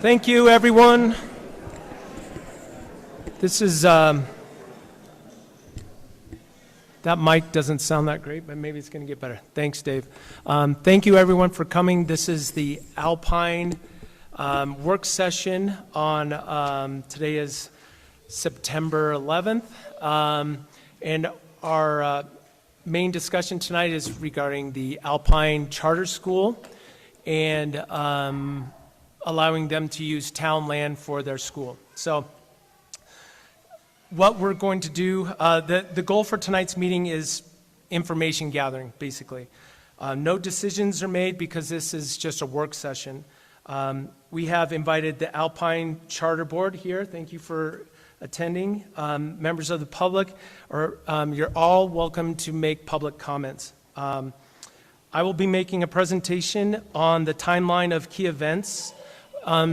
Thank you, everyone. This is, that mic doesn't sound that great, but maybe it's going to get better. Thanks, Dave. Thank you, everyone, for coming. This is the Alpine work session on, today is September 11th. And our main discussion tonight is regarding the Alpine Charter School and allowing them to use town land for their school. So what we're going to do, the goal for tonight's meeting is information gathering, basically. No decisions are made because this is just a work session. We have invited the Alpine Charter Board here. Thank you for attending. Members of the public, you're all welcome to make public comments. I will be making a presentation on the timeline of key events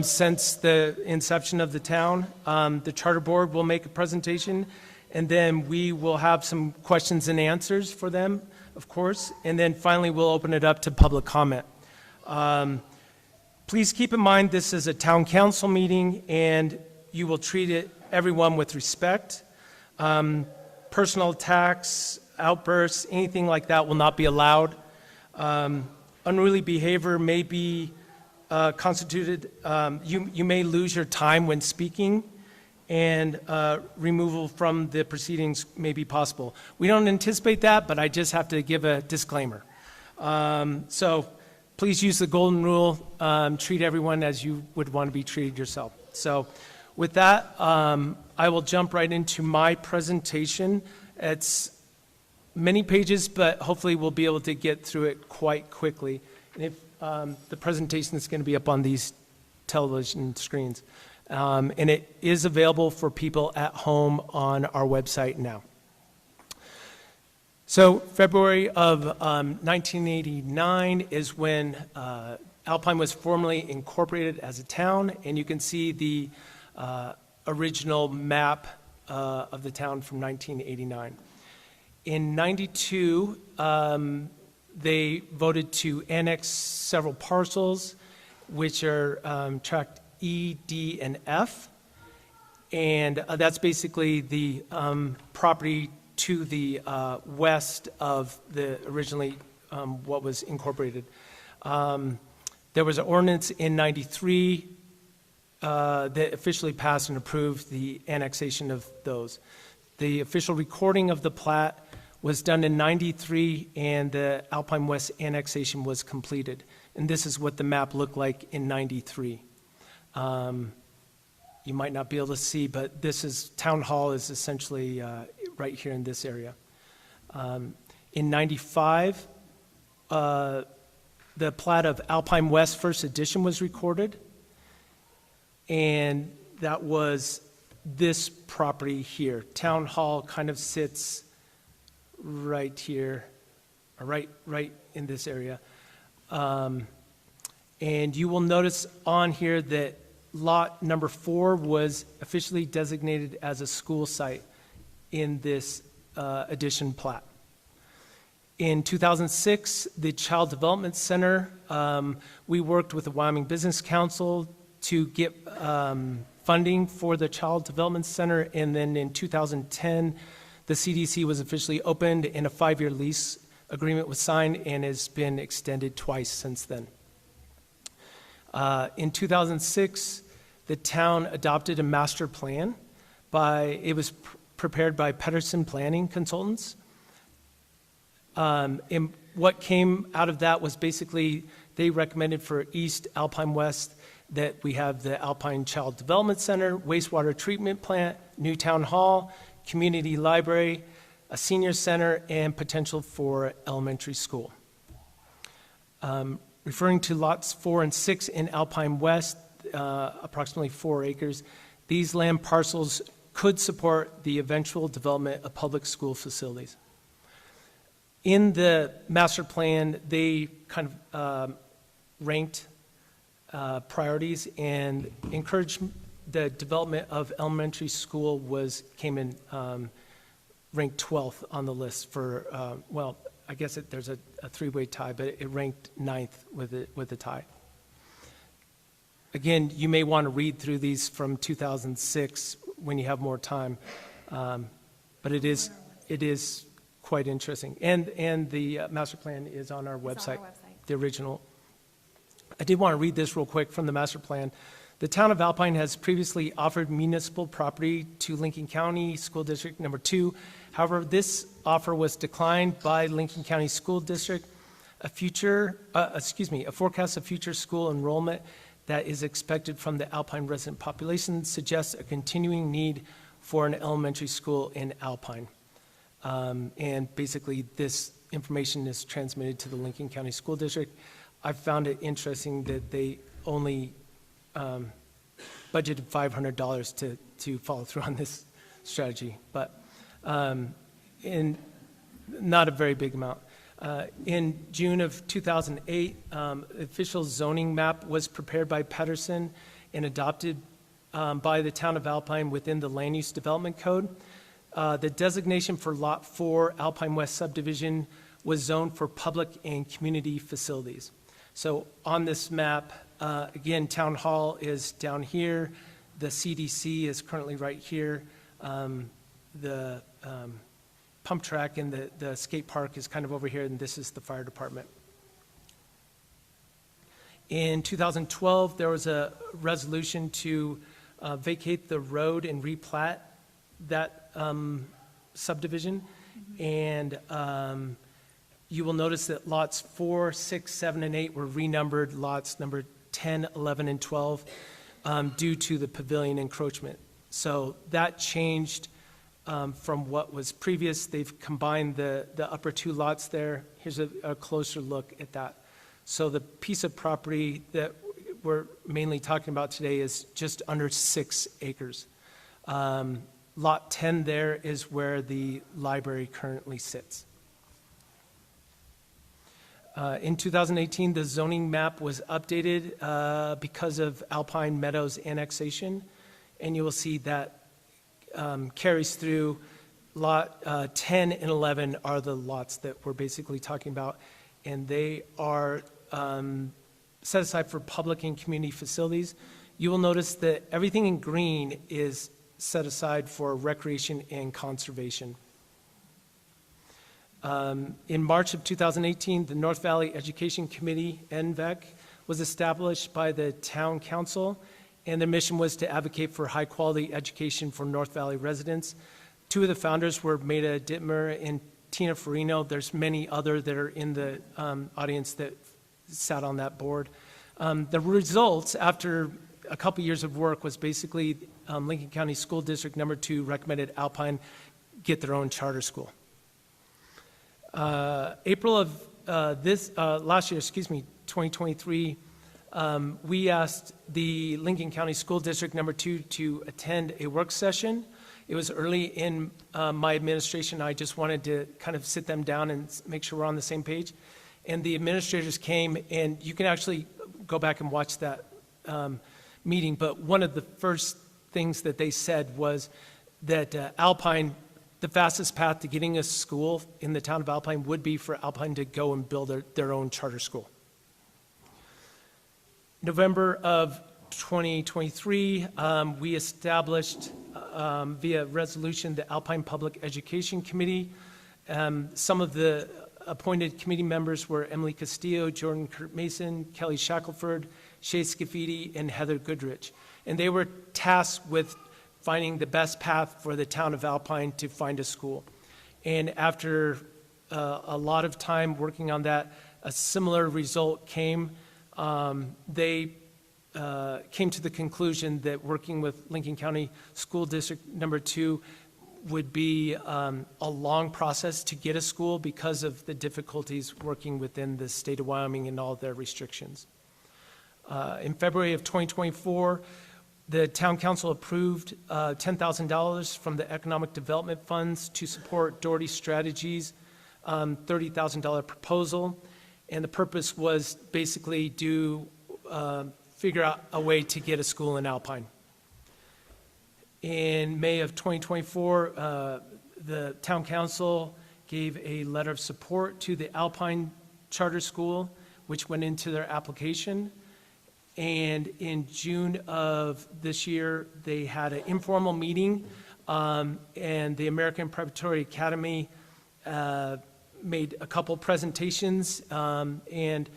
since the inception of the town. The Charter Board will make a presentation, and then we will have some questions and answers for them, of course, and then finally we'll open it up to public comment. Please keep in mind this is a town council meeting, and you will treat everyone with respect. Personal attacks, outbursts, anything like that will not be allowed. Unruly behavior may be constituted, you may lose your time when speaking, and removal from the proceedings may be possible. We don't anticipate that, but I just have to give a disclaimer. So please use the golden rule, treat everyone as you would want to be treated yourself. So with that, I will jump right into my presentation. It's many pages, but hopefully we'll be able to get through it quite quickly. And if the presentation is going to be up on these television screens. And it is available for people at home on our website now. So February of 1989 is when Alpine was formally incorporated as a town, and you can see the original map of the town from 1989. In 92, they voted to annex several parcels, which are tract E, D, and F. And that's basically the property to the west of the originally what was incorporated. There was an ordinance in 93 that officially passed and approved the annexation of those. The official recording of the plat was done in 93, and the Alpine West annexation was completed. And this is what the map looked like in 93. You might not be able to see, but this is, Town Hall is essentially right here in this area. In 95, the plat of Alpine West First Edition was recorded, and that was this property here. Town Hall kind of sits right here, or right in this area. And you will notice on here that lot number 4 was officially designated as a school site in this addition plat. In 2006, the Child Development Center, we worked with the Wyoming Business Council to get funding for the Child Development Center, and then in 2010, the CDC was officially opened and a 5-year lease agreement was signed and has been extended twice since then. In 2006, the town adopted a master plan. It was prepared by Pedersen Planning Consultants. And what came out of that was basically they recommended for East Alpine West that we have the Alpine Child Development Center, wastewater treatment plant, new town hall, community library, a senior center, and potential for elementary school. Referring to lots 4 and 6 in Alpine West, approximately 4 acres, these land parcels could support the eventual development of public school facilities. In the master plan, they kind of ranked priorities and encouraged the development of elementary school came in ranked 12th on the list for, well, I guess there's a three-way tie, but it ranked 9th with a tie. Again, you may want to read through these from 2006 when you have more time, but it is quite interesting. And the master plan is on our website, the original. I did want to read this real quick from the master plan. The town of Alpine has previously offered municipal property to Lincoln County School District Number 2. However, this offer was declined by Lincoln County School District. A forecast of future school enrollment that is expected from the Alpine resident population suggests a continuing need for an elementary school in Alpine. And basically, this information is transmitted to the Lincoln County School District. I found it interesting that they only budgeted $500 to follow through on this strategy, but not a very big amount. In June of 2008, official zoning map was prepared by Patterson and adopted by the town of Alpine within the Land Use Development Code. The designation for Lot 4 Alpine West subdivision was zoned for public and community facilities. So on this map, again, Town Hall is down here. The CDC is currently right here. The pump track and the skate park is kind of over here, and this is the fire department. In 2012, there was a resolution to vacate the road and replat that subdivision. And you will notice that lots 4, 6, 7, and 8 were renumbered lots number 10, 11, and 12 due to the pavilion encroachment. So that changed from what was previous. They've combined the upper 2 lots there. Here's a closer look at that. So the piece of property that we're mainly talking about today is just under 6 acres. Lot 10 there is where the library currently sits. In 2018, the zoning map was updated because of Alpine Meadows annexation, and you will see that carries through. Lot 10 and 11 are the lots that we're basically talking about, and they are set aside for public and community facilities. You will notice that everything in green is set aside for recreation and conservation. In March of 2018, the North Valley Education Committee, NVEC, was established by the town council, and their mission was to advocate for high-quality education for North Valley residents. 2 of the founders were Maida Dittmer and Tina Farino. There's many other that are in the audience that sat on that board. The results, after a couple years of work, was basically Lincoln County School District Number 2 recommended Alpine get their own charter school. April of last year, 2023, we asked the Lincoln County School District Number 2 to attend a work session. It was early in my administration. I just wanted to kind of sit them down and make sure we're on the same page. And the administrators came, and you can actually go back and watch that meeting. But one of the first things that they said was that Alpine, the fastest path to getting a school in the town of Alpine would be for Alpine to go and build their own charter school. November of 2023, we established via resolution the Alpine Public Education Committee. Some of the appointed committee members were Emily Castillo, Jordan Kurt Mason, Kelly Shackelford, Shay Scafidi, and Heather Goodrich. And they were tasked with finding the best path for the town of Alpine to find a school. And after a lot of time working on that, a similar result came. They came to the conclusion that working with Lincoln County School District Number 2 would be a long process to get a school because of the difficulties working within the state of Wyoming and all their restrictions. In February of 2024, the town council approved $10,000 from the economic development funds to support Doherty Strategies' $30,000 proposal. And the purpose was basically to figure out a way to get a school in Alpine. In May of 2024, the town council gave a letter of support to the Alpine Charter School, which went into their application. And in June of this year, they had an informal meeting, and the American Preparatory Academy made a couple presentations, and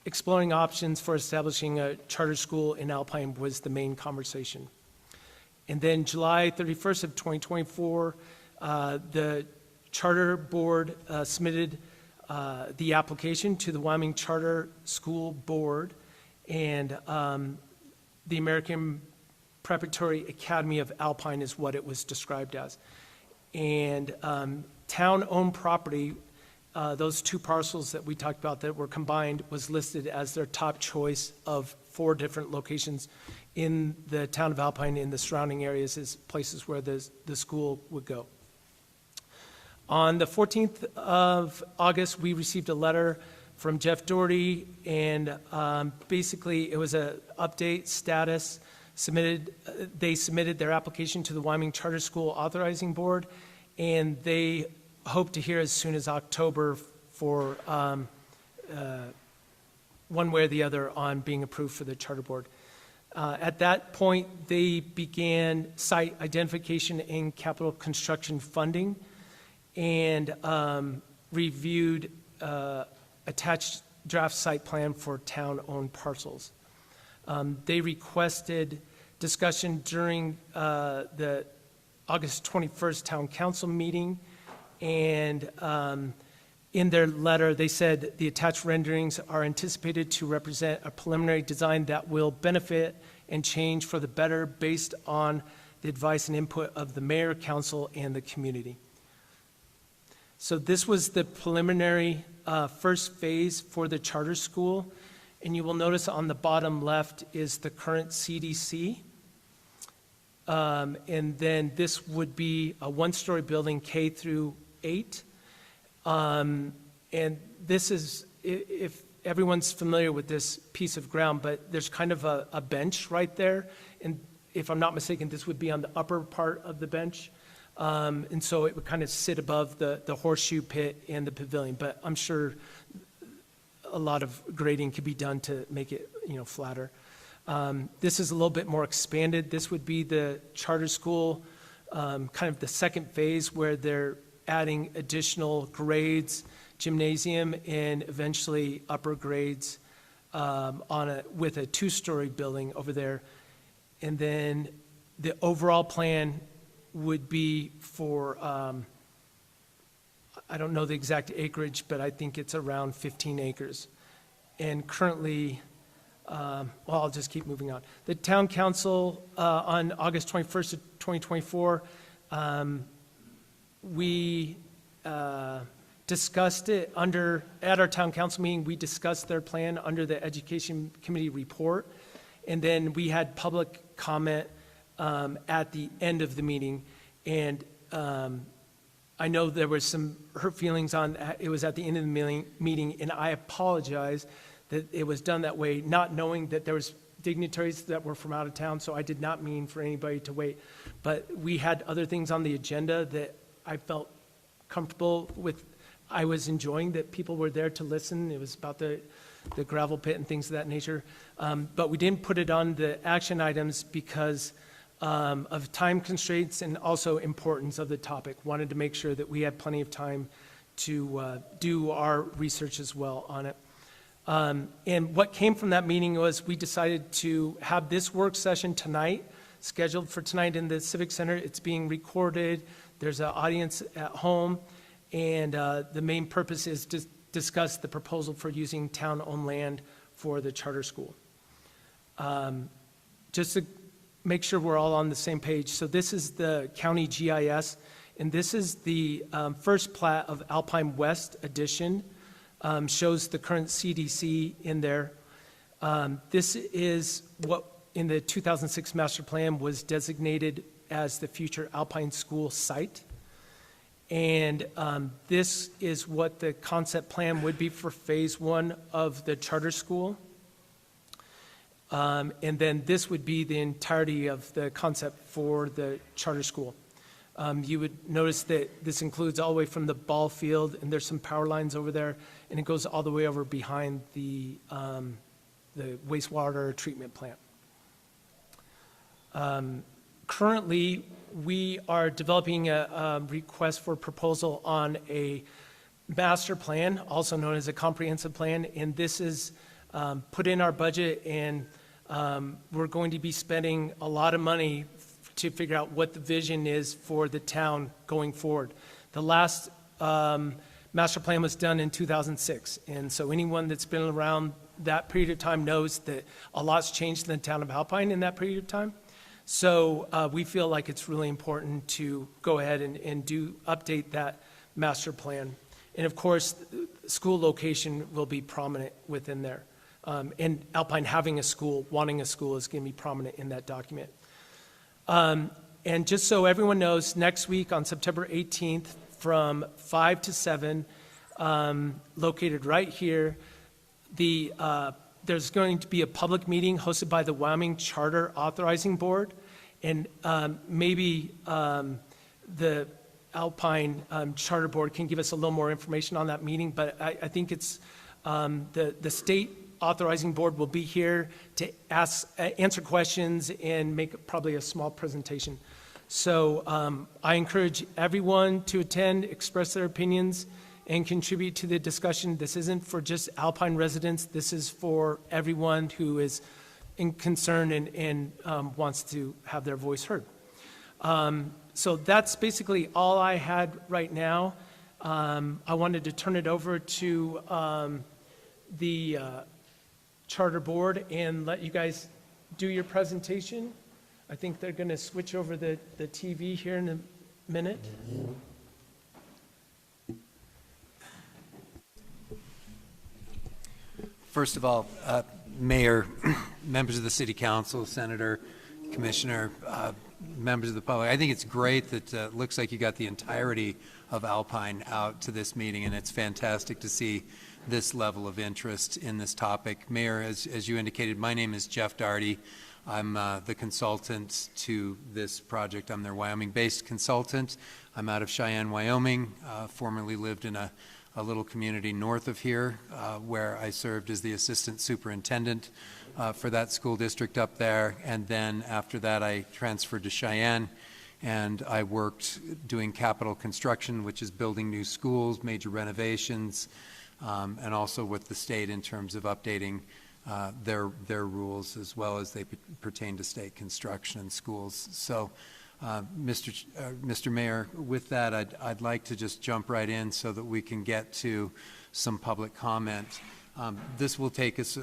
exploring options for establishing a charter school in Alpine was the main conversation. And then July 31st of 2024, the charter board submitted the application to the Wyoming Charter School Board, and the American Preparatory Academy of Alpine is what it was described as. And town-owned property, those two parcels that we talked about that were combined, was listed as their top choice of 4 different locations in the town of Alpine and the surrounding areas as places where the school would go. On the 14th of August, we received a letter from Jeff Doherty, and basically it was an update status. They submitted their application to the Wyoming Charter School Authorizing Board, and they hope to hear as soon as October for one way or the other on being approved for the charter board. At that point, they began site identification and capital construction funding, and reviewed attached draft site plan for town-owned parcels. They requested discussion during the August 21st town council meeting, and in their letter, they said the attached renderings are anticipated to represent a preliminary design that will benefit and change for the better based on the advice and input of the mayor, council, and the community. So this was the preliminary first phase for the charter school, and you will notice on the bottom left is the current CDC. And then this would be a 1-story building, K through 8. And this is, if everyone's familiar with this piece of ground, but there's kind of a bench right there. And if I'm not mistaken, this would be on the upper part of the bench. And so it would kind of sit above the horseshoe pit and the pavilion. But I'm sure a lot of grading could be done to make it, flatter. This is a little bit more expanded. This would be the charter school, kind of the second phase where they're adding additional grades, gymnasium, and eventually upper grades with a 2-story building over there. And then the overall plan would be for, I don't know the exact acreage, but I think it's around 15 acres. And currently, I'll just keep moving on. The town council on August 21st of 2024, we discussed it at our town council meeting. We discussed their plan under the education committee report, and then we had public comment at the end of the meeting. And I know there was some hurt feelings it was at the end of the meeting, and I apologize that it was done that way, not knowing that there was dignitaries that were from out of town, so I did not mean for anybody to wait. But we had other things on the agenda that I felt comfortable with. I was enjoying that people were there to listen. It was about the gravel pit and things of that nature. But we didn't put it on the action items because of time constraints and also importance of the topic. Wanted to make sure that we had plenty of time to do our research as well on it. And what came from that meeting was we decided to have this work session tonight, scheduled for tonight in the Civic Center. It's being recorded. There's an audience at home, and the main purpose is to discuss the proposal for using town-owned land for the charter school. Just to make sure we're all on the same page, so this is the county GIS, and this is the first plat of Alpine West Edition. Shows the current CDC in there. This is what in the 2006 master plan was designated as the future Alpine school site. And this is what the concept plan would be for phase 1 of the charter school. And then this would be the entirety of the concept for the charter school. You would notice that this includes all the way from the ball field, and there's some power lines over there, and it goes all the way over behind the the wastewater treatment plant. Currently, we are developing a request for proposal on a master plan, also known as a comprehensive plan, and this is put in our budget, and we're going to be spending a lot of money to figure out what the vision is for the town going forward. The last master plan was done in 2006, and so anyone that's been around that period of time knows that a lot's changed in the town of Alpine in that period of time. So we feel like it's really important to go ahead and update that master plan. And of course, school location will be prominent within there. And Alpine having a school, wanting a school is going to be prominent in that document. And just so everyone knows, next week on September 18th from 5 to 7, located right here, there's going to be a public meeting hosted by the Wyoming Charter Authorizing Board, and maybe the Alpine Charter Board can give us a little more information on that meeting, but I think it's the state authorizing board will be here to answer questions and make probably a small presentation. So I encourage everyone to attend, express their opinions, and contribute to the discussion. This isn't for just Alpine residents. This is for everyone who is concerned and wants to have their voice heard. So that's basically all I had right now. I wanted to turn it over to the Charter Board and let you guys do your presentation. I think they're going to switch over the TV here in a minute. First of all, Mayor, members of the City Council, Senator, Commissioner, members of the public, I think it's great that it looks like you got the entirety of Alpine out to this meeting, and it's fantastic to see this level of interest in this topic. Mayor, as you indicated, my name is Jeff Daugherty. I'm the consultant to this project. I'm their Wyoming-based consultant. I'm out of Cheyenne, Wyoming, formerly lived in a little community north of here where I served as the assistant superintendent for that school district up there. And then after that, I transferred to Cheyenne, and I worked doing capital construction, which is building new schools, major renovations, and also with the state in terms of updating their rules as well as they pertain to state construction and schools. So Mr. Mayor, with that, I'd like to just jump right in so that we can get to some public comment. This will take us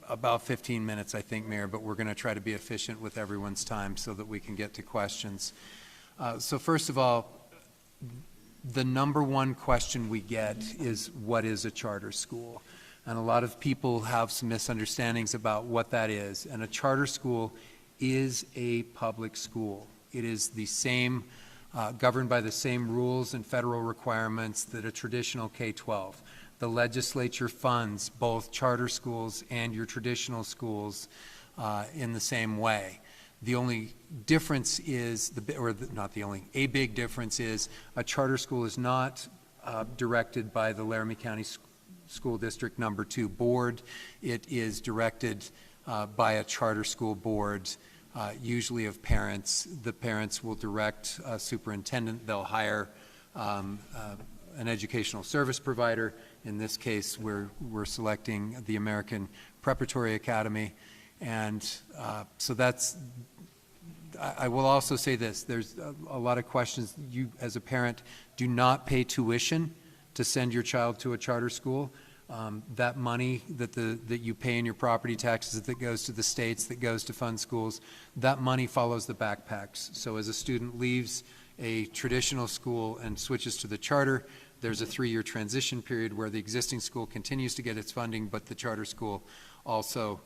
about 15 minutes, I think, Mayor, but we're going to try to be efficient with everyone's time so that we can get to questions. So first of all, the number one question we get is, what is a charter school? And a lot of people have some misunderstandings about what that is. And a charter school is a public school. It is the same, governed by the same rules and federal requirements that a traditional K-12. The legislature funds both charter schools and your traditional schools in the same way. The only difference is, a big difference is a charter school is not directed by the Laramie County School District Number 2 board. It is directed by a charter school board, usually of parents. The parents will direct a superintendent. They'll hire an educational service provider. In this case, we're selecting the American Preparatory Academy. And so that's, I will also say this, there's a lot of questions. You, as a parent, do not pay tuition to send your child to a charter school. That money that you pay in your property taxes that goes to the states, that goes to fund schools, that money follows the backpacks. So as a student leaves a traditional school and switches to the charter, there's a 3-year transition period where the existing school continues to get its funding, but the charter school also,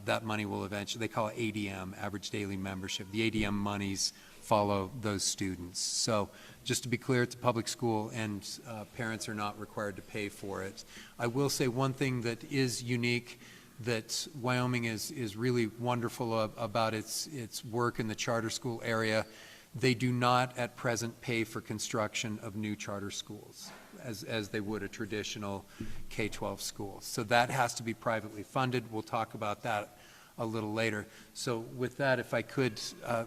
that money will eventually, they call it ADM, average daily membership. The ADM monies follow those students. So just to be clear, it's a public school, and parents are not required to pay for it. I will say one thing that is unique, that Wyoming is really wonderful about its work in the charter school area. They do not at present pay for construction of new charter schools. as they would a traditional K-12 school. So that has to be privately funded. We'll talk about that a little later. So with that, if I could,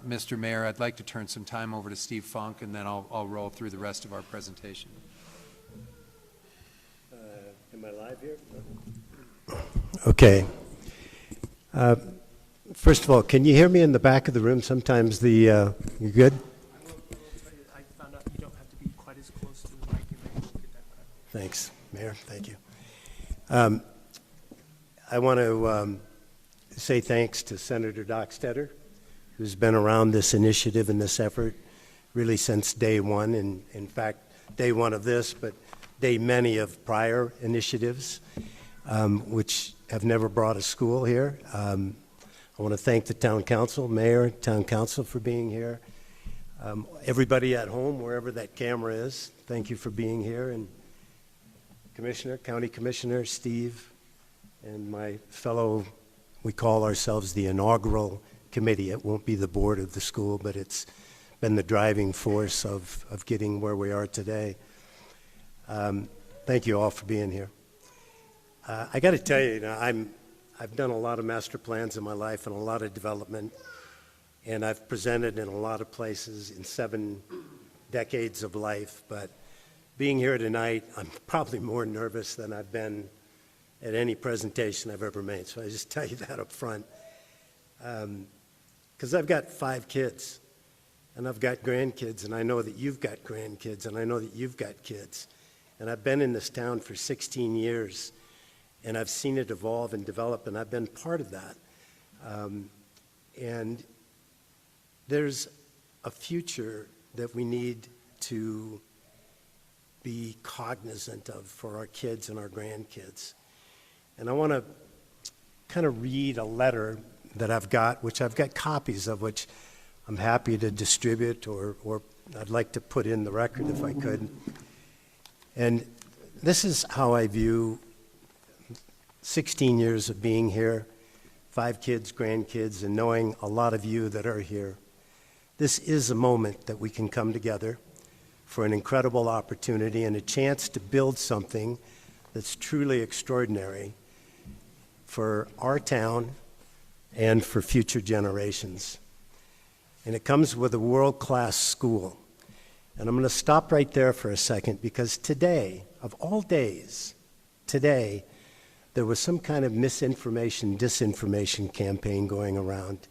Mr. Mayor, I'd like to turn some time over to Steve Funk, and then I'll roll through the rest of our presentation. Am I live here? Okay. First of all, can you hear me in the back of the room? Sometimes you good? I found out you don't have to be quite as close to the mic, and then we'll get that back. Thanks, Mayor. Thank you. I want to say thanks to Senator Dockstetter, who's been around this initiative and this effort really since day one, and in fact, day one of this, but day many of prior initiatives, which have never brought a school here. I want to thank the town council, mayor, town council for being here. Everybody at home, wherever that camera is, thank you for being here. And Commissioner, County Commissioner Steve, and my fellow, we call ourselves the inaugural committee. It won't be the board of the school, but it's been the driving force of getting where we are today. Thank you all for being here. I got to tell you, I've done a lot of master plans in my life and a lot of development, and I've presented in a lot of places in 7 decades of life, but being here tonight, I'm probably more nervous than I've been at any presentation I've ever made, so I just tell you that up front. Because I've got 5 kids, and I've got grandkids, and I know that you've got grandkids, and I know that you've got kids. And I've been in this town for 16 years, and I've seen it evolve and develop, and I've been part of that. And there's a future that we need to be cognizant of for our kids and our grandkids. And I want to kind of read a letter that I've got, which I've got copies of, which I'm happy to distribute, or I'd like to put in the record if I could. And this is how I view 16 years of being here, 5 kids, grandkids, and knowing a lot of you that are here. This is a moment that we can come together for an incredible opportunity and a chance to build something that's truly extraordinary for our town and for future generations. And it comes with a world-class school. And I'm going to stop right there for a second, because today, of all days, today, there was some kind of misinformation, disinformation campaign going around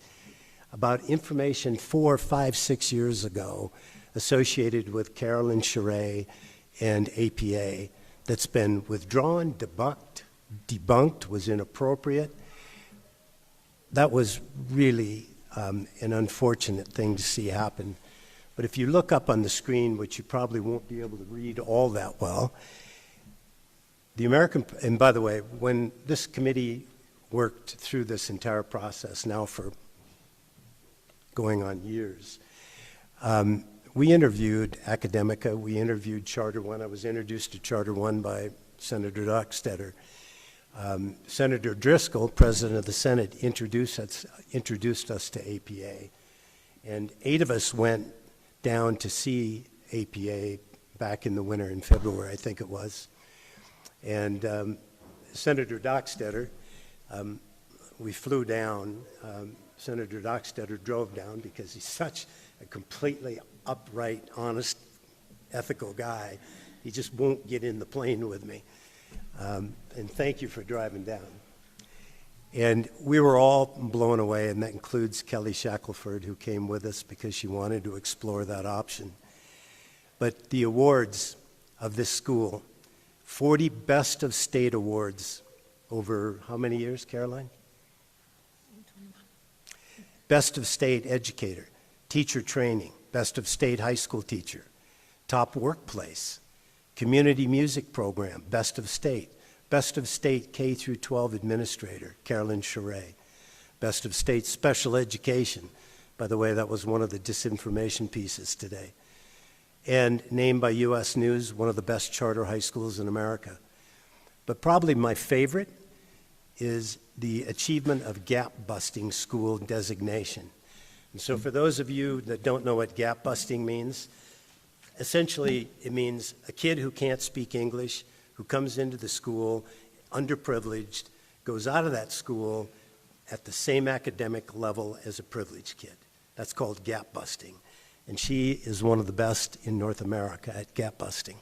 about information 4, 5, 6 years ago associated with Carolyn Charest and APA that's been withdrawn, debunked, was inappropriate. That was really an unfortunate thing to see happen. But if you look up on the screen, which you probably won't be able to read all that well, the American, and by the way, when this committee worked through this entire process, now for going on years, we interviewed Academica, we interviewed Charter One. I was introduced to Charter One by Senator Dockstetter. Senator Driscoll, President of the Senate, introduced us to APA. And 8 of us went down to see APA back in the winter, in February, I think it was. And Senator Dockstetter, we flew down. Senator Dockstetter drove down because he's such a completely upright, honest, ethical guy. He just won't get in the plane with me. And thank you for driving down. And we were all blown away, and that includes Kelly Shackelford, who came with us because she wanted to explore that option. But the awards of this school, 40 Best of State awards over how many years, Caroline? 21. Best of State Educator, Teacher Training, Best of State High School Teacher, Top Workplace, Community Music Program, Best of State K through 12 Administrator, Carolyn Charest, Best of State Special Education. By the way, that was one of the disinformation pieces today. And named by U.S. News, one of the best charter high schools in America. But probably my favorite is the Achievement of Gap Busting School designation. And so for those of you that don't know what gap busting means, Essentially, it means a kid who can't speak English, who comes into the school underprivileged, goes out of that school at the same academic level as a privileged kid. That's called gap busting. And she is one of the best in North America at gap busting.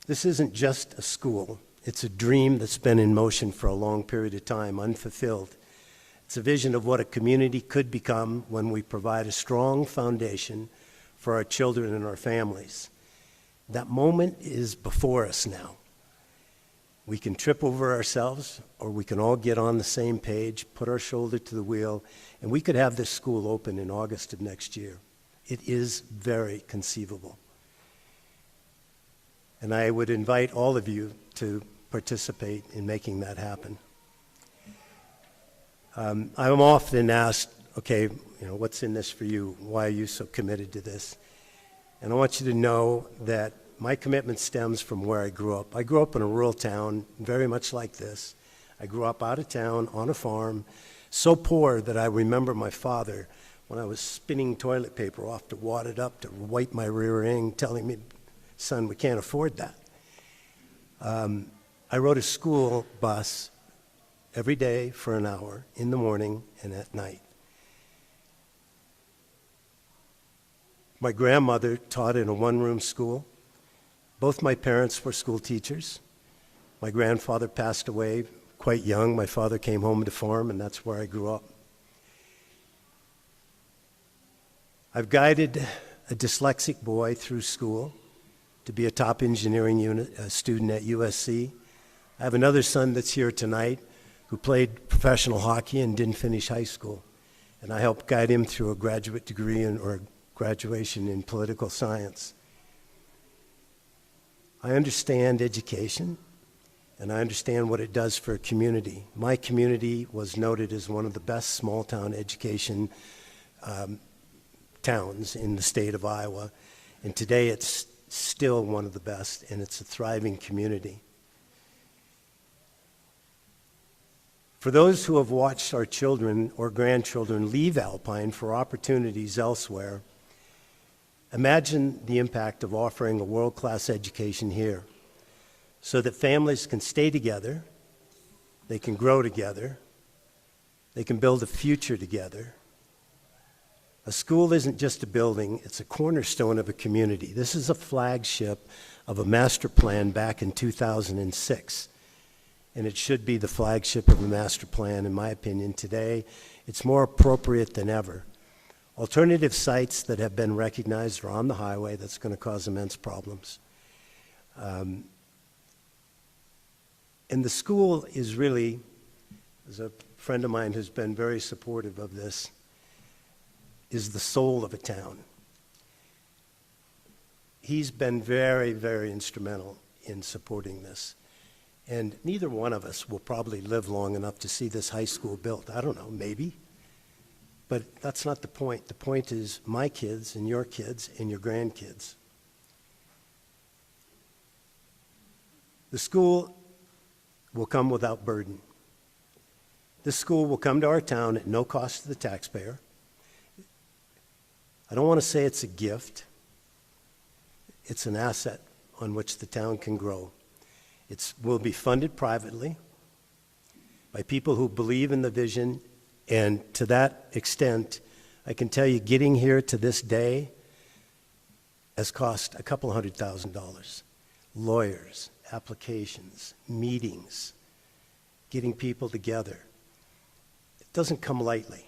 This isn't just a school. It's a dream that's been in motion for a long period of time, unfulfilled. It's a vision of what a community could become when we provide a strong foundation for our children and our families. That moment is before us now. We can trip over ourselves, or we can all get on the same page, put our shoulder to the wheel, and we could have this school open in August of next year. It is very conceivable. And I would invite all of you to participate in making that happen. I'm often asked, okay, what's in this for you? Why are you so committed to this? And I want you to know that my commitment stems from where I grew up. I grew up in a rural town, very much like this. I grew up out of town on a farm, so poor that I remember my father, when I was spinning toilet paper off to wad it up to wipe my rear end, telling me, son, we can't afford that. I rode a school bus every day for an hour, in the morning and at night. My grandmother taught in a one-room school. Both my parents were school teachers. My grandfather passed away quite young. My father came home to farm, and that's where I grew up. I've guided a dyslexic boy through school to be a top engineering student at USC. I have another son that's here tonight who played professional hockey and didn't finish high school. And I helped guide him through a graduate degree or graduation in political science. I understand education, and I understand what it does for a community. My community was noted as one of the best small-town education towns in the state of Iowa, and today it's still one of the best, and it's a thriving community. For those who have watched our children or grandchildren leave Alpine for opportunities elsewhere, imagine the impact of offering a world-class education here so that families can stay together, they can grow together, they can build a future together. A school isn't just a building, it's a cornerstone of a community. This is a flagship of a master plan back in 2006. And it should be the flagship of a master plan, in my opinion. Today, it's more appropriate than ever. Alternative sites that have been recognized are on the highway. That's going to cause immense problems. And the school is really, as a friend of mine who's been very supportive of this, is the soul of a town. He's been very, very instrumental in supporting this. And neither one of us will probably live long enough to see this high school built. I don't know, maybe. But that's not the point. The point is my kids and your grandkids. The school will come without burden. This school will come to our town at no cost to the taxpayer. I don't want to say it's a gift. It's an asset on which the town can grow. It will be funded privately by people who believe in the vision, and to that extent, I can tell you getting here to this day has cost a couple $100,000. Lawyers, applications, meetings, getting people together. It doesn't come lightly.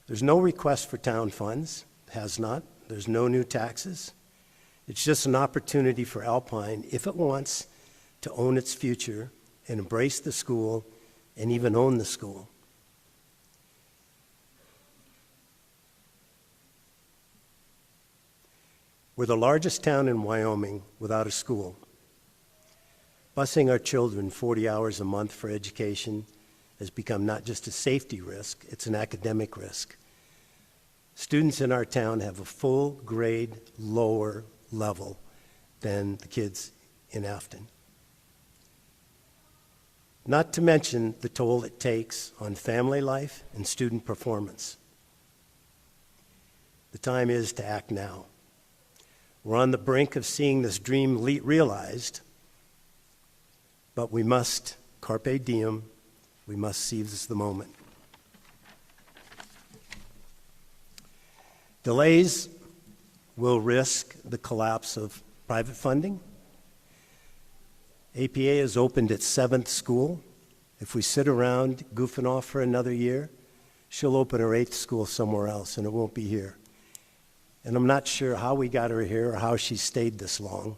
There's no request for town funds, has not. There's no new taxes. It's just an opportunity for Alpine, if it wants, to own its future and embrace the school and even own the school. We're the largest town in Wyoming without a school. Busing our children 40 hours a month for education has become not just a safety risk, it's an academic risk. Students in our town have a full grade lower level than the kids in Afton. not to mention the toll it takes on family life and student performance. The time is to act now. We're on the brink of seeing this dream realized, but we must carpe diem, we must seize the moment. Delays will risk the collapse of private funding. APA has opened its 7th school. If we sit around goofing off for another year, she'll open her 8th school somewhere else, and it won't be here. And I'm not sure how we got her here or how she stayed this long,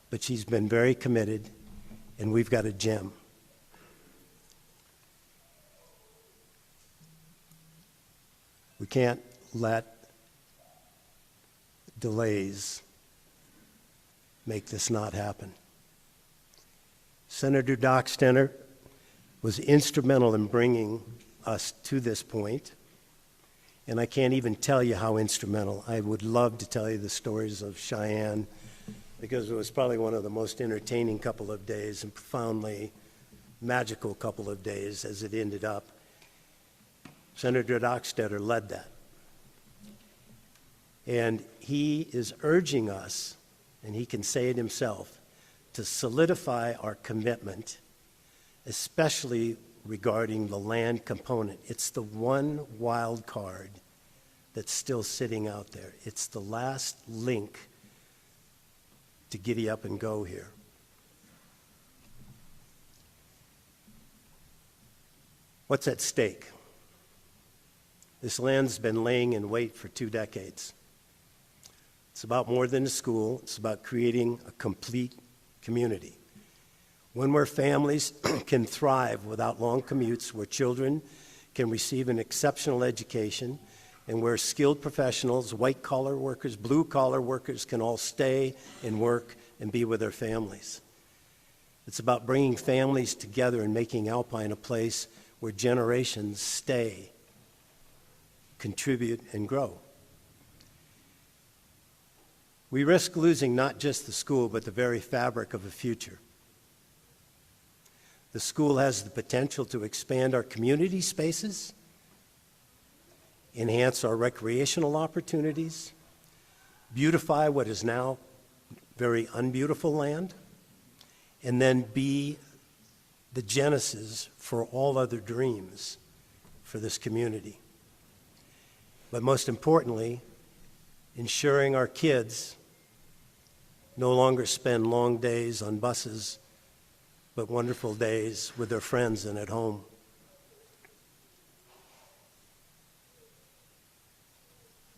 but she's been very committed, and we've got a gem. We can't let delays make this not happen. Senator Dockstader was instrumental in bringing us to this point, and I can't even tell you how instrumental. I would love to tell you the stories of Cheyenne, because it was probably one of the most entertaining couple of days and profoundly magical couple of days as it ended up. Senator Dockstader led that. And he is urging us, and he can say it himself, to solidify our commitment, especially regarding the land component. It's the one wild card that's still sitting out there. It's the last link to giddy up and go here. What's at stake? This land's been laying in wait for 2 decades. It's about more than a school. It's about creating a complete community. One where families can thrive without long commutes, where children can receive an exceptional education, and where skilled professionals, white-collar workers, blue-collar workers can all stay and work and be with their families. It's about bringing families together and making Alpine a place where generations stay, contribute, and grow. We risk losing not just the school, but the very fabric of a future. The school has the potential to expand our community spaces, enhance our recreational opportunities, beautify what is now very unbeautiful land, and then be the genesis for all other dreams for this community. But most importantly, ensuring our kids no longer spend long days on buses, but wonderful days with their friends and at home.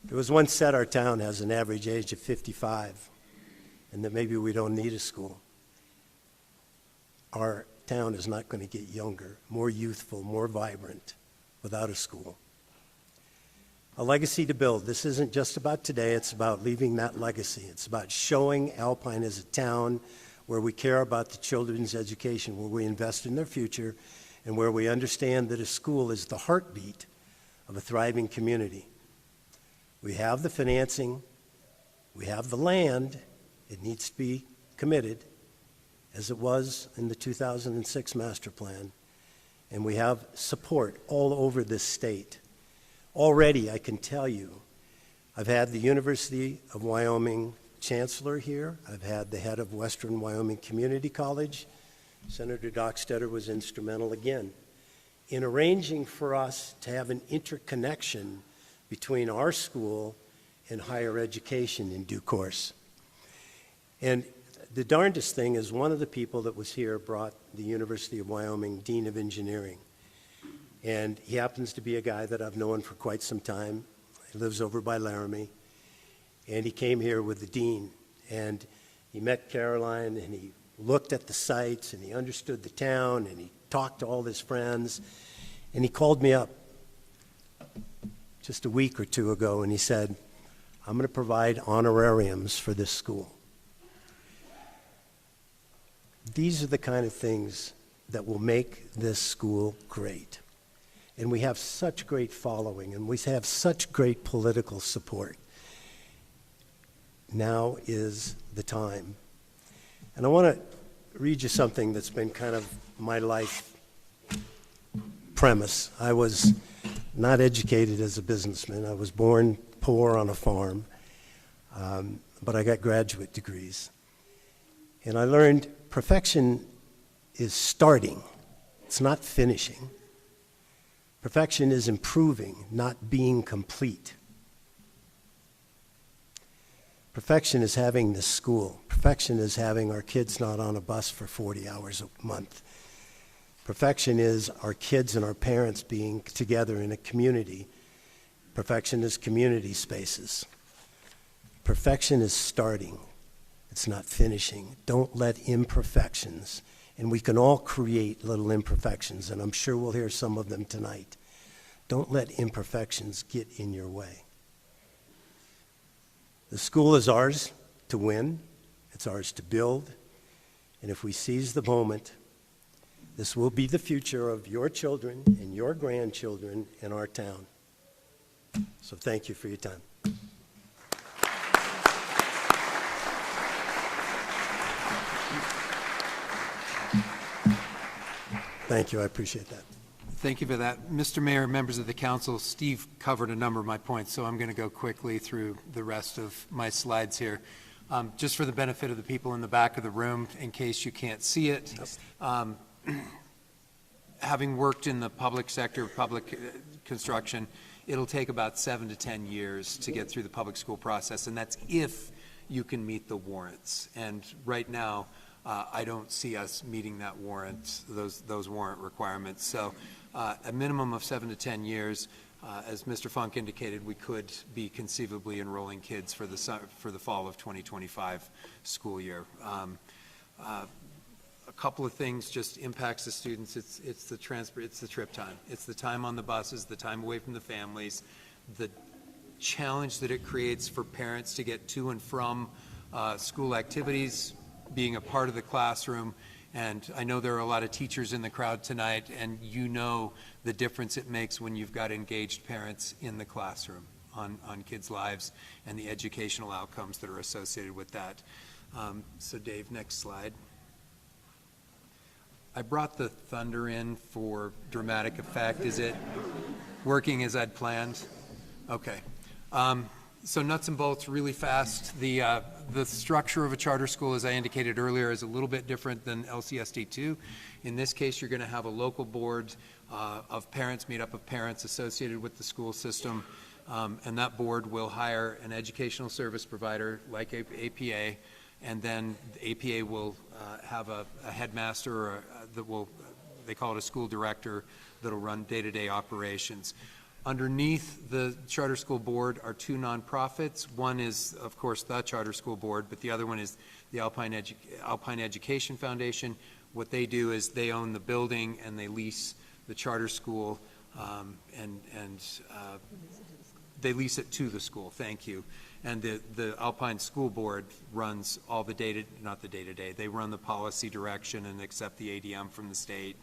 It was once said our town has an average age of 55, and that maybe we don't need a school. Our town is not going to get younger, more youthful, more vibrant without a school. A legacy to build. This isn't just about today, it's about leaving that legacy. It's about showing Alpine as a town where we care about the children's education, where we invest in their future, and where we understand that a school is the heartbeat of a thriving community. We have the financing, we have the land, it needs to be committed, as it was in the 2006 master plan, and we have support all over this state. Already, I can tell you, I've had the University of Wyoming chancellor here. I've had the head of Western Wyoming Community College. Senator Dockstader was instrumental again in arranging for us to have an interconnection between our school and higher education in due course. And the darndest thing is one of the people that was here brought the University of Wyoming Dean of Engineering. And he happens to be a guy that I've known for quite some time. He lives over by Laramie. And he came here with the dean. And he met Caroline, and he looked at the sites, and he understood the town, and he talked to all his friends. And he called me up just a week or two ago, and he said, I'm going to provide honorariums for this school. These are the kind of things that will make this school great. And we have such great following, and we have such great political support. Now is the time. And I want to read you something that's been kind of my life premise. I was not educated as a businessman. I was born poor on a farm, but I got graduate degrees. And I learned perfection is starting. It's not finishing. Perfection is improving, not being complete. Perfection is having this school. Perfection is having our kids not on a bus for 40 hours a month. Perfection is our kids and our parents being together in a community. Perfection is community spaces. Perfection is starting. It's not finishing. Don't let imperfections, and we can all create little imperfections, and I'm sure we'll hear some of them tonight. Don't let imperfections get in your way. The school is ours to win. It's ours to build. And if we seize the moment, this will be the future of your children and your grandchildren in our town. So thank you for your time. Thank you. I appreciate that. Thank you for that. Mr. Mayor, members of the council, Steve covered a number of my points, so I'm going to go quickly through the rest of my slides here. Just for the benefit of the people in the back of the room, in case you can't see it, having worked in the public sector, public construction, it'll take about 7 to 10 years to get through the public school process, and that's if you can meet the warrants. And right now, I don't see us meeting that warrant, those warrant requirements. So a minimum of 7 to 10 years, as Mr. Funk indicated, we could be conceivably enrolling kids for the fall of 2025 school year. A couple of things just impacts the students. It's the trip time. It's the time on the buses, the time away from the families, the challenge that it creates for parents to get to and from school activities, being a part of the classroom. And I know there are a lot of teachers in the crowd tonight, and you know the difference it makes when you've got engaged parents in the classroom on kids' lives and the educational outcomes that are associated with that. So Dave, next slide. I brought the thunder in for dramatic effect. Is it working as I'd planned? Okay. So nuts and bolts really fast. The structure of a charter school, as I indicated earlier, is a little bit different than LCSD 2. In this case, you're going to have a local board of parents, made up of parents associated with the school system, and that board will hire an educational service provider like APA, and then the APA will have a headmaster or they call it a school director, that'll run day-to-day operations. Underneath the charter school board are two nonprofits. One is, of course, the charter school board, but the other one is the Alpine Education Foundation. What they do is they own the building and they lease the charter school, and they lease it to the school. Thank you. And the Alpine School Board runs all the not the day-to-day, they run the policy direction and accept the ADM from the state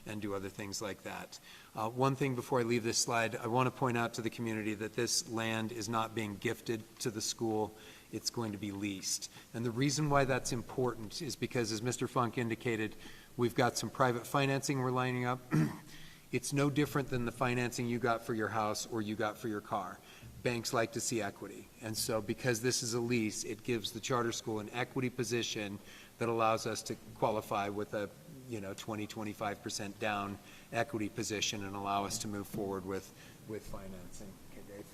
and do other things like that. One thing before I leave this slide, I want to point out to the community that this land is not being gifted to the school, it's going to be leased. And the reason why that's important is because, as Mr. Funk indicated, we've got some private financing we're lining up. It's no different than the financing you got for your house or you got for your car. Banks like to see equity. And so because this is a lease, it gives the charter school an equity position that allows us to qualify with a 20-25% down equity position and allow us to move forward with financing. Okay, Dave.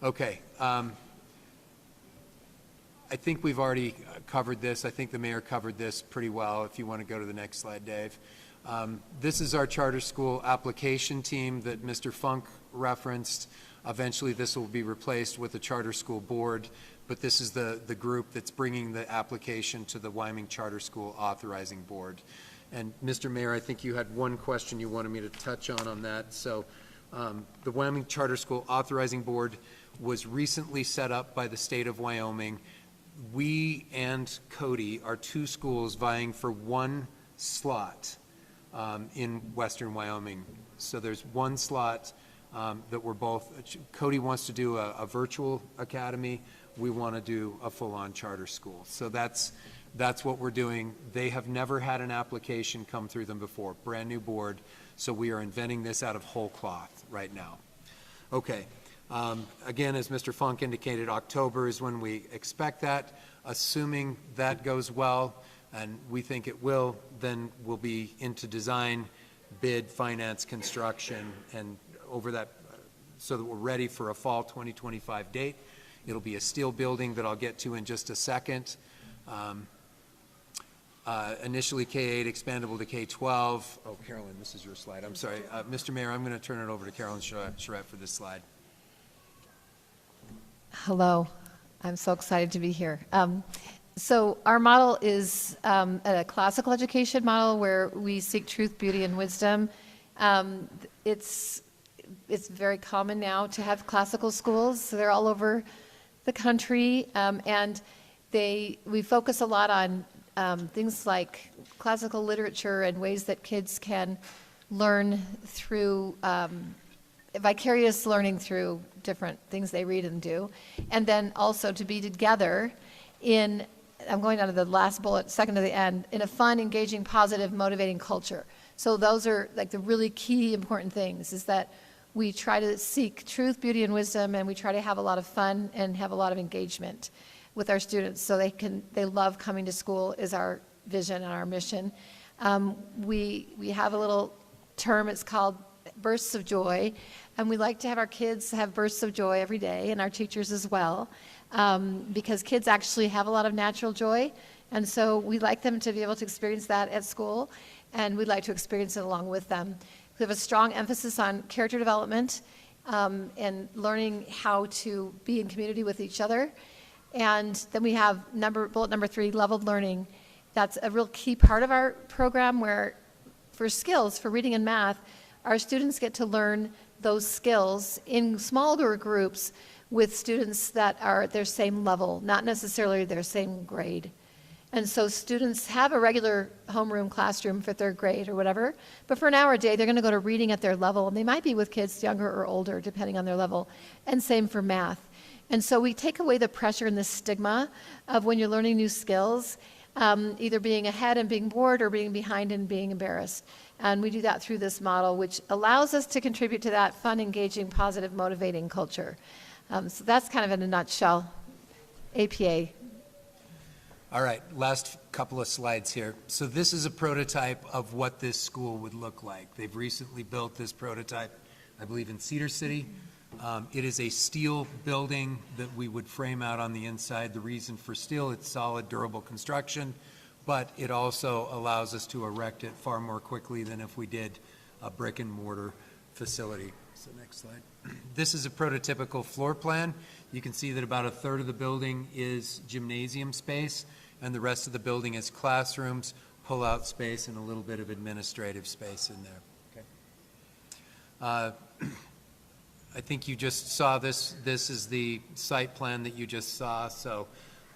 Okay. I think we've already covered this. I think the mayor covered this pretty well. If you want to go to the next slide, Dave. This is our charter school application team that Mr. Funk referenced. Eventually this will be replaced with a charter school board, but this is the group that's bringing the application to the Wyoming Charter School Authorizing Board. And Mr. Mayor, I think you had one question you wanted me to touch on that. So the Wyoming Charter School Authorizing Board was recently set up by the state of Wyoming. We and Cody are two schools vying for one slot in Western Wyoming. So there's one slot that we're both, Cody wants to do a virtual academy. we want to do a full-on charter school. So that's what we're doing. They have never had an application come through them before, brand new board, so we are inventing this out of whole cloth right now. Okay, again, as Mr. Funk indicated, October is when we expect that. Assuming that goes well, and we think it will, then we'll be into design, bid, finance, construction, and over that, so that we're ready for a fall 2025 date. It'll be a steel building that I'll get to in just a second. Initially K-8, expandable to K-12. Oh, Carolyn, this is your slide. I'm sorry. Mr. Mayor, I'm going to turn it over to Carolyn Charette for this slide. Hello. I'm so excited to be here. So our model is a classical education model where we seek truth, beauty, and wisdom. It's very common now to have classical schools. So they're all over the country, and we focus a lot on things like classical literature and ways that kids can learn through vicarious learning through different things they read and do, and then also to be together in, I'm going down to the last bullet, second to the end, in a fun, engaging, positive, motivating culture. So those are like the really key important things, is that we try to seek truth, beauty, and wisdom, and we try to have a lot of fun and have a lot of engagement with our students so they love coming to school is our vision and our mission. We have a little term, it's called bursts of joy, and we like to have our kids have bursts of joy every day, and our teachers as well, because kids actually have a lot of natural joy, and so we like them to be able to experience that at school, and we'd like to experience it along with them. We have a strong emphasis on character development and learning how to be in community with each other. And then we have bullet number 3, leveled learning. That's a real key part of our program where for skills, for reading and math, our students get to learn those skills in smaller groups with students that are at their same level, not necessarily their same grade. And so students have a regular homeroom classroom for 3rd grade or whatever, but for an hour a day, they're going to go to reading at their level, and they might be with kids younger or older, depending on their level, and same for math. And so we take away the pressure and the stigma of when you're learning new skills, either being ahead and being bored or being behind and being embarrassed. And we do that through this model, which allows us to contribute to that fun, engaging, positive, motivating culture. So that's kind of in a nutshell, APA. All right, last couple of slides here. So this is a prototype of what this school would look like. They've recently built this prototype, I believe, in Cedar City. It is a steel building that we would frame out on the inside. The reason for steel, it's solid, durable construction, but it also allows us to erect it far more quickly than if we did a brick and mortar facility. So next slide. This is a prototypical floor plan. You can see that about 1/3 of the building is gymnasium space, and the rest of the building is classrooms, pull-out space, and a little bit of administrative space in there. Okay. I think you just saw this. This is the site plan that you just saw, so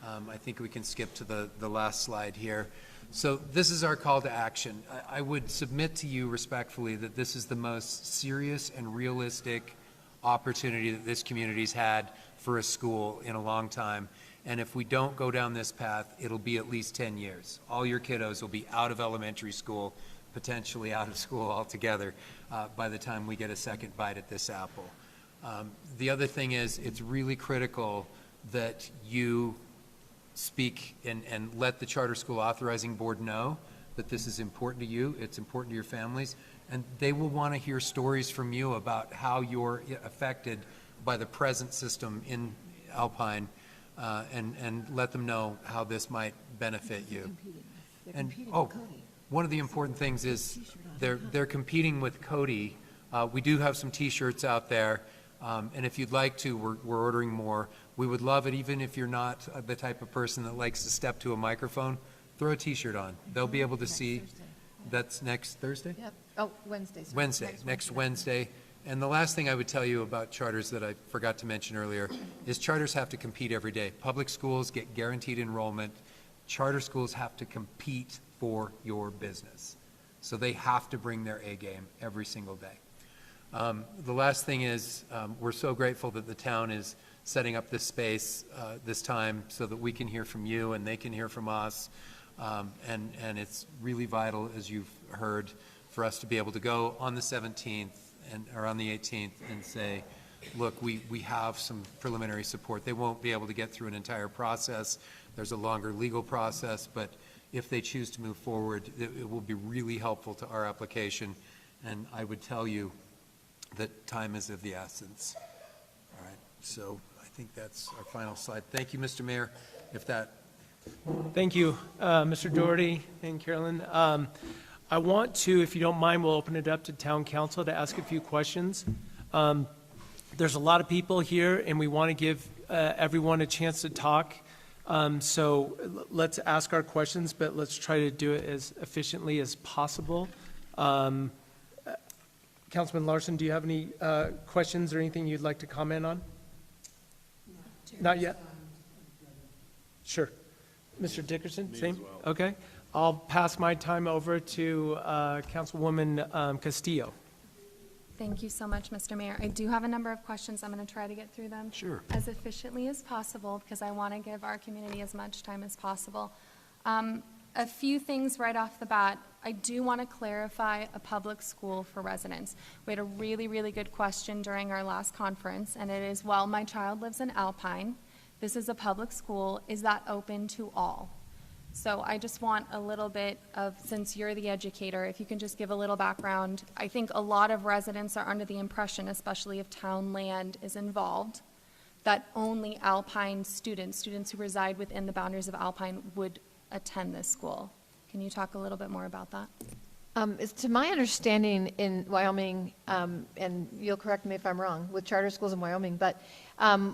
I think we can skip to the last slide here. So this is our call to action. I would submit to you respectfully that this is the most serious and realistic opportunity that this community's had for a school in a long time. And if we don't go down this path, it'll be at least 10 years. All your kiddos will be out of elementary school, potentially out of school altogether by the time we get a second bite at this apple. The other thing is, it's really critical that you speak and let the Charter School Authorizing Board know that this is important to you, it's important to your families, and they will want to hear stories from you about how you're affected by the present system in Alpine, and let them know how this might benefit you. And one of the important things is they're competing with Cody. We do have some T-shirts out there. And if you'd like to, we're ordering more. We would love it, even if you're not the type of person that likes to step to a microphone, throw a T-shirt on. They'll be able to see. Thursday. That's next Thursday? Yep. Oh, Wednesday. Sorry. Wednesday, next Wednesday. And the last thing I would tell you about charters that I forgot to mention earlier is charters have to compete every day. Public schools get guaranteed enrollment. Charter schools have to compete for your business. So they have to bring their A game every single day. The last thing is, we're so grateful that the town is setting up this space this time so that we can hear from you and they can hear from us. And it's really vital, as you've heard, for us to be able to go on the 17th or on the 18th and say, look, we have some preliminary support. They won't be able to get through an entire process. There's a longer legal process, but if they choose to move forward, it will be really helpful to our application. And I would tell you that time is of the essence. All right, so I think that's our final slide. Thank you, Mr. Mayor. If that Thank you, Mr. Doherty and Carolyn. I want to, if you don't mind, we'll open it up to town council to ask a few questions. There's a lot of people here, and we want to give everyone a chance to talk. So let's ask our questions, but let's try to do it as efficiently as possible. Councilman Larson, do you have any questions or anything you'd like to comment on? Not yet? Sure. Mr. Dickerson, same? Okay. I'll pass my time over to Councilwoman Castillo. Thank you so much, Mr. Mayor. I do have a number of questions. I'm going to try to get through them as efficiently as possible because I want to give our community as much time as possible. A few things right off the bat. I do want to clarify a public school for residents. We had a really, really good question during our last conference, and it is, well, my child lives in Alpine. This is a public school. Is that open to all? So I just want a little bit of, since you're the educator, if you can just give a little background. I think a lot of residents are under the impression, especially if town land is involved, that only Alpine students who reside within the boundaries of Alpine would attend this school. Can you talk a little bit more about that? It's to my understanding in Wyoming, and you'll correct me if I'm wrong, with charter schools in Wyoming, but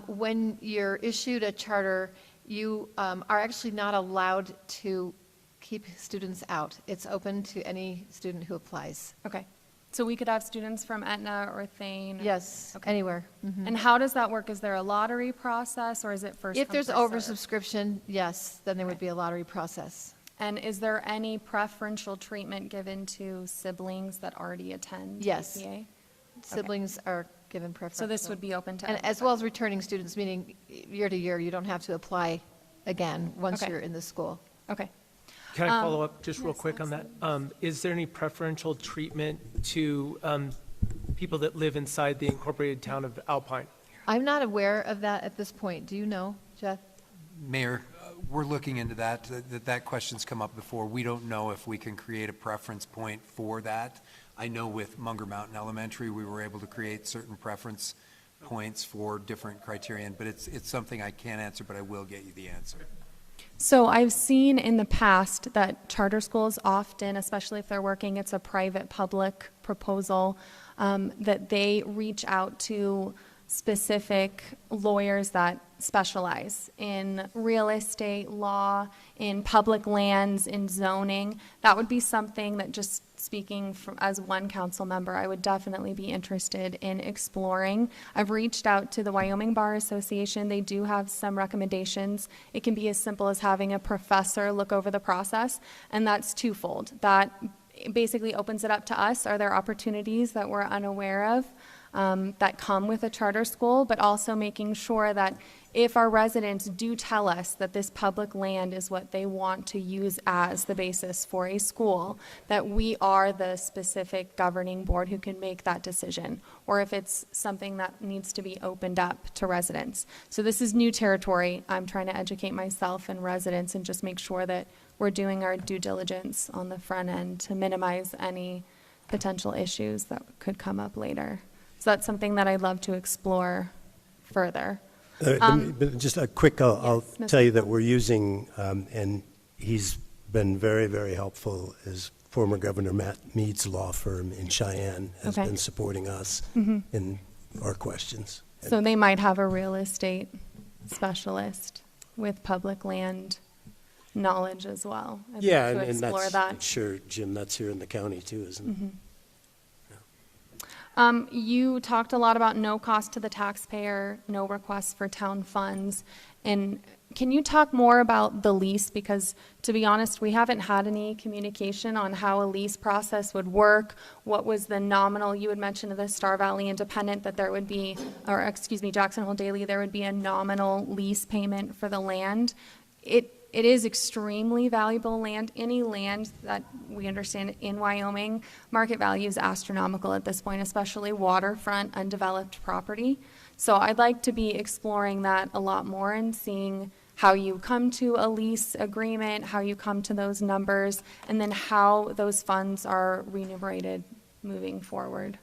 when you're issued a charter, you are actually not allowed to keep students out. It's open to any student who applies. Okay. So we could have students from Etna or Thane? Yes, Okay. anywhere. Mhm. And how does that work? Is there a lottery process or is it first If come, there's first served? oversubscription, yes, then there would be a lottery process. And is there any preferential treatment given to siblings that already attend Yes. APA? Siblings are given preference. So this would be open to And as well as returning students, meaning year to year, you don't have to apply again once Okay. you're in the school. Okay. Can I follow up just real yes, quick on that? Is there any preferential treatment to people that live inside the incorporated town of Alpine? I'm not aware of that at this point. Do you know, Jeff? Mayor, we're looking into that. That question's come up before. We don't know if we can create a preference point for that. I know with Munger Mountain Elementary, we were able to create certain preference points for different criterion, but it's something I can't answer, but I will get you the answer. So I've seen in the past that charter schools often, especially if they're working, it's a private-public proposal, that they reach out to specific lawyers that specialize in real estate law, in public lands, in zoning. That would be something that, just speaking from, as one council member, I would definitely be interested in exploring. I've reached out to the Wyoming Bar Association. They do have some recommendations. It can be as simple as having a professor look over the process, and that's twofold. That basically opens it up to us. Are there opportunities that we're unaware of that come with a charter school, but also making sure that if our residents do tell us that this public land is what they want to use as the basis for a school, that we are the specific governing board who can make that decision, or if it's something that needs to be opened up to residents. So this is new territory. I'm trying to educate myself and residents and just make sure that we're doing our due diligence on the front end to minimize any potential issues that could come up later. So that's something that I'd love to explore further. But just a quick, I'll Yes, tell you that we're using, and he's been very, very helpful, is former Governor Matt Mead's law firm in Cheyenne has Okay. been supporting us in our questions. So they might have a real estate specialist with public land knowledge as well. I'd Yeah, like to and explore that's, that. sure, Jim, that's here in the county too, isn't it? You talked a lot about no cost to the taxpayer, no requests for town funds, and Can you talk more about the lease? Because to be honest, we haven't had any communication on how a lease process would work. What was the nominal, you had mentioned to the Star Valley Independent that there would be, or excuse me, Jackson Hole Daily, there would be a nominal lease payment for the land. It is extremely valuable land. Any land that we understand in Wyoming, market value is astronomical at this point, especially waterfront, undeveloped property. So I'd like to be exploring that a lot more and seeing how you come to a lease agreement, how you come to those numbers, and then how those funds are remunerated moving forward.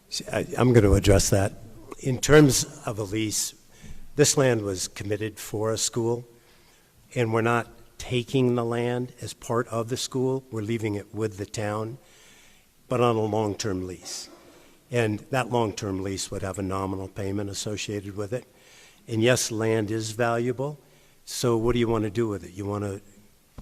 I'm going to address that. In terms of a lease, this land was committed for a school, and we're not taking the land as part of the school. We're leaving it with the town, but on a long-term lease. And that long-term lease would have a nominal payment associated with it. And yes, land is valuable. So what do you want to do with it? You want to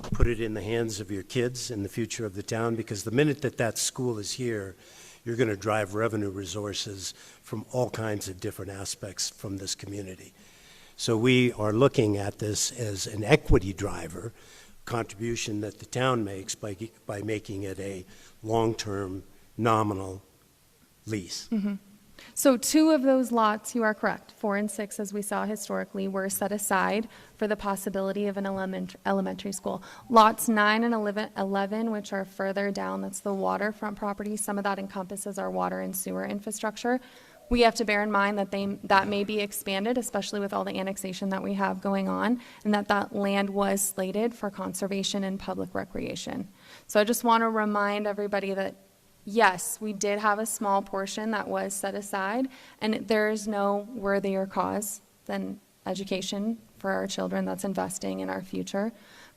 put it in the hands of your kids and the future of the town? Because the minute that that school is here, you're going to drive revenue resources from all kinds of different aspects from this community. So we are looking at this as an equity driver, contribution that the town makes by making it a long-term nominal lease. Mm-hmm. So 2 of those lots, you are correct, 4 and 6, as we saw historically, were set aside for the possibility of an elementary school. Lots 9 and 11, which are further down, that's the waterfront property. Some of that encompasses our water and sewer infrastructure. We have to bear in mind that that may be expanded, especially with all the annexation that we have going on, and that land was slated for conservation and public recreation. So I just want to remind everybody that yes, we did have a small portion that was set aside, and there is no worthier cause than education for our children that's investing in our future.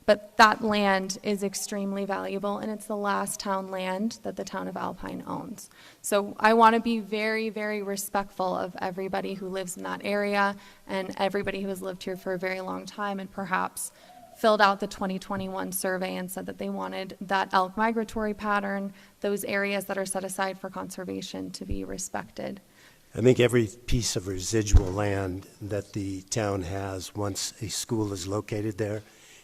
But that land is extremely valuable, and it's the last town land that the town of Alpine owns. So I want to be very, very respectful of everybody who lives in that area and everybody who has lived here for a very long time and perhaps filled out the 2021 survey and said that they wanted that elk migratory pattern, those areas that are set aside for conservation, to be respected. I think every piece of residual land that the town has once a school is located there,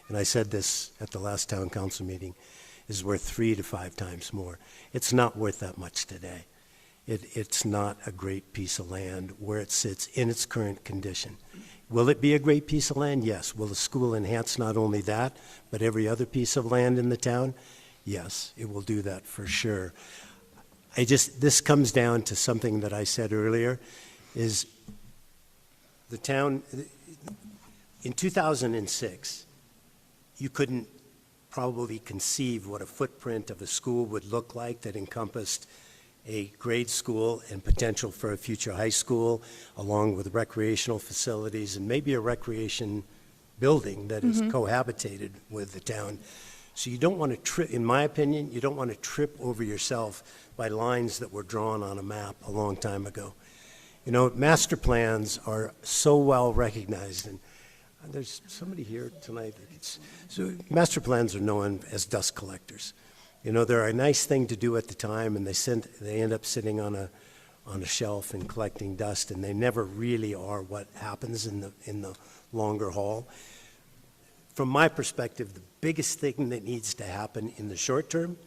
and I said this at the last town council meeting, is worth 3 to 5 times more. It's not worth that much today. It's not a great piece of land where it sits in its current condition. Will it be a great piece of land? Yes. Will the school enhance not only that, but every other piece of land in the town? Yes, it will do that for sure. This comes down to something that I said earlier, is the town, in 2006, you couldn't probably conceive what a footprint of a school would look like that encompassed a grade school and potential for a future high school, along with recreational facilities and maybe a recreation building that is cohabitated with the town. So you don't want to trip, in my opinion, you don't want to trip over yourself by lines that were drawn on a map a long time ago. You know, master plans are so well recognized, and there's somebody here tonight. So master plans are known as dust collectors. You know, they're a nice thing to do at the time, and they end up sitting on a shelf and collecting dust, and they never really are what happens in the longer haul. From my perspective, the biggest thing that needs to happen in the short term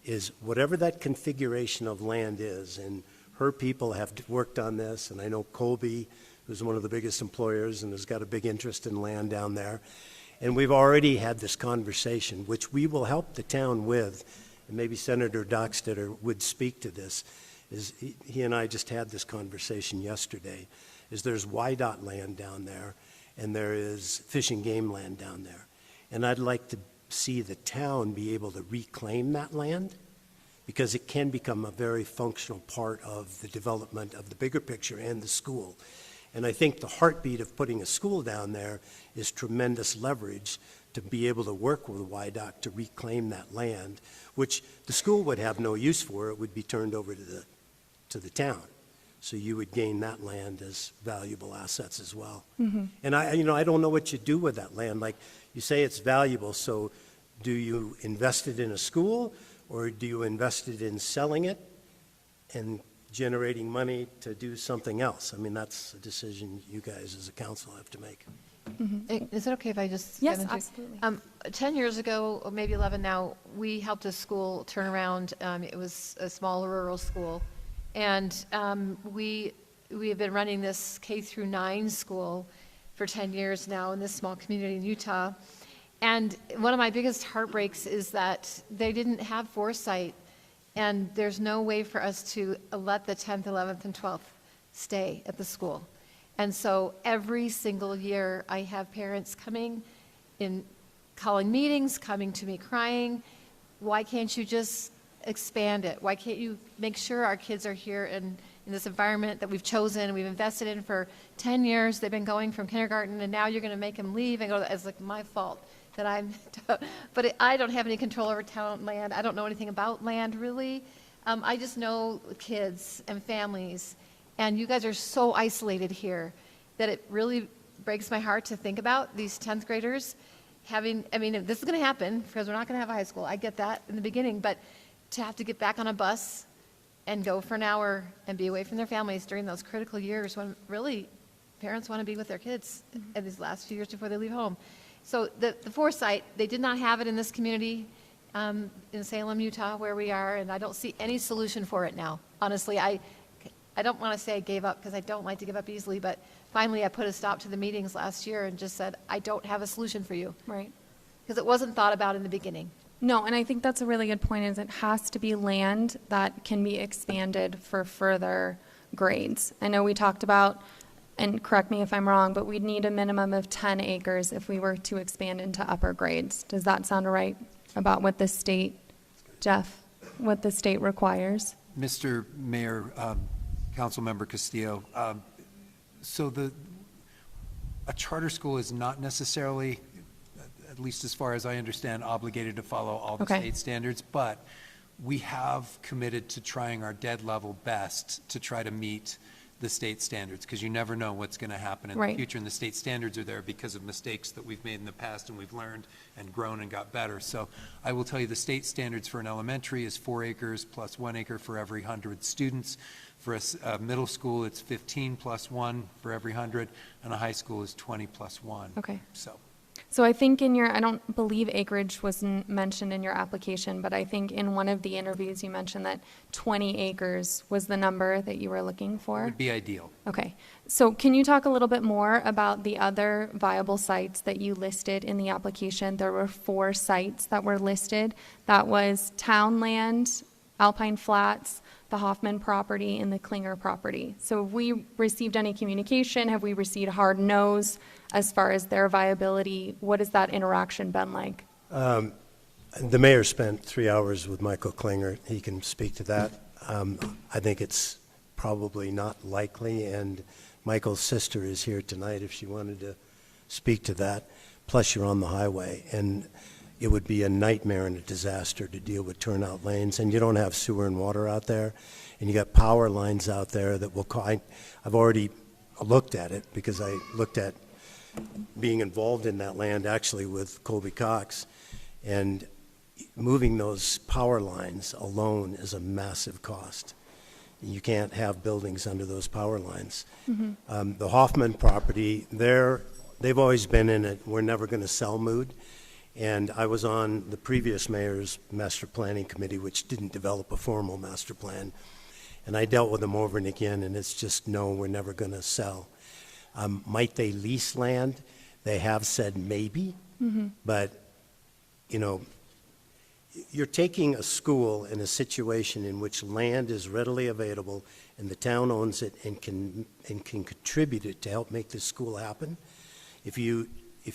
is whatever that configuration of land is, and her people have worked on this, and I know Colby, who's one of the biggest employers and has got a big interest in land down there. And we've already had this conversation, which we will help the town with, and maybe Senator Dockstader would speak to this, is he and I just had this conversation yesterday, is there's YDOT land down there, and there is fish and game land down there. And I'd like to see the town be able to reclaim that land, because it can become a very functional part of the development of the bigger picture and the school. And I think the heartbeat of putting a school down there is tremendous leverage to be able to work with YDOT to reclaim that land, which the school would have no use for. It would be turned over to the town. So you would gain that land as valuable assets as well. Mm-hmm. And I don't know what you do with that land. Like you say it's valuable, so do you invest it in a school, or do you invest it in selling it and generating money to do something else? I mean, that's a decision you guys as a council have to make. Is it okay if I just? Yes, get into- absolutely. 10 years ago, or maybe 11 now, we helped a school turn around. It was a small rural school. And we have been running this K through 9 school for 10 years now in this small community in Utah. And one of my biggest heartbreaks is that they didn't have foresight, and there's no way for us to let the 10th, 11th, and 12th stay at the school. And so every single year, I have parents coming in, calling meetings, coming to me crying, why can't you just expand it? Why can't you make sure our kids are here in this environment that we've chosen, we've invested in for 10 years, they've been going from kindergarten, and now you're going to make them leave and go, it's like my fault that but I don't have any control over town land. I don't know anything about land, really. I just know kids and families, and you guys are so isolated here that it really breaks my heart to think about these 10th graders having, this is going to happen because we're not going to have a high school. I get that in the beginning, but to have to get back on a bus and go for an hour and be away from their families during those critical years when really parents want to be with their kids in these last few years before they leave home. So the foresight, they did not have it in this community in Salem, Utah, where we are, and I don't see any solution for it now. Honestly, I don't want to say I gave up because I don't like to give up easily, but finally I put a stop to the meetings last year and just said, I don't have a solution for you. Right. Because it wasn't thought about in the beginning. No, and I think that's a really good point, is it has to be land that can be expanded for further grades. I know we talked about, and correct me if I'm wrong, but we'd need a minimum of 10 acres if we were to expand into upper grades. Does that sound right about what the state, Jeff, what the state requires? Mr. Mayor, Councilmember Castillo, so a charter school is not necessarily, at least as far as I understand, obligated to follow all the Okay. state standards, but we have committed to trying our dead level best to try to meet the state standards, because you never know what's going to happen in the Right. future, and the state standards are there because of mistakes that we've made in the past, and we've learned and grown and got better. So I will tell you the state standards for an elementary is 4 acres plus 1 acre for every 100 students. For a middle school, it's 15 plus 1 for every 100, and a high school is 20 plus 1. Okay. So I think I don't believe acreage was mentioned in your application, but I think in one of the interviews you mentioned that 20 acres was the number that you were looking it for. would be ideal. Okay. So can you talk a little bit more about the other viable sites that you listed in the application? There were 4 sites that were listed. That was Townland, Alpine Flats, the Hoffman property, and the Klinger property. So have we received any communication? Have we received hard no's as far as their viability? What has that interaction been like? The mayor spent 3 hours with Michael Klinger. He can speak to that. I think it's probably not likely, and Michael's sister is here tonight if she wanted to speak to that. Plus, you're on the highway, and it would be a nightmare and a disaster to deal with turnout lanes, and you don't have sewer and water out there, and you got power lines out there that will I've already looked at it because I looked at being involved in that land actually with Colby Cox, and moving those power lines alone is a massive cost. You can't have buildings under those power lines. The Hoffman property, they've always been in it, we're never going to sell mood. And I was on the previous mayor's master planning committee, which didn't develop a formal master plan. And I dealt with them over and again, and it's just, no, we're never going to sell. Might they lease land? They have said maybe, but, you're taking a school in a situation in which land is readily available and the town owns it and can contribute it to help make this school happen. If you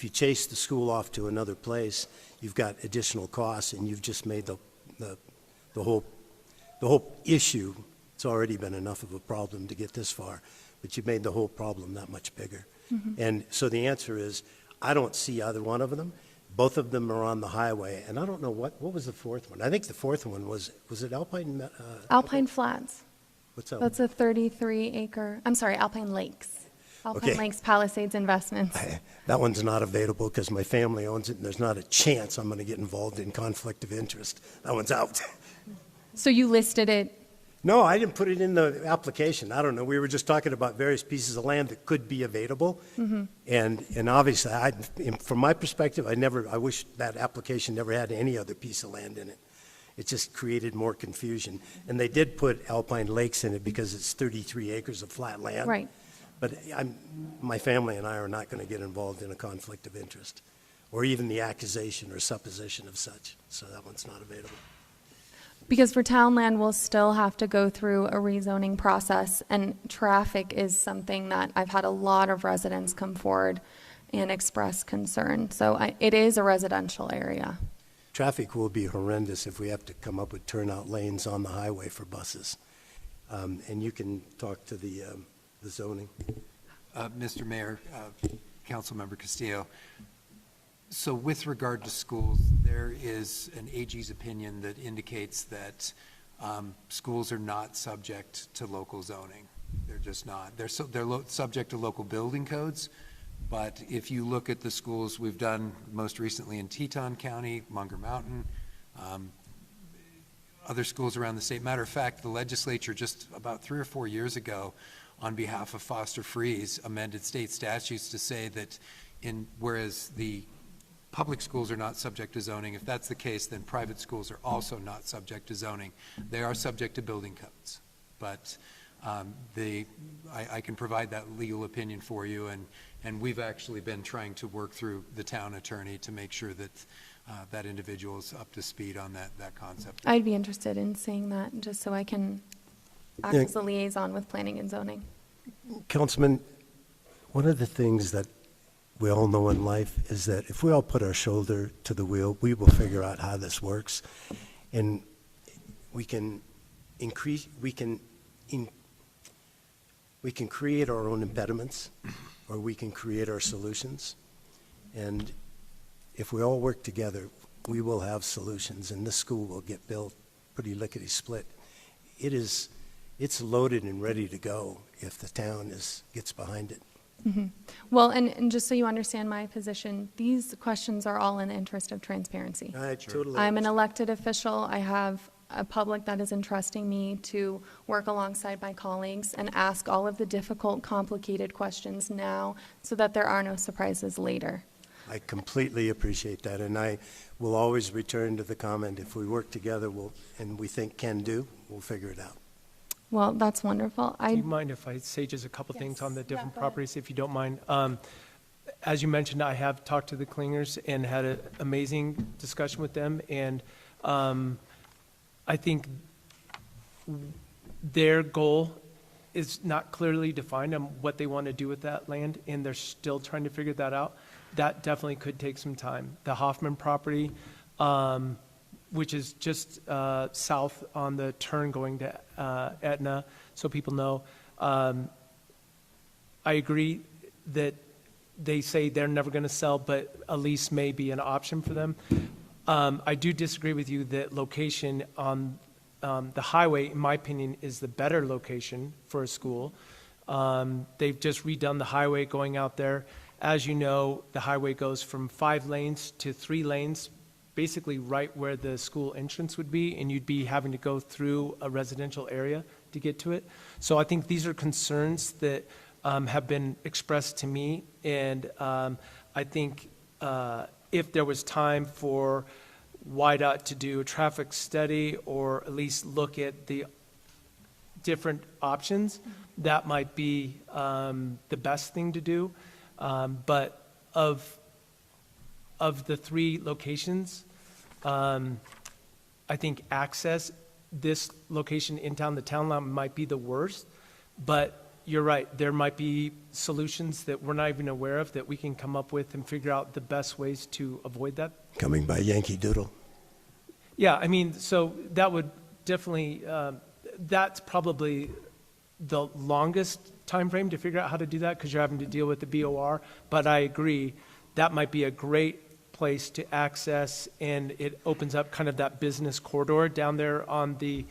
chase the school off to another place, you've got additional costs, and you've just made the whole issue. It's already been enough of a problem to get this far, but you've made the whole problem that much bigger. And so the answer is, I don't see either one of them. Both of them are on the highway, and I don't know what was the fourth one. I think the fourth one was it Alpine? Alpine Flats. What's that? That's a 33-acre, I'm sorry, Alpine Lakes. Alpine Okay. Lakes Palisades Investments. That one's not available because my family owns it, and there's not a chance I'm going to get involved in conflict of interest. That one's out. So you listed it No, I didn't put it in the application. I don't know. We were just talking about various pieces of land that could be available. And obviously, from my perspective, I wish that application never had any other piece of land in it. It just created more confusion. And they did put Alpine Lakes in it because it's 33 acres of flat land. Right. But my family and I are not going to get involved in a conflict of interest, or even the accusation or supposition of such. So that one's not available. Because for town land, we'll still have to go through a rezoning process, and traffic is something that I've had a lot of residents come forward and express concern. So it is a residential area. Traffic will be horrendous if we have to come up with turnout lanes on the highway for buses. And you can talk to the zoning. Mr. Mayor, Councilmember Castillo, so with regard to schools, there is an AG's opinion that indicates that schools are not subject to local zoning. They're just not. They're subject to local building codes, but if you look at the schools we've done most recently in Teton County, Munger Mountain, other schools around the state. Matter of fact, the legislature just about 3 or 4 years ago, on behalf of Foster Freeze, amended state statutes to say that whereas the public schools are not subject to zoning, if that's the case, then private schools are also not subject to zoning. They are subject to building codes, but I can provide that legal opinion for you, and we've actually been trying to work through the town attorney to make sure that that individual is up to speed on that concept. I'd be interested in seeing that, just so I can act as a liaison with planning and zoning. Councilman, one of the things that we all know in life is that if we all put our shoulder to the wheel, we will figure out how this works. And we can create our own impediments, or we can create our solutions. And if we all work together, we will have solutions, and this school will get built pretty lickety-split. It's loaded and ready to go if the town gets behind it. Mm-hmm. Well, and just so you understand my position, these questions are all in the interest of transparency. I totally I'm an understand. elected official. I have a public that is entrusting me to work alongside my colleagues and ask all of the difficult, complicated questions now so that there are no surprises later. I completely appreciate that, and I will always return to the comment, if we work together and we think can do, we'll figure it out. Well, that's wonderful. Do you mind if I say just a couple things on the Yes. different Yeah, go ahead. properties, if you don't mind? As you mentioned, I have talked to the Klingers and had an amazing discussion with them, and I think their goal is not clearly defined on what they want to do with that land, and they're still trying to figure that out. That definitely could take some time. The Hoffman property, which is just south on the turn going to Etna, so people know. I agree that they say they're never going to sell, but a lease may be an option for them. I do disagree with you that location on the highway, in my opinion, is the better location for a school. They've just redone the highway going out there. As you know, the highway goes from 5 lanes to 3 lanes, basically right where the school entrance would be, and you'd be having to go through a residential area to get to it. So I think these are concerns that have been expressed to me, and I think if there was time for YDOT to do a traffic study or at least look at the different options, that might be the best thing to do. But of the 3 locations, I think access, this location in town, the town line might be the worst, but you're right, there might be solutions that we're not even aware of that we can come up with and figure out the best ways to avoid that. Coming by Yankee Doodle. Yeah, I mean, so that would definitely, that's probably the longest time frame to figure out how to do that because you're having to deal with the BOR, but I agree, that might be a great place to access, and it opens up kind of that business corridor down there on the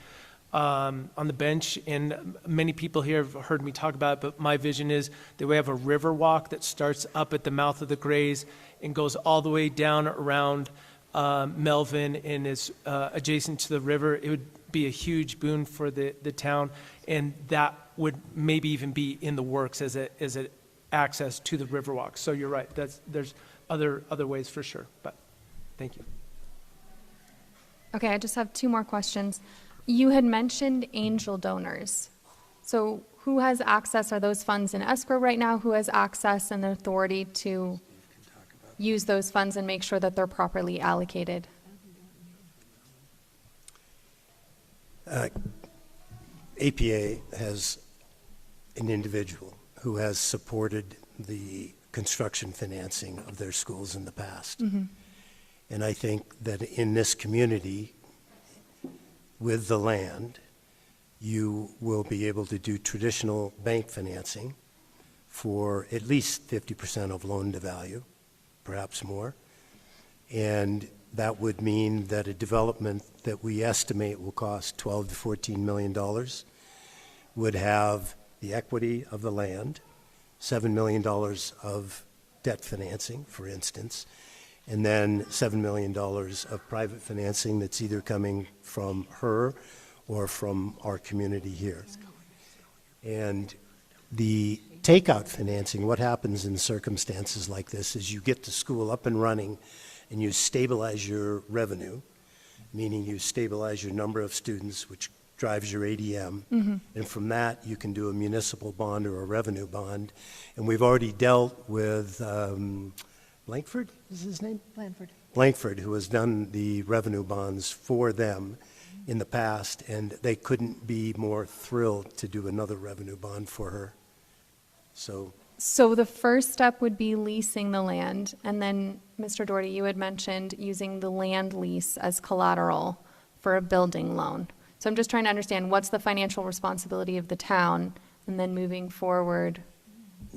bench, and many people here have heard me talk about it, but my vision is that we have a river walk that starts up at the mouth of the Grays and goes all the way down around Melvin and is adjacent to the river, it would be a huge boon for the town, and that would maybe even be in the works as a access to the Riverwalk. So you're right, there's other ways for sure, but thank you. Okay, I just have two more questions. You had mentioned angel donors. So who has access? Are those funds in escrow right now? Who has access and authority to use those funds and make sure that they're properly allocated? APA has an individual who has supported the construction financing of their schools in the past. And I think that in this community, with the land, you will be able to do traditional bank financing for at least 50% of loan to value, perhaps more. And that would mean that a development that we estimate will cost $12 to $14 million would have the equity of the land, $7 million of debt financing, for instance, and then $7 million of private financing that's either coming from her or from our community here. And the takeout financing, what happens in circumstances like this is you get the school up and running and you stabilize your revenue, meaning you stabilize your number of students, which drives your ADM. And from that, you can do a municipal bond or a revenue bond. And we've already dealt with Blankford, is his name? Blankford, who has done the revenue bonds for them in the past, and they couldn't be more thrilled to do another revenue bond for her. So the first step would be leasing the land, and then, Mr. Doherty, you had mentioned using the land lease as collateral for a building loan. So I'm just trying to understand what's the financial responsibility of the town, and then moving forward.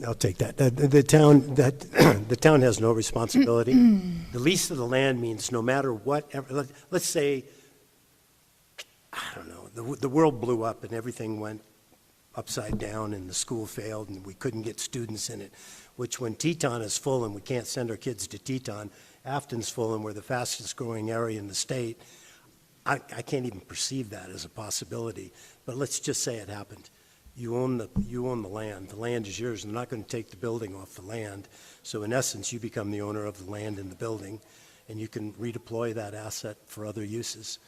I'll take that. The town has no responsibility. The lease of the land means no matter what, let's say, I don't know, the world blew up and everything went upside down and the school failed and we couldn't get students in it, which when Teton is full and we can't send our kids to Teton, Afton's full and we're the fastest growing area in the state, I can't even perceive that as a possibility. But let's just say it happened. You own the land. The land is yours. They're not going to take the building off the land. So in essence, you become the owner of the land and the building, and you can redeploy that asset for other uses.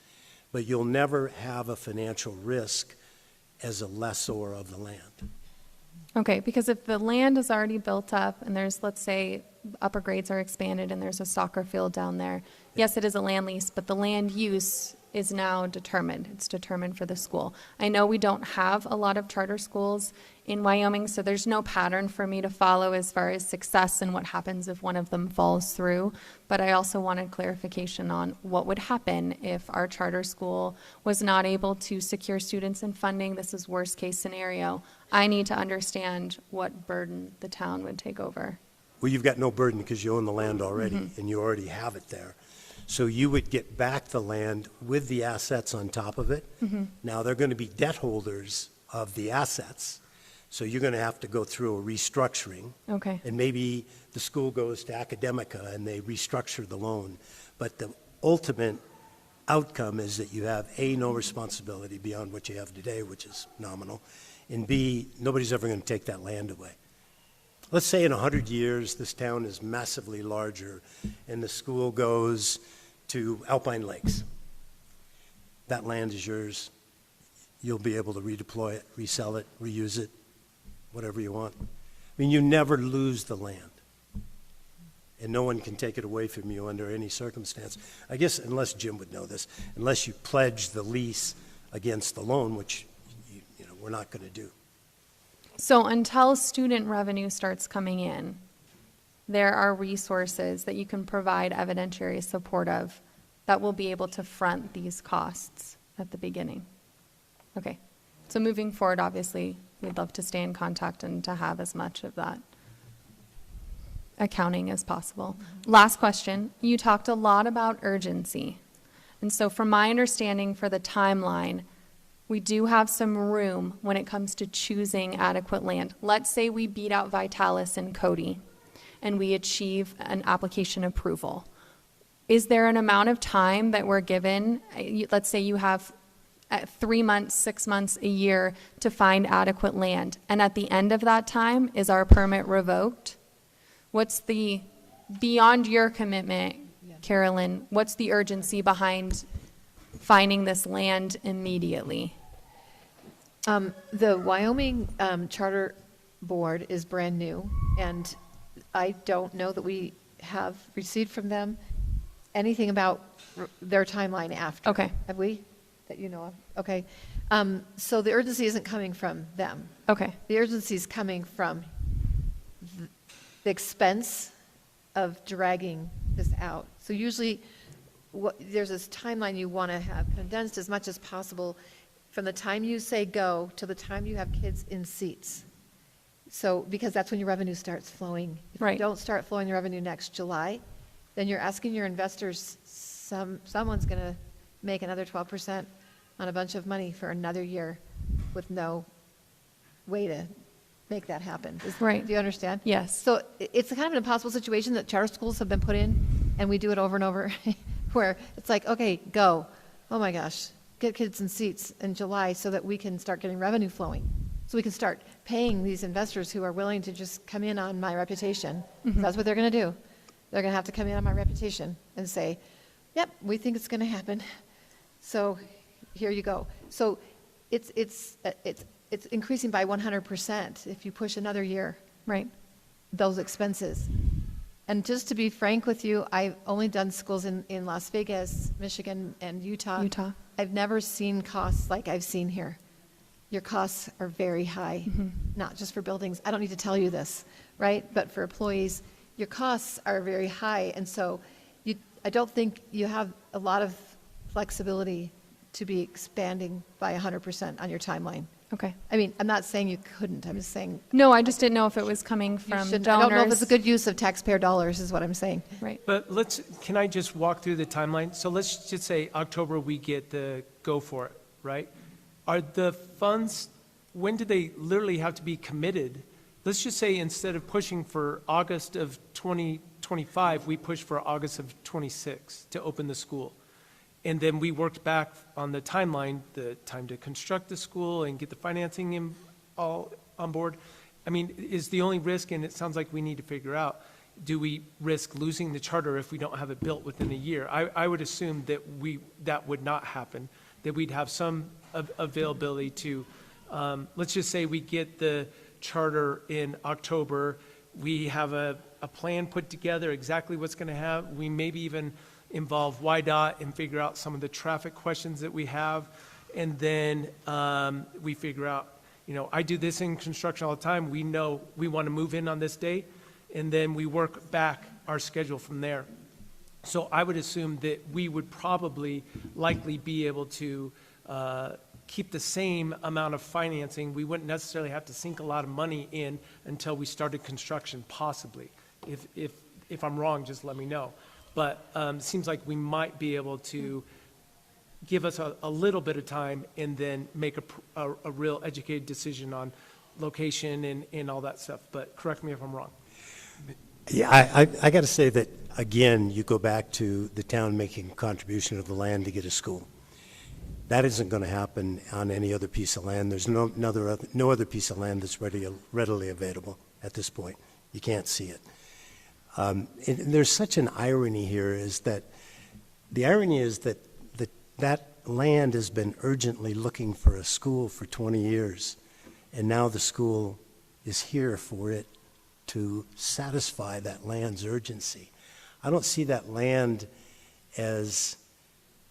But you'll never have a financial risk as a lessor of the land. Okay, because if the land is already built up and there's, let's say, upper grades are expanded and there's a soccer field down there, yes, it is a land lease, but the land use is now determined. It's determined for the school. I know we don't have a lot of charter schools in Wyoming, so there's no pattern for me to follow as far as success and what happens if one of them falls through. But I also wanted clarification on what would happen if our charter school was not able to secure students and funding. This is worst case scenario. I need to understand what burden the town would take over. Well, you've got no burden because you own the land already, and you already have it there. So you would get back the land with the assets on top of it. Now, they're going to be debt holders of the assets, so you're going to have to go through a restructuring. Okay. And maybe the school goes to Academica and they restructure the loan. But the ultimate outcome is that you have, A, no responsibility beyond what you have today, which is nominal, and B, nobody's ever going to take that land away. Let's say in 100 years, this town is massively larger and the school goes to Alpine Lakes. That land is yours. You'll be able to redeploy it, resell it, reuse it, whatever you want. I mean, you never lose the land. And no one can take it away from you under any circumstance. I guess, unless Jim would know this, unless you pledge the lease against the loan, which we're not going to do. So until student revenue starts coming in, there are resources that you can provide evidentiary support of that will be able to front these costs at the beginning. Okay. So moving forward, obviously, we'd love to stay in contact and to have as much of that accounting as possible. Last question. You talked a lot about urgency. And so from my understanding for the timeline, we do have some room when it comes to choosing adequate land. Let's say we beat out Vitalis and Cody and we achieve an application approval. is there an amount of time that we're given? Let's say you have 3 months, 6 months, a year to find adequate land. And at the end of that time, is our permit revoked? What's beyond your commitment, Carolyn, what's the urgency behind finding this land immediately? The Wyoming Charter Board is brand new, and I don't know that we have received from them anything about their timeline after. Okay. Have we? That you know of? Okay. So the urgency isn't coming from them. Okay, The urgency is coming from the expense of dragging this out. So usually, there's this timeline you want to have condensed as much as possible from the time you say go to the time you have kids in seats. So, because that's when your revenue starts flowing. If Right. you don't start flowing the revenue next July, then you're asking your investors, someone's going to make another 12% on a bunch of money for another year with no way to make that happen. Right. Do you understand? yes. So it's kind of an impossible situation that charter schools have been put in, and we do it over and over, where it's like, okay, go. Oh my gosh, get kids in seats in July so that we can start getting revenue flowing. So we can start paying these investors who are willing to just come in on my reputation. That's what they're going to do. They're going to have to come in on my reputation and say, yep, we think it's going to happen. So here you go. So it's increasing by 100% if you push another year, Right. those expenses. And just to be frank with you, I've only done schools in Las Vegas, Michigan, and Utah. Utah. I've never seen costs like I've seen here. Your costs are very high, not just for buildings. I don't need to tell you this, right? But for employees, your costs are very high. And so I don't think you have a lot of flexibility to be expanding by 100% on your timeline. Okay. I mean, I'm not saying you couldn't. I'm just saying No, I just didn't know if it was coming you from shouldn't. donors. I don't know if it's a good use of taxpayer dollars, is what I'm saying. Right. But can I just walk through the timeline? So let's just say October, we get the go for it, right? Are the funds, when do they literally have to be committed? Let's just say instead of pushing for August of 2025, we push for August of 26 to open the school. And then we worked back on the timeline, the time to construct the school and get the financing all on board. I mean, is the only risk, and it sounds like we need to figure out, do we risk losing the charter if we don't have it built within a year? I would assume that that would not happen, that we'd have some availability to, let's just say we get the charter in October, we have a plan put together, exactly what's going to have, we maybe even involve YDOT and figure out some of the traffic questions that we have, and then we figure out, I do this in construction all the time, we know we want to move in on this date, and then we work back our schedule from there. So I would assume that we would probably likely be able to keep the same amount of financing. We wouldn't necessarily have to sink a lot of money in until we started construction, possibly. If I'm wrong, just let me know. But it seems like we might be able to give us a little bit of time and then make a real educated decision on location and all that stuff. But correct me if I'm wrong. Yeah, I got to say that, again, you go back to the town making a contribution of the land to get a school. That isn't going to happen on any other piece of land. There's no other piece of land that's readily available at this point. You can't see it. And there's such an irony here, is that the irony is that that land has been urgently looking for a school for 20 years, and now the school is here for it to satisfy that land's urgency. I don't see that land as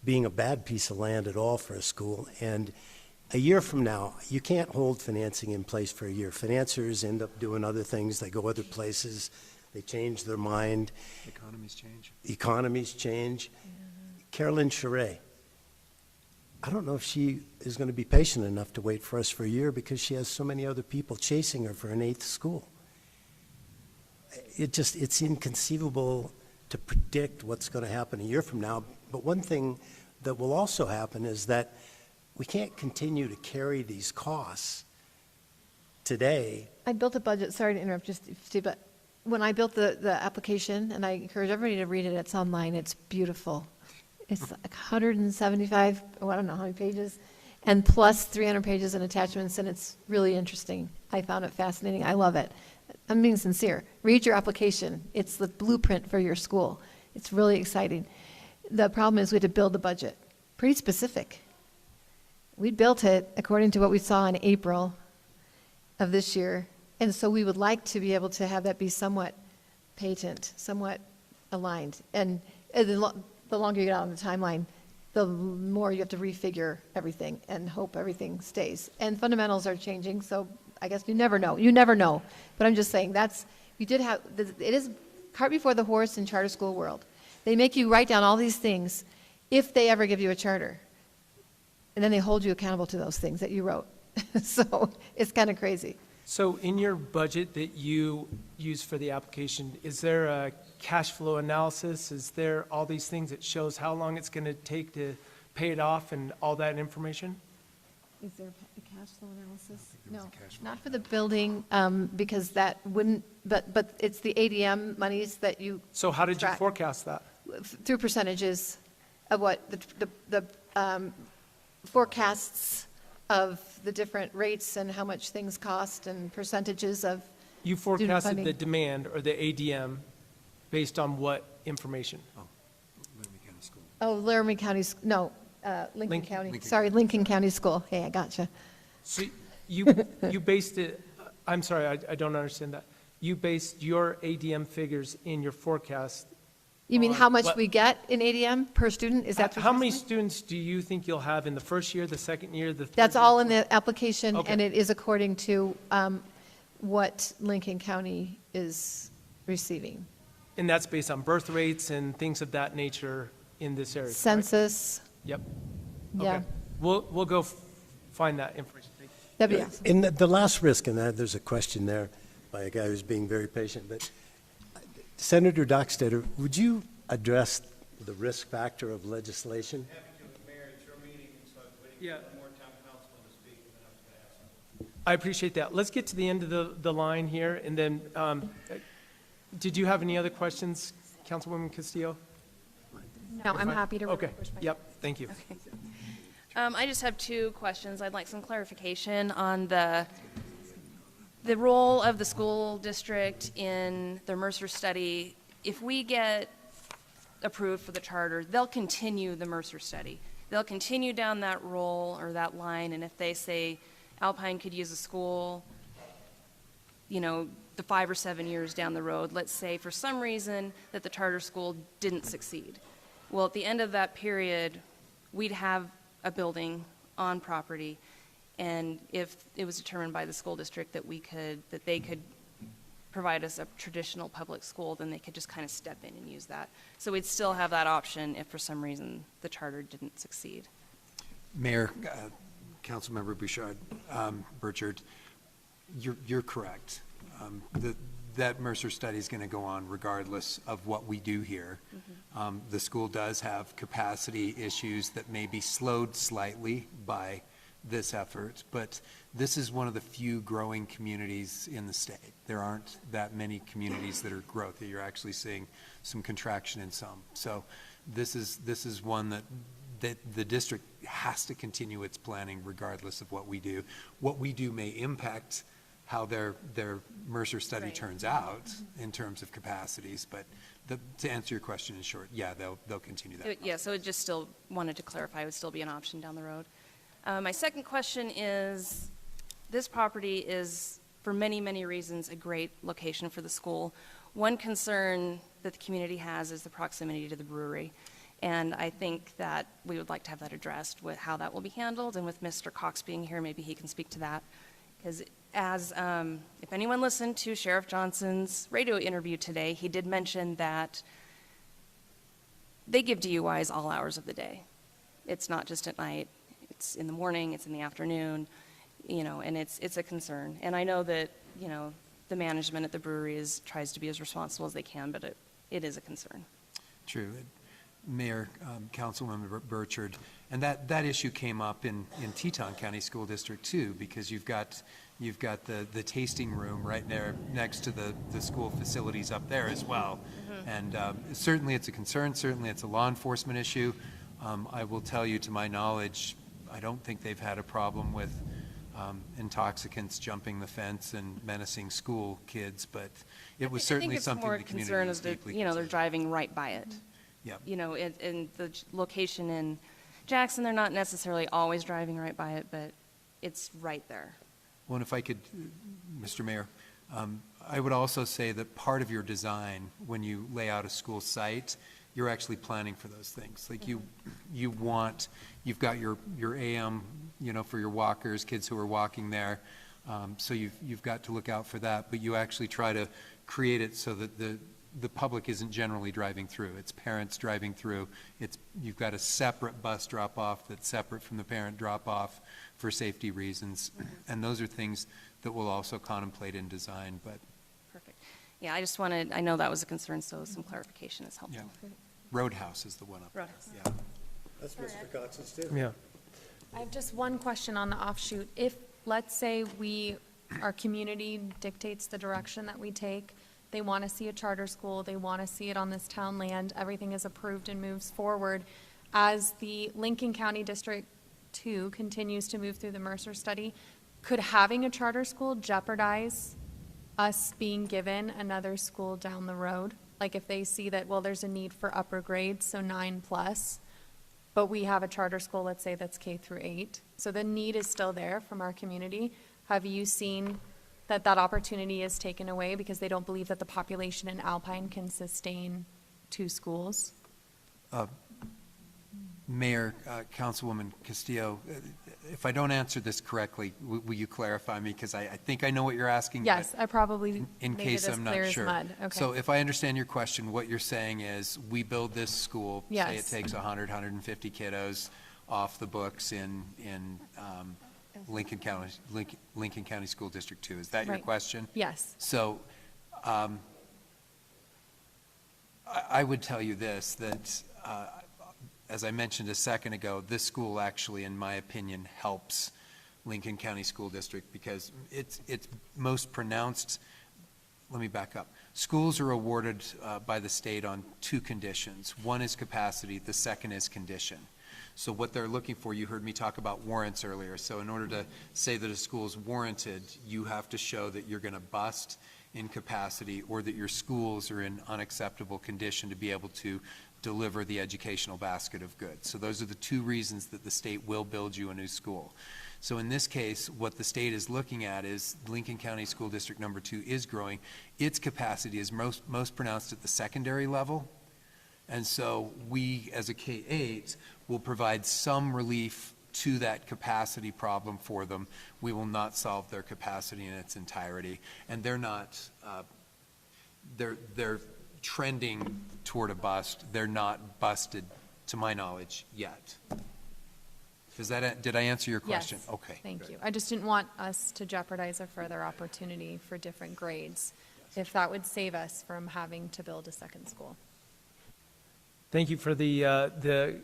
being a bad piece of land at all for a school. And a year from now, you can't hold financing in place for a year. Financiers end up doing other things. They go other places. They change their mind. Economies change. Carolyn Charest, I don't know if she is going to be patient enough to wait for us for a year because she has so many other people chasing her for an 8th school. It's inconceivable to predict what's going to happen a year from now. But one thing that will also happen is that we can't continue to carry these costs today. I built a budget, sorry to interrupt, just Steve, but when I built the application, and I encourage everybody to read it, it's online, it's beautiful. It's like 175, I don't know how many pages, and plus 300 pages and attachments, and it's really interesting. I found it fascinating. I love it. I'm being sincere. Read your application. It's the blueprint for your school. It's really exciting. The problem is we had to build the budget. Pretty specific. We built it according to what we saw in April of this year, and so we would like to be able to have that be somewhat patent, somewhat aligned. And the longer you get out on the timeline, the more you have to refigure everything and hope everything stays. And fundamentals are changing, so I guess you never know. You never know. But I'm just saying it is cart before the horse in charter school world. They make you write down all these things if they ever give you a charter. And then they hold you accountable to those things that you wrote. So it's kind of crazy. So in your budget that you use for the application, is there a cash flow analysis? Is there all these things that shows how long it's going to take to pay it off and all that information? Is there a cash flow analysis? No, not for the building, because that wouldn't, but it's the ADM monies that you. So how did you track forecast that? through percentages of what the forecasts of the different rates and how much things cost and percentages of. You Student forecasted funding. the demand or the ADM based on what information? Laramie County School. Oh, Laramie County, no, Lincoln Lincoln. County, Lincoln. sorry, Lincoln County School. Hey, I gotcha. So you based it, I'm sorry, I don't understand that. You based your ADM figures in your forecast. You mean on how much what- we get in ADM per student? Is that? How many students do you think you'll have in the first year, the second year, the third That's year? all in the application, Okay. and it is according to what Lincoln County is receiving. And that's based on birth rates and things of that nature in this area, correct? Census, Yep. yeah. Okay. We'll go find that information. Thank you. That'd be awesome. In the last risk, and there's a question there by a guy who's being very patient, but Senator Dockstader, would you address the risk factor of legislation? Happy to, Mayor, it's your meeting, and so I was waiting Yeah. for one more town councilman to speak, and then I was going to ask something. I appreciate that. Let's get to the end of the line here, and then, did you have any other questions, Councilwoman Castillo? No, I'm happy to. Okay, relinquish my- yep, thank you. I just have two questions. I'd like some clarification on the role of the school district in the Mercer study. If we get approved for the charter, they'll continue the Mercer study. They'll continue down that role or that line, and if they say Alpine could use a school, the 5 or 7 years down the road, let's say for some reason that the charter school didn't succeed. Well, at the end of that period, we'd have a building on property, and if it was determined by the school district that they could provide us a traditional public school, then they could just kind of step in and use that. So we'd still have that option if for some reason the charter didn't succeed. Mayor, Councilmember Burchard, you're correct. That Mercer study is going to go on regardless of what we do here. The school does have capacity issues that may be slowed slightly by this effort, but this is one of the few growing communities in the state. There aren't that many communities that are growth. You're actually seeing some contraction in some. So this is one that the district has to continue its planning regardless of what we do. What we do may impact how their Mercer study Right. turns out in terms of capacities, but to answer your question in short, yeah, they'll continue that. Yeah, so it just still wanted to clarify, it would still be an option down the road. My second question is, this property is, for many, many reasons, a great location for the school. One concern that the community has is the proximity to the brewery. And I think that we would like to have that addressed with how that will be handled. And with Mr. Cox being here, maybe he can speak to that. Because if anyone listened to Sheriff Johnson's radio interview today, he did mention that they give DUIs all hours of the day. It's not just at night. It's in the morning, it's in the afternoon, and it's a concern. And I know that, the management at the brewery tries to be as responsible as they can, but it is a concern. True. Mayor, Councilmember Burchard, and that issue came up in Teton County School District too, because you've got You've got the tasting room right there next to the school facilities up there as well. And certainly it's a concern, certainly it's a law enforcement issue. I will tell you, to my knowledge, I don't think they've had a problem with intoxicants jumping the fence and menacing school kids, but it was certainly something the community was deeply they're concerned. driving right by it. Yep. In the location in Jackson, they're not necessarily always driving right by it, but it's right there. Well, and if I could, Mr. Mayor, I would also say that part of your design, when you lay out a school site, you're actually planning for those things. Like you've got your AM, for your walkers, kids who are walking there. So you've got to look out for that, but you actually try to create it so that the public isn't generally driving through. It's parents driving through. You've got a separate bus drop-off that's separate from the parent drop-off for safety reasons. And those are things that we'll also contemplate in design, but. Perfect. Yeah, I know that was a concern, so some clarification is helpful. Yeah. Roadhouse is the one up there. Roadhouse. Yeah. That's Mr. Cox's too. Yeah. I have just one question on the offshoot. If, let's say our community dictates the direction that we take, they want to see a charter school, they want to see it on this town land, everything is approved and moves forward. As the Lincoln County District 2 continues to move through the Mercer study, could having a charter school jeopardize us being given another school down the road? Like if they see that, well, there's a need for upper grades, so 9+, but we have a charter school, let's say that's K through 8. So the need is still there from our community. Have you seen that opportunity is taken away because they don't believe that the population in Alpine can sustain 2 schools? Mayor, Councilwoman Castillo, if I don't answer this correctly, will you clarify me? Because I think I know what you're asking. Yes, but I probably in made case it as I'm clear not as sure. mud. Okay. So if I understand your question, what you're saying is we build this school, say it Yes. takes 150 kiddos off the books in Lincoln County School District 2. Is that your Right. question? Yes. So I would tell you this, that as I mentioned a second ago, this school actually, in my opinion, helps Lincoln County School District because it's most pronounced. Let me back up. Schools are awarded by the state on 2 conditions. One is capacity, the second is condition. So what they're looking for, you heard me talk about warrants earlier. So in order to say that a school is warranted, you have to show that you're going to bust in capacity or that your schools are in unacceptable condition to be able to deliver the educational basket of goods. So those are the 2 reasons that the state will build you a new school. So in this case, what the state is looking at is Lincoln County School District number 2 is growing. Its capacity is most pronounced at the secondary level. And so we, as a K-8, will provide some relief to that capacity problem for them. We will not solve their capacity in its entirety. And they're not, they're trending toward a bust. They're not busted, to my knowledge, yet. Did I answer your question? Yes. Okay. Thank you. I just didn't want us to jeopardize a further opportunity for different grades, if that would save us from having to build a second school. Thank you for the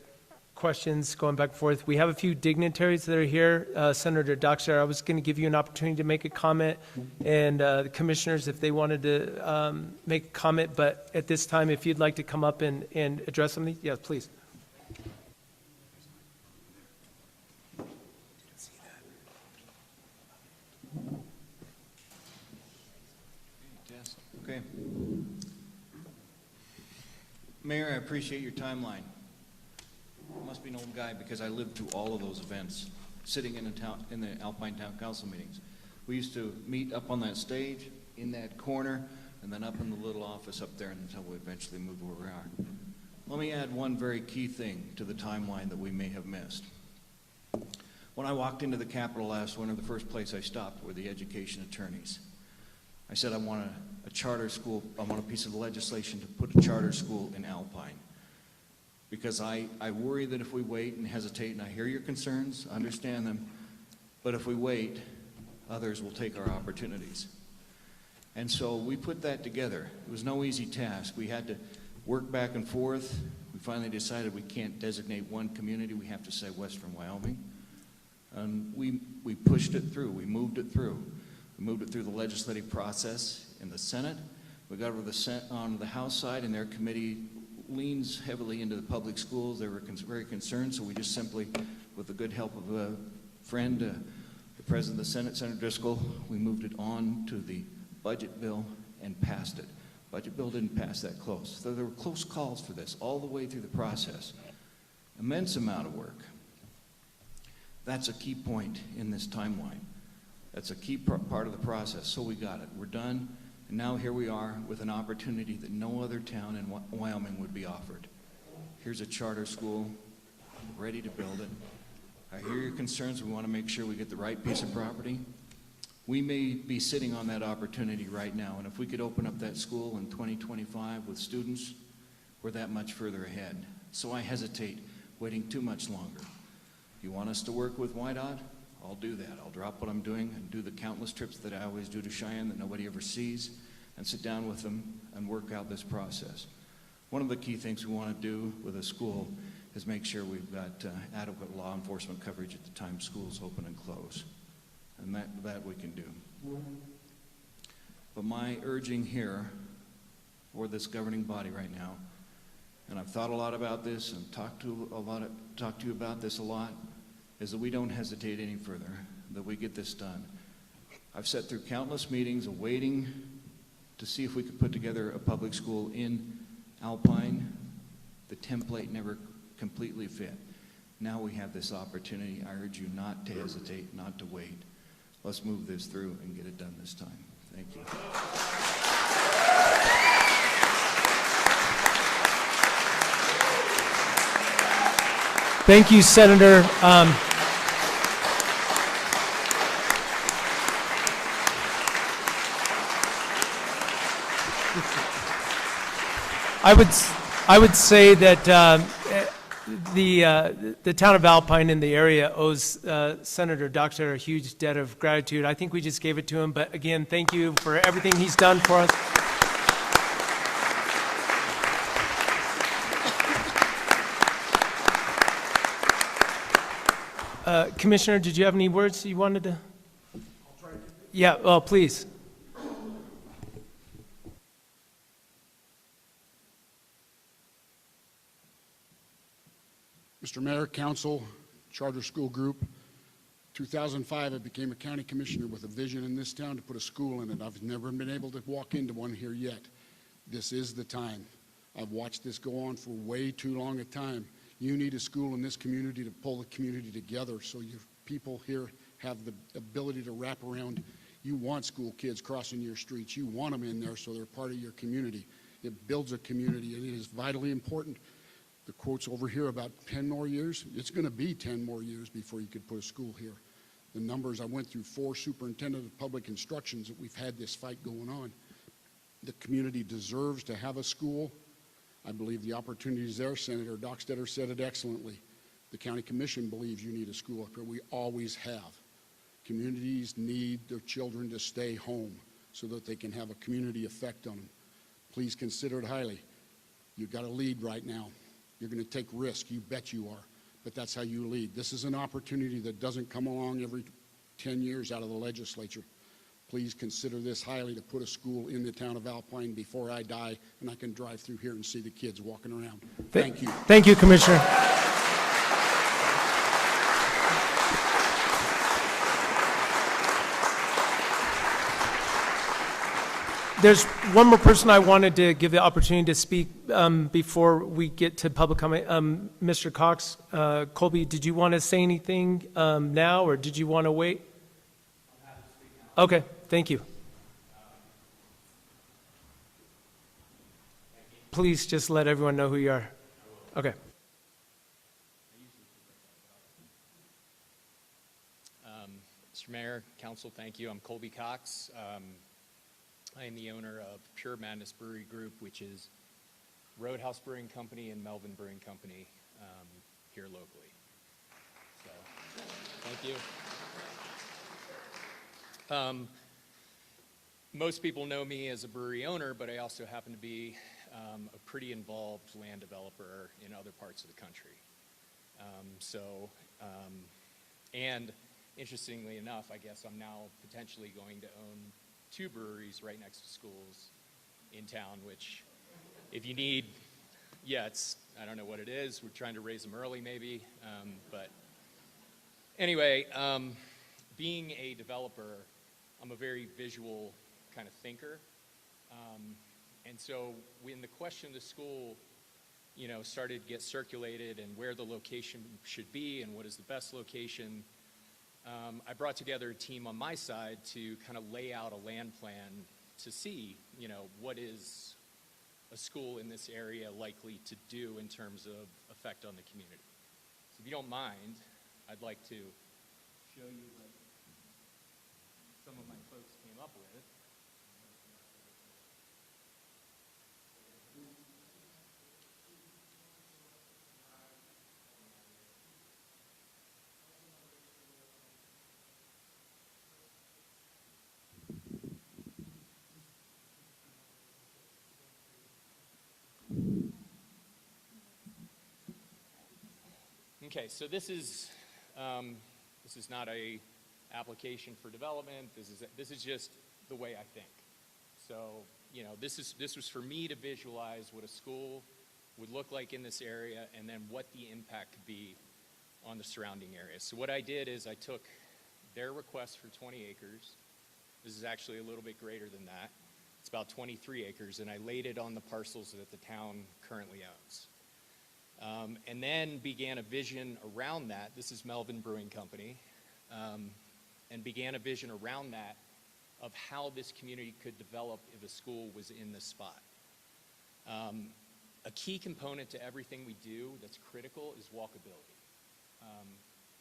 questions going back and forth. We have a few dignitaries that are here. Senator Dockstader, I was going to give you an opportunity to make a comment, and the commissioners, if they wanted to make a comment, but at this time, if you'd like to come up and address something, yes, please. Okay. Mayor, I appreciate your timeline. I must be an old guy because I lived through all of those events, sitting in the Alpine Town Council meetings. We used to meet up on that stage, in that corner, and then up in the little office up there until we eventually moved where we are. Let me add one very key thing to the timeline that we may have missed. When I walked into the Capitol last winter, the first place I stopped were the education attorneys. I said, I want a charter school, I want a piece of legislation to put a charter school in Alpine. Because I worry that if we wait and hesitate, and I hear your concerns, understand them, but if we wait, others will take our opportunities. And so we put that together. It was no easy task. We had to work back and forth. We finally decided we can't designate one community, we have to say Western Wyoming. And we pushed it through, we moved it through. We moved it through the legislative process in the Senate. We got over on the House side, and their committee leans heavily into the public schools. They were very concerned, so we just simply, with the good help of a friend, the President of the Senate, Senator Driscoll, we moved it on to the budget bill and passed it. Budget bill didn't pass that close. So there were close calls for this all the way through the process. Immense amount of work. That's a key point in this timeline. That's a key part of the process. So we got it. We're done. And now here we are with an opportunity that no other town in Wyoming would be offered. Here's a charter school, ready to build it. I hear your concerns. We want to make sure we get the right piece of property. We may be sitting on that opportunity right now, and if we could open up that school in 2025 with students, we're that much further ahead. So I hesitate waiting too much longer. If you want us to work with YDOT, I'll do that. I'll drop what I'm doing and do the countless trips that I always do to Cheyenne that nobody ever sees and sit down with them and work out this process. One of the key things we want to do with a school is make sure we've got adequate law enforcement coverage at the time schools open and close. And that we can do. But my urging here for this governing body right now, and I've thought a lot about this and talked to you about this a lot, is that we don't hesitate any further, that we get this done. I've sat through countless meetings waiting to see if we could put together a public school in Alpine. The template never completely fit. Now we have this opportunity. I urge you not to hesitate, not to wait. Let's move this through and get it done this time. Thank you. Thank you, Senator. I would say that the town of Alpine in the area owes Senator Dockstader a huge debt of gratitude. I think we just gave it to him, but again, thank you for everything he's done for us. Commissioner, did you have any words you wanted to? Yeah, well, please. Mr. Mayor, Council, Charter School Group, 2005 I became a county commissioner with a vision in this town to put a school in it. I've never been able to walk into one here yet. This is the time. I've watched this go on for way too long a time. You need a school in this community to pull the community together so your people here have the ability to wrap around. You want school kids crossing your streets. You want them in there so they're part of your community. It builds a community, and it is vitally important. The quotes over here about 10 more years, it's going to be 10 more years before you could put a school here. The numbers, I went through 4 superintendent of public instructions that we've had this fight going on. The community deserves to have a school. I believe the opportunity is there. Senator Dockstader said it excellently. The county commission believes you need a school up here. We always have. Communities need their children to stay home so that they can have a community effect on them. Please consider it highly. You've got to lead right now. You're going to take risk. You bet you are. But that's how you lead. This is an opportunity that doesn't come along every 10 years out of the legislature. Please consider this highly to put a school in the town of Alpine before I die and I can drive through here and see the kids walking around. Thank you. Thank you, Commissioner. There's one more person I wanted to give the opportunity to speak before we get to public comment. Mr. Cox, Colby, did you want to say anything now, or did you want to wait? I'm happy to speak now. Okay, thank you. Please just let everyone know who you are. Okay. Mr. Mayor, Council, thank you. I'm Colby Cox. I am the owner of Pure Madness Brewery Group, which is Roadhouse Brewing Company and Melvin Brewing Company here locally. So, thank you. Most people know me as a brewery owner, but I also happen to be a pretty involved land developer in other parts of the country. And interestingly enough, I guess I'm now potentially going to own 2 breweries right next to schools in town, which if you need, yeah, I don't know what it is. We're trying to raise them early maybe. But anyway, being a developer, I'm a very visual kind of thinker. And so when the question of the school, started to get circulated and where the location should be and what is the best location, I brought together a team on my side to kind of lay out a land plan to see, what is a school in this area likely to do in terms of effect on the community. So if you don't mind, I'd like to show you what some of my folks came up with. Okay, so this is not a application for development. This is just the way I think. So, this was for me to visualize what a school would look like in this area and then what the impact could be on the surrounding area. So what I did is I took their request for 20 acres. This is actually a little bit greater than that. It's about 23 acres, and I laid it on the parcels that the town currently owns. And then began a vision around that. This is Melvin Brewing Company. And began a vision around that of how this community could develop if a school was in this spot. A key component to everything we do that's critical is walkability.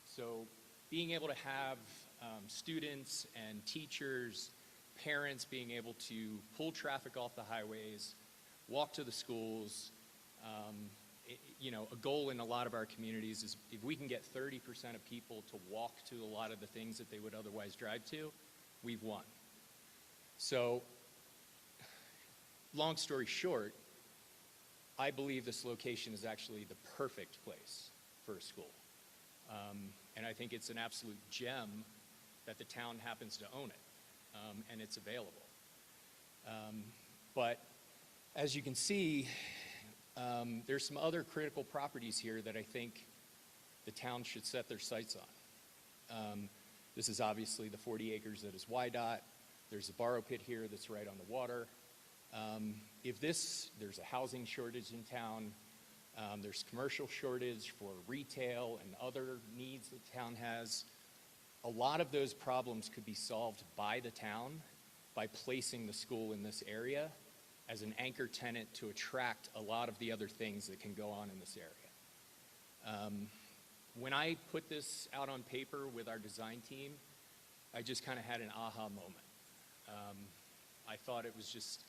So being able to have students and teachers, parents being able to pull traffic off the highways, walk to the schools. A goal in a lot of our communities is if we can get 30% of people to walk to a lot of the things that they would otherwise drive to, we've won. So, long story short, I believe this location is actually the perfect place for a school. And I think it's an absolute gem that the town happens to own it, and it's available. But as you can see, there's some other critical properties here that I think the town should set their sights on. This is obviously the 40 acres that is YDOT. There's a borrow pit here that's right on the water. There's a housing shortage in town. There's commercial shortage for retail and other needs that the town has. A lot of those problems could be solved by the town by placing the school in this area as an anchor tenant to attract a lot of the other things that can go on in this area. When I put this out on paper with our design team, I just kind of had an aha moment. I thought it was just,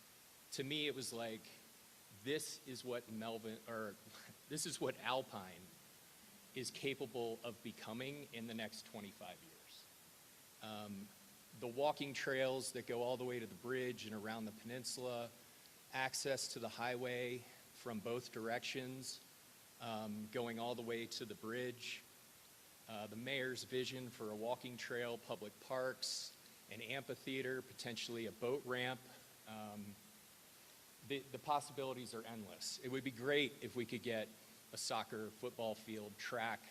to me, it was like, this is what Alpine is capable of becoming in the next 25 years. The walking trails that go all the way to the bridge and around the peninsula, access to the highway from both directions, going all the way to the bridge, the mayor's vision for a walking trail, public parks, an amphitheater, potentially a boat ramp. The possibilities are endless. It would be great if we could get a soccer, football field, track,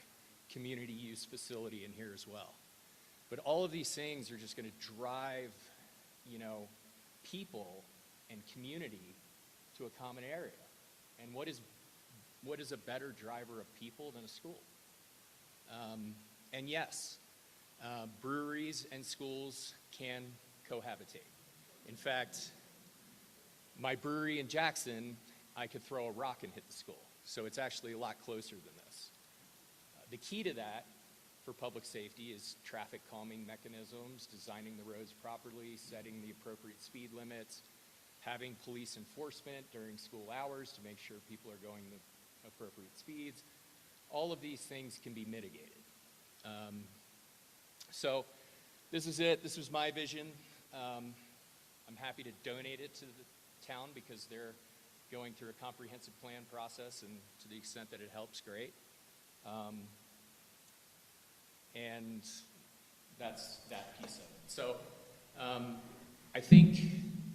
community use facility in here as well. But all of these things are just going to drive, people and community to a common area. And what is a better driver of people than a school? And yes, breweries and schools can cohabitate. In fact, my brewery in Jackson, I could throw a rock and hit the school. So it's actually a lot closer than this. The key to that for public safety is traffic calming mechanisms, designing the roads properly, setting the appropriate speed limits, having police enforcement during school hours to make sure people are going the appropriate speeds. All of these things can be mitigated. So this is it. This was my vision. I'm happy to donate it to the town because they're going through a comprehensive plan process, and to the extent that it helps, great. And That's that piece of it. So I think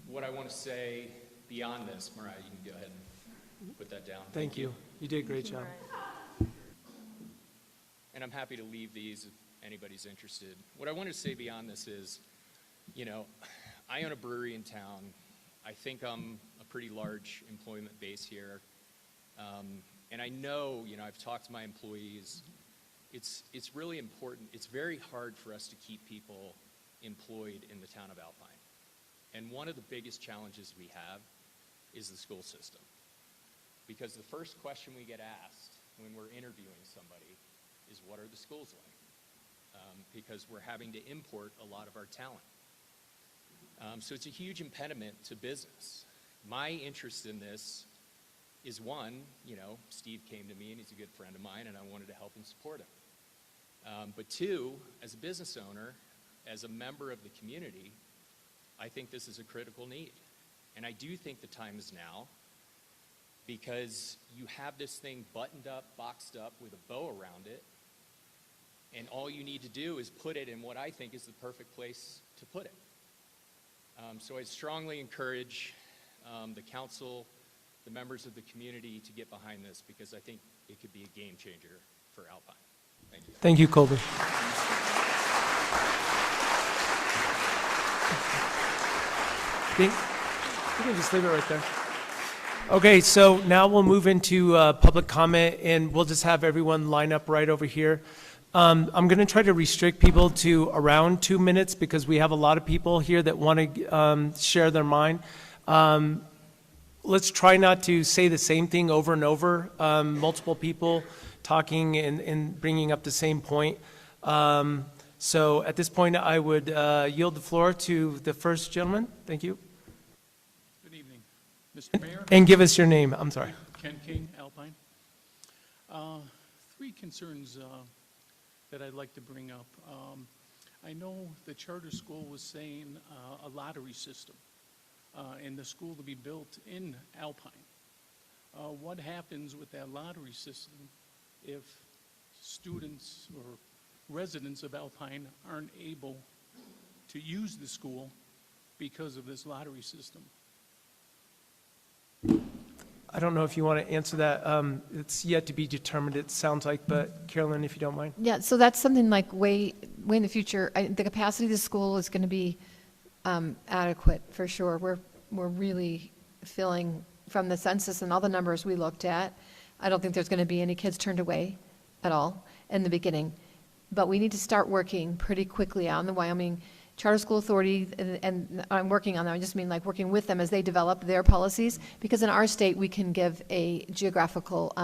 what I want to say beyond this, Mariah, you can go ahead and put that down. Thank you. You did a great job. And I'm happy to leave these if anybody's interested. What I wanted to say beyond this is, you know, I own a brewery in town. I think I'm a pretty large employment base here. And I know, you know, I've talked to my employees. It's really important. It's very hard for us to keep people employed in the town of Alpine. And one of the biggest challenges we have is the school system. Because the first question we get asked when we're interviewing somebody is, what are the schools like? Because we're having to import a lot of our talent. So it's a huge impediment to business. My interest in this is, one, you know, Steve came to me and he's a good friend of mine and I wanted to help and support him. But two, as a business owner, as a member of the community, I think this is a critical need. And I do think the time is now, because you have this thing buttoned up, boxed up with a bow around it, and all you need to do is put it in what I think is the perfect place to put it. So I strongly encourage the council, the members of the community to get behind this, because I think it could be a game changer for Alpine. Thank you. Thank you, Colby. You can just leave it right there. Okay, so now we'll move into public comment, and we'll just have everyone line up right over here. I'm going to try to restrict people to around 2 minutes because we have a lot of people here that want to share their mind. Let's try not to say the same thing over and over, multiple people talking and bringing up the same point. So at this point, I would yield the floor to the first gentleman. Thank you. Good evening, Mr. Mayor. And give us your name. I'm sorry. Ken King, Alpine. Three concerns that I'd like to bring up. I know the charter school was saying a lottery system and the school to be built in Alpine. What happens with that lottery system if students or residents of Alpine aren't able to use the school because of this lottery system? I don't know if you want to answer that. It's yet to be determined, it sounds like, but Carolyn, if you don't mind. Yeah, so that's something like way in the future. The capacity of the school is going to be adequate for sure. We're really feeling from the census and all the numbers we looked at, I don't think there's going to be any kids turned away at all in the beginning. But we need to start working pretty quickly on the Wyoming Charter School Authority, and I'm working on that. I just mean like working with them as they develop their policies, because in our state we can give a geographical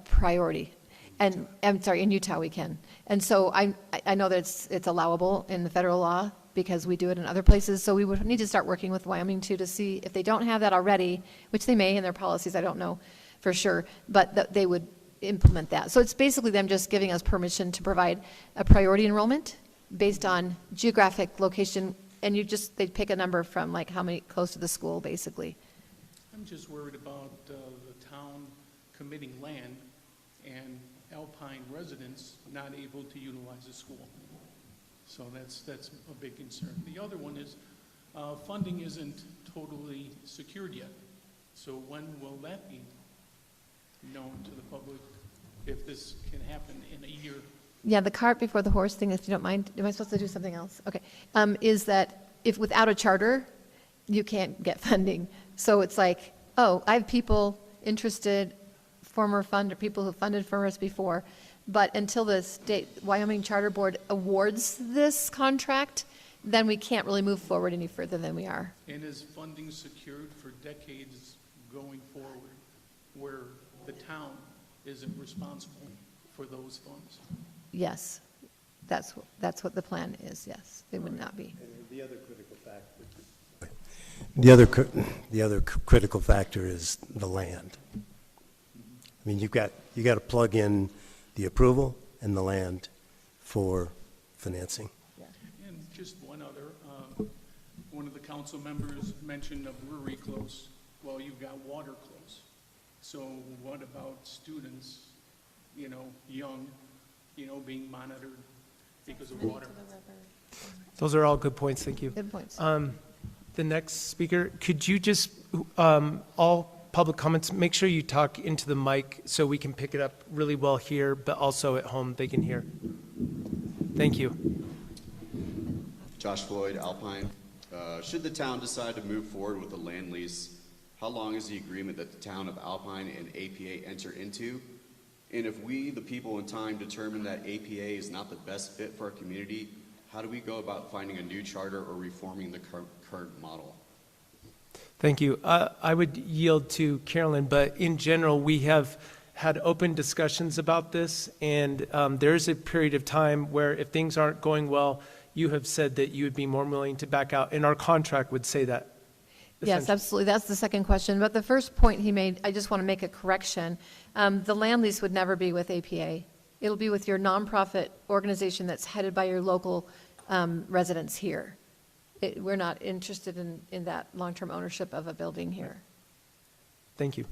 priority, and I'm sorry, in Utah we can. And so I know that it's allowable in the federal law because we do it in other places. So we would need to start working with Wyoming too to see if they don't have that already, which they may in their policies. I don't know for sure, but they would implement that. So it's basically them just giving us permission to provide a priority enrollment based on geographic location, and they pick a number from like how many close to the school, basically. I'm just worried about the town committing land and Alpine residents not able to utilize the school. So that's a big concern. The other one is funding isn't totally secured yet. So when will that be known to the public, if this can happen in a year? Yeah, the cart before the horse thing, if you don't mind. Am I supposed to do something else? Okay. Is that if without a charter, you can't get funding. So it's like, oh, I have people interested, former funder, people who funded for us before, but until the state Wyoming Charter Board awards this contract, then we can't really move forward any further than we are. And is funding secured for decades going forward, where the town isn't responsible for those funds? Yes, that's what the plan is. Yes, they would not be. The other critical factor. The other critical factor is the land. I mean, you got to plug in the approval and the land for financing. And just one other, one of the council members mentioned a brewery close. Well, you've got water close. So what about students, young, being monitored because of water. Those are all good points, thank you. Good points. The next speaker, could you just, all public comments, make sure you talk into the mic so we can pick it up really well here, but also at home they can hear. Thank you. Josh Floyd, Alpine. Should the town decide to move forward with a land lease, how long is the agreement that the town of Alpine and APA enter into? And if we, the people in time, determine that APA is not the best fit for our community, how do we go about finding a new charter or reforming the current model? Thank you. I would yield to Carolyn, but in general, we have had open discussions about this, and there is a period of time where if things aren't going well, you have said that you would be more willing to back out, and our contract would say that. Yes, absolutely. That's the second question. But the first point he made, I just want to make a correction. The land lease would never be with APA. It'll be with your nonprofit organization that's headed by your local residents here. We're not interested in that long-term ownership of a building here. Thank you.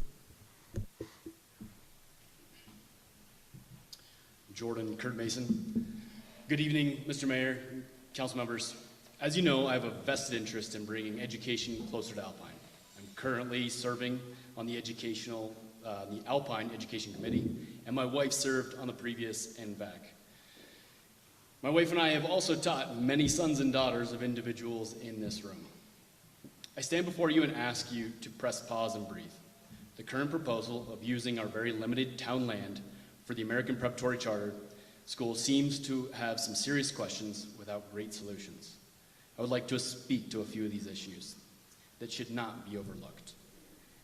Jordan Kurt Mason. Good evening, Mr. Mayor, council members. As you know, I have a vested interest in bringing education closer to Alpine. I'm currently serving on the Alpine Education Committee, and my wife served on the previous NVAC. My wife and I have also taught many sons and daughters of individuals in this room. I stand before you and ask you to press pause and breathe. The current proposal of using our very limited town land for the American Preparatory Charter School seems to have some serious questions without great solutions. I would like to speak to a few of these issues that should not be overlooked.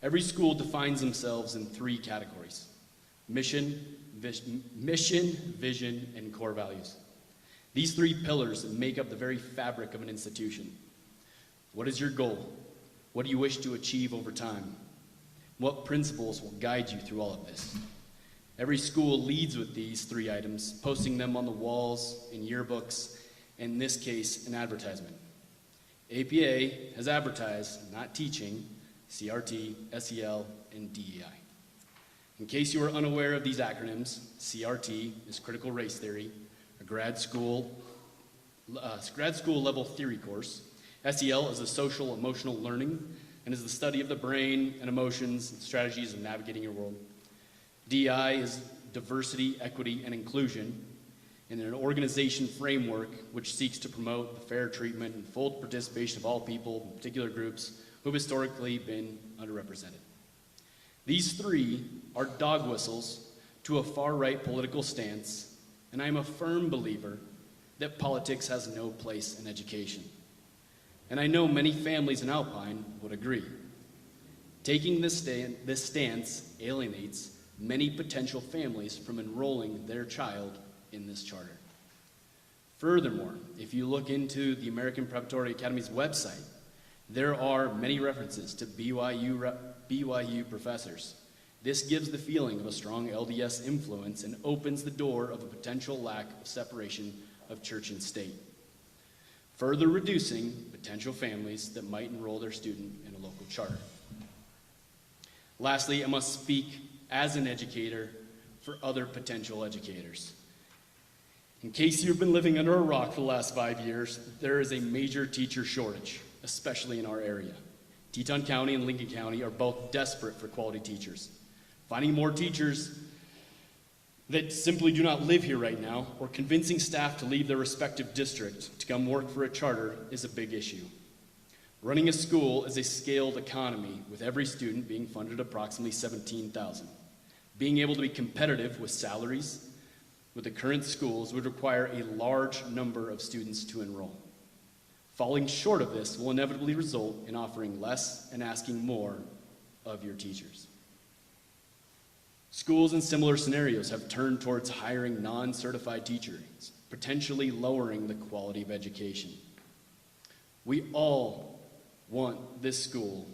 Every school defines themselves in three categories: mission, vision, and core values. These three pillars make up the very fabric of an institution. What is your goal? What do you wish to achieve over time? What principles will guide you through all of this? Every school leads with these three items, posting them on the walls, in yearbooks, and in this case, an advertisement. APA has advertised, not teaching, CRT, SEL, and DEI. In case you are unaware of these acronyms, CRT is Critical Race Theory, a grad school level theory course. SEL is a social emotional learning and is the study of the brain and emotions and strategies of navigating your world. DEI is diversity, equity, and inclusion, and an organization framework which seeks to promote the fair treatment and full participation of all people, in particular groups, who have historically been underrepresented. These three are dog whistles to a far-right political stance, and I am a firm believer that politics has no place in education. And I know many families in Alpine would agree. Taking this stance alienates many potential families from enrolling their child in this charter. Furthermore, if you look into the American Preparatory Academy's website, there are many references to BYU professors. This gives the feeling of a strong LDS influence and opens the door of a potential lack of separation of church and state, further reducing potential families that might enroll their student in a local charter. Lastly, I must speak as an educator for other potential educators. In case you've been living under a rock for the last 5 years, there is a major teacher shortage, especially in our area. Teton County and Lincoln County are both desperate for quality teachers. Finding more teachers that simply do not live here right now, or convincing staff to leave their respective district to come work for a charter is a big issue. Running a school is a scaled economy, with every student being funded approximately $17,000. Being able to be competitive with salaries with the current schools would require a large number of students to enroll. Falling short of this will inevitably result in offering less and asking more of your teachers. Schools in similar scenarios have turned towards hiring non-certified teachers, potentially lowering the quality of education. We all want this school,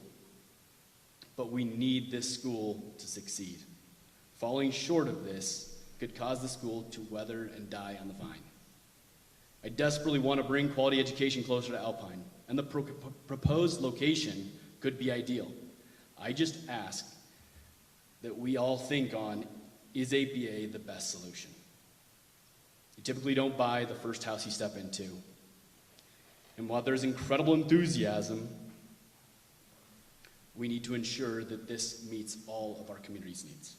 but we need this school to succeed. Falling short of this could cause the school to wither and die on the vine. I desperately want to bring quality education closer to Alpine, and the proposed location could be ideal. I just ask that we all think on, is APA the best solution? You typically don't buy the first house you step into. And while there's incredible enthusiasm, we need to ensure that this meets all of our community's needs.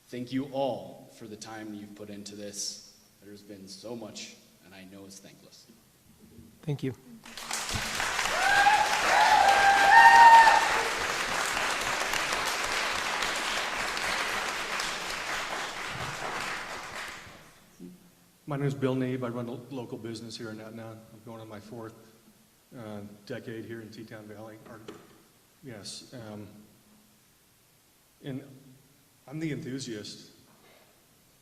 Thank you all for the time you've put into this. There's been so much, and I know it's thankless. Thank you. My name is Bill Neeb. I run a local business here in Etna. I'm going on my fourth decade here in Teton Valley. Yes. And I'm the enthusiast.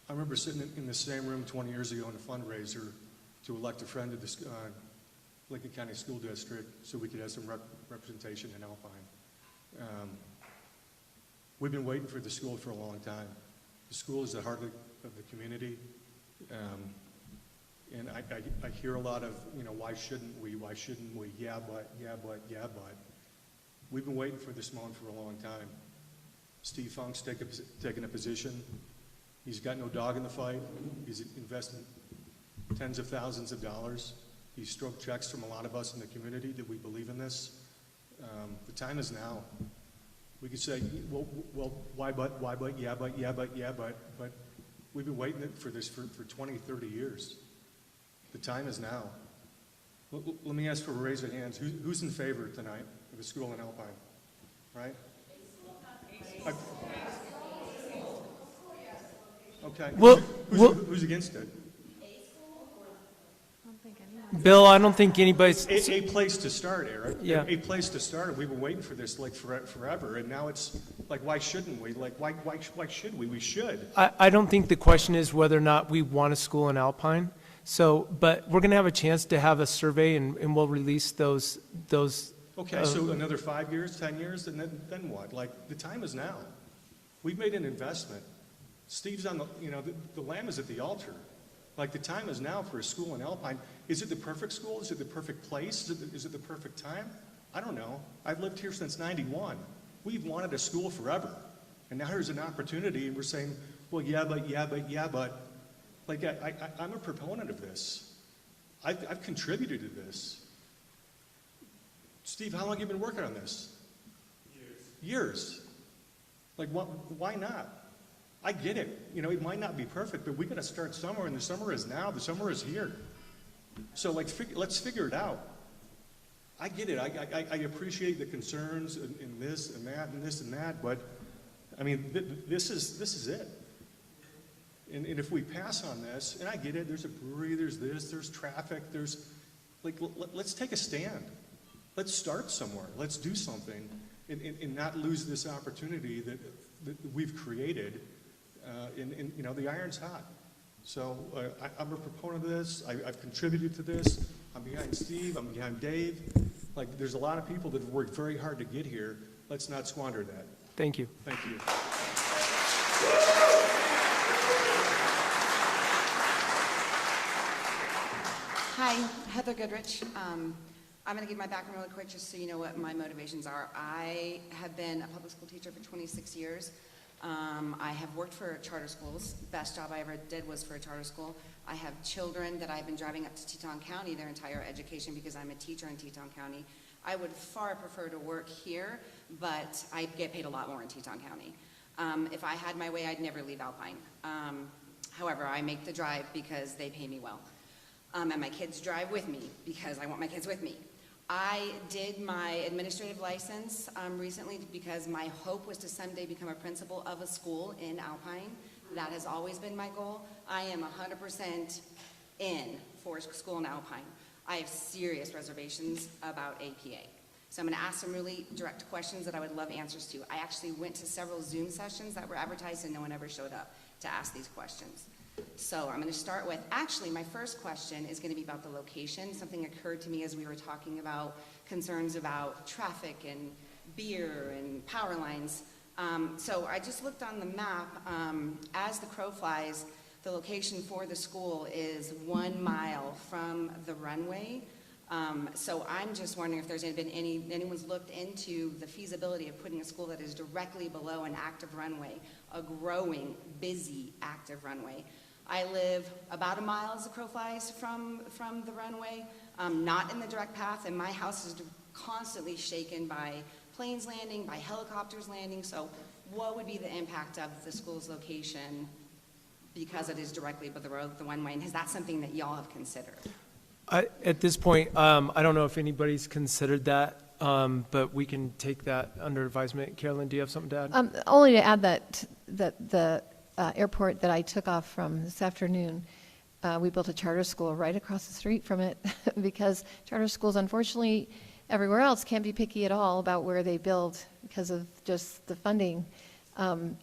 I remember sitting in the same room 20 years ago in a fundraiser to elect a friend of the Lincoln County School District so we could have some representation in Alpine. We've been waiting for the school for a long time. The school is the heart of the community. And I hear a lot of, why shouldn't we? Yeah, but. We've been waiting for this moment for a long time. Steve Funk's taken a position. He's got no dog in the fight. He's invested tens of thousands of dollars. He's stroked checks from a lot of us in the community that we believe in this. The time is now. We could say, well, why but, yeah, but we've been waiting for this for 20, 30 years. The time is now. Let me ask for a raise of hands. Who's in favor tonight of a school in Alpine? Right? Okay. Well, who's against it? Bill, I don't think anybody's... A place to start, Eric. Yeah. A place to start. We've been waiting for this like forever, and now it's like, why shouldn't we? Like, why should we? We should. I don't think the question is whether or not we want a school in Alpine. So, but we're going to have a chance to have a survey, and we'll release those. Okay, so another 5 years, 10 years, and then what? Like, the time is now. We've made an investment. Steve's on the lamb is at the altar. Like, the time is now for a school in Alpine. Is it the perfect school? Is it the perfect place? Is it the perfect time? I don't know. I've lived here since '91. We've wanted a school forever. And now there's an opportunity, and we're saying, well, yeah, but. Like, I'm a proponent of this. I've contributed to this. Steve, how long have you been working on this? Years. Like, why not? I get it. It might not be perfect, but we got to start somewhere, and the summer is now. The summer is here. So, let's figure it out. I get it. I appreciate the concerns in this and that and this and that, but I mean, this is it. And if we pass on this, and I get it, there's a brewery, there's this, there's traffic, let's take a stand. Let's start somewhere. Let's do something and not lose this opportunity that we've created. The iron's hot. So I'm a proponent of this. I've contributed to this. I'm behind Steve. I'm behind Dave. Like, there's a lot of people that have worked very hard to get here. Let's not squander that. Thank you. Thank you. Hi, Heather Goodrich. I'm going to give my background really quick just so you know what my motivations are. I have been a public school teacher for 26 years. I have worked for charter schools. Best job I ever did was for a charter school. I have children that I've been driving up to Teton County their entire education because I'm a teacher in Teton County. I would far prefer to work here, but I get paid a lot more in Teton County. If I had my way, I'd never leave Alpine. However, I make the drive because they pay me well. And my kids drive with me because I want my kids with me. I did my administrative license recently because my hope was to someday become a principal of a school in Alpine. That has always been my goal. I am 100% in for a school in Alpine. I have serious reservations about APA. So I'm going to ask some really direct questions that I would love answers to. I actually went to several Zoom sessions that were advertised and no one ever showed up to ask these questions. So I'm going to start with, actually, my first question is going to be about the location. Something occurred to me as we were talking about concerns about traffic and beer and power lines. So I just looked on the map. As the crow flies, the location for the school is 1 mile from the runway. So I'm just wondering if there's been anyone's looked into the feasibility of putting a school that is directly below an active runway, a growing, busy, active runway. I live about a mile as the crow flies from the runway, not in the direct path, and my house is constantly shaken by planes landing, by helicopters landing. So what would be the impact of the school's location because it is directly above the road, the one way? And is that something that y'all have considered? At this point, I don't know if anybody's considered that, but we can take that under advisement. Carolyn, do you have something to add? Only to add that the airport that I took off from this afternoon, we built a charter school right across the street from it because charter schools, unfortunately, everywhere else can't be picky at all about where they build because of just the funding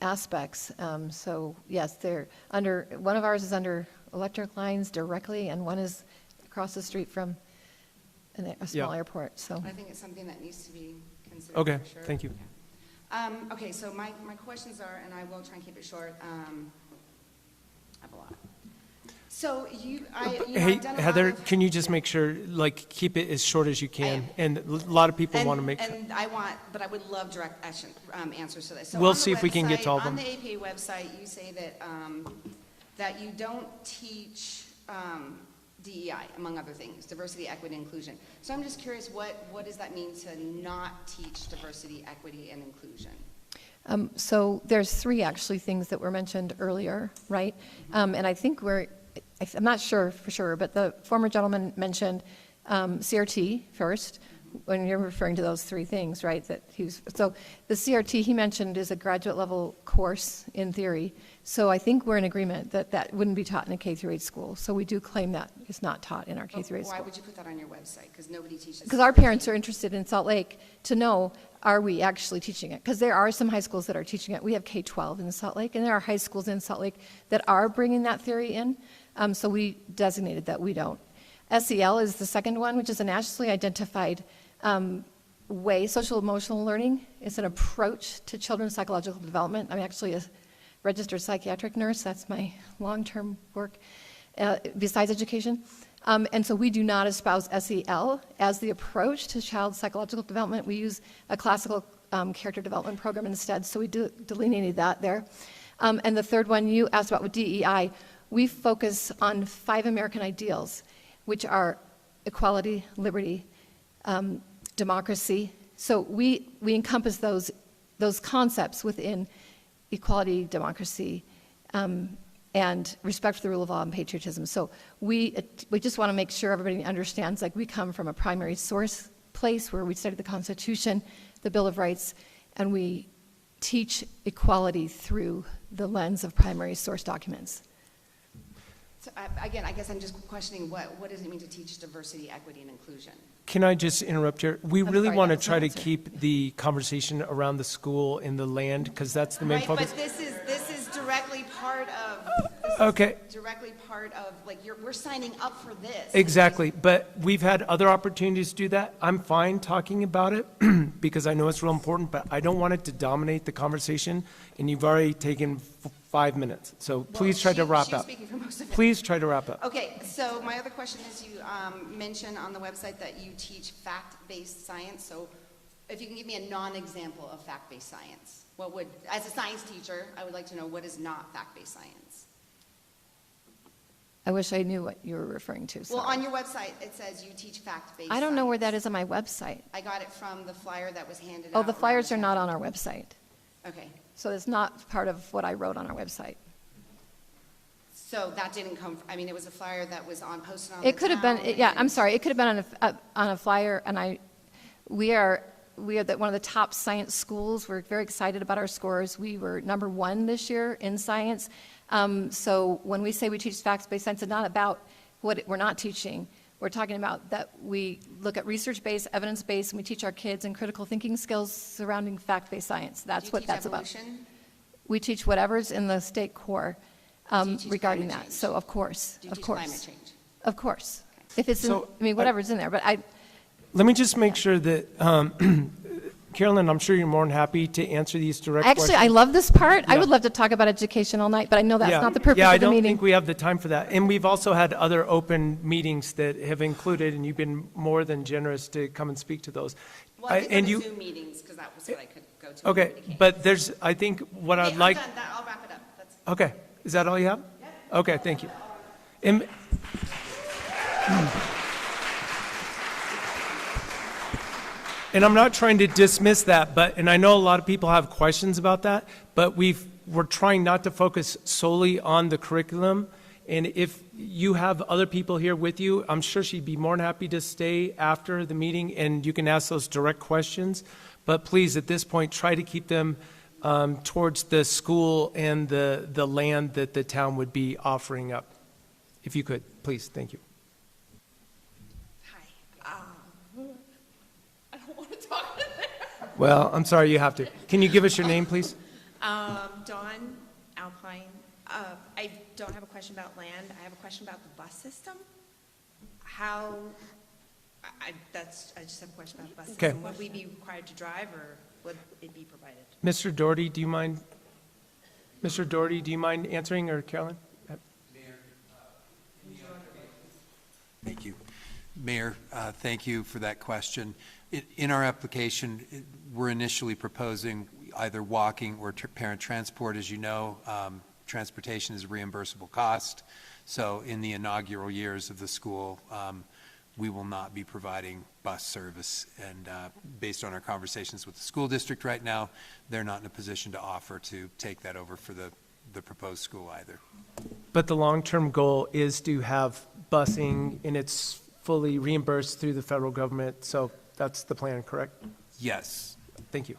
aspects. So yes, they're under, one of ours is under electric lines directly, and one is across the street from a small airport. So I think it's something that needs to be considered. Okay, for sure. thank you. Okay, so my questions are, and I will try and keep it short. I have a lot. So Hey, I've done a Heather, lot of, can you just make sure, like, keep it as short as you can? And a lot of people want to make sure. And but I would love direct action, answers to this. So We'll on the see if we can get to all of On them. the APA website, you say that, that you don't teach DEI, among other things, diversity, equity, inclusion. So I'm just curious, what does that mean to not teach diversity, equity, and inclusion? So there's three actually things that were mentioned earlier, right? And I think I'm not sure for sure, but the former gentleman mentioned CRT first, when you're referring to those three things, right? So the CRT he mentioned is a graduate level course in theory. So I think we're in agreement that that wouldn't be taught in a K through 8 school. So we do claim that it's not taught in our K through 8 Why school. would you put that on your website? Because nobody teaches. Because our parents are interested in Salt Lake to know, are we actually teaching it? Because there are some high schools that are teaching it. We have K-12 in Salt Lake, and there are high schools in Salt Lake that are bringing that theory in. So we designated that we don't. SEL is the second one, which is a nationally identified way. Social emotional learning is an approach to children's psychological development. I'm actually a registered psychiatric nurse. That's my long-term work besides education. And so we do not espouse SEL as the approach to child psychological development. We use a classical character development program instead, so we delineated that there. And the third one you asked about with DEI, we focus on 5 American ideals, which are equality, liberty, democracy. So we encompass those concepts within equality, democracy, and respect for the rule of law and patriotism. So we just want to make sure everybody understands, like, we come from a primary source place where we study the Constitution, the Bill of Rights, and we teach equality through the lens of primary source documents. So again, I guess I'm just questioning what does it mean to teach diversity, equity, and inclusion? Can I just interrupt here? We really sorry, want to that was try my to answer. keep the conversation around the school and the land, because that's the main focus. But this is directly part of. Okay. Directly part of, like, we're signing up for this. Exactly, but we've had other opportunities to do that. I'm fine talking about it because I know it's real important, but I don't want it to dominate the conversation, and you've already taken 5 minutes. So please try to wrap She's up. speaking for most of it. Please try to wrap up. Okay, so my other question is, you mentioned on the website that you teach fact-based science. So if you can give me a non-example of fact-based science, what would, as a science teacher, I would like to know what is not fact-based science. I wish I knew what you were referring to. Well, sorry. on your website, it says you teach fact-based I don't know where that science. is on my website. I got it from the flyer that was handed out. Oh, the around flyers are town. not on our website. Okay, So it's not part of what I wrote on our website. so that didn't come, I mean, it was a flyer that was posted on the It could have been, town, yeah, and- I'm sorry, it could have been on a flyer, and we are one of the top science schools. We're very excited about our scores. We were #1 this year in science. So when we say we teach facts-based science, it's not about what we're not teaching. We're talking about that we look at research-based, evidence-based, and we teach our kids in critical thinking skills surrounding fact-based science. That's what that's about. Do you teach evolution? We teach whatever's in the state core Do you teach regarding climate that. change? So of course, Do you of teach course. climate change? Of course. If it's, So, whatever's in there, but Let me just make sure that, Carolyn, I'm sure you're more than happy to answer these direct questions. actually, I love this part. I Yeah. would love to talk about education all night, but I know that's not the purpose Yeah, I of the don't meeting. think we have the time for that. And we've also had other open meetings that have included, and you've been more than generous to come and speak to those. Well, I did And go you, to Zoom meetings, because that was what I could go to. when okay, nobody came. but there's, I think what Okay, I'd I'm like, done. I'll wrap it up. That's, okay, is that all you have? yep. Okay, thank you. And, and I'm not trying to dismiss that, and I know a lot of people have questions about that, but we're trying not to focus solely on the curriculum. And if you have other people here with you, I'm sure she'd be more than happy to stay after the meeting and you can ask those direct questions. But please, at this point, try to keep them towards the school and the land that the town would be offering up. If you could, please, thank you. Hi. I don't want to talk. Well, I'm sorry you have to. Can you give us your name, please? Dawn, Alpine. I don't have a question about land. I have a question about the bus system. I just have a question about the bus Okay. system. Would we be required to drive, or would it be provided? Mr. Doherty, do you mind? Mr. Doherty, do you mind answering, or Carolyn? Thank you. Mayor, thank you for that question. In our application, we're initially proposing either walking or parent transport. As you know, transportation is a reimbursable cost. So in the inaugural years of the school, we will not be providing bus service. And based on our conversations with the school district right now, they're not in a position to offer to take that over for the proposed school either. But the long-term goal is to have busing, and it's fully reimbursed through the federal government. So that's the plan, correct? Yes. Thank you.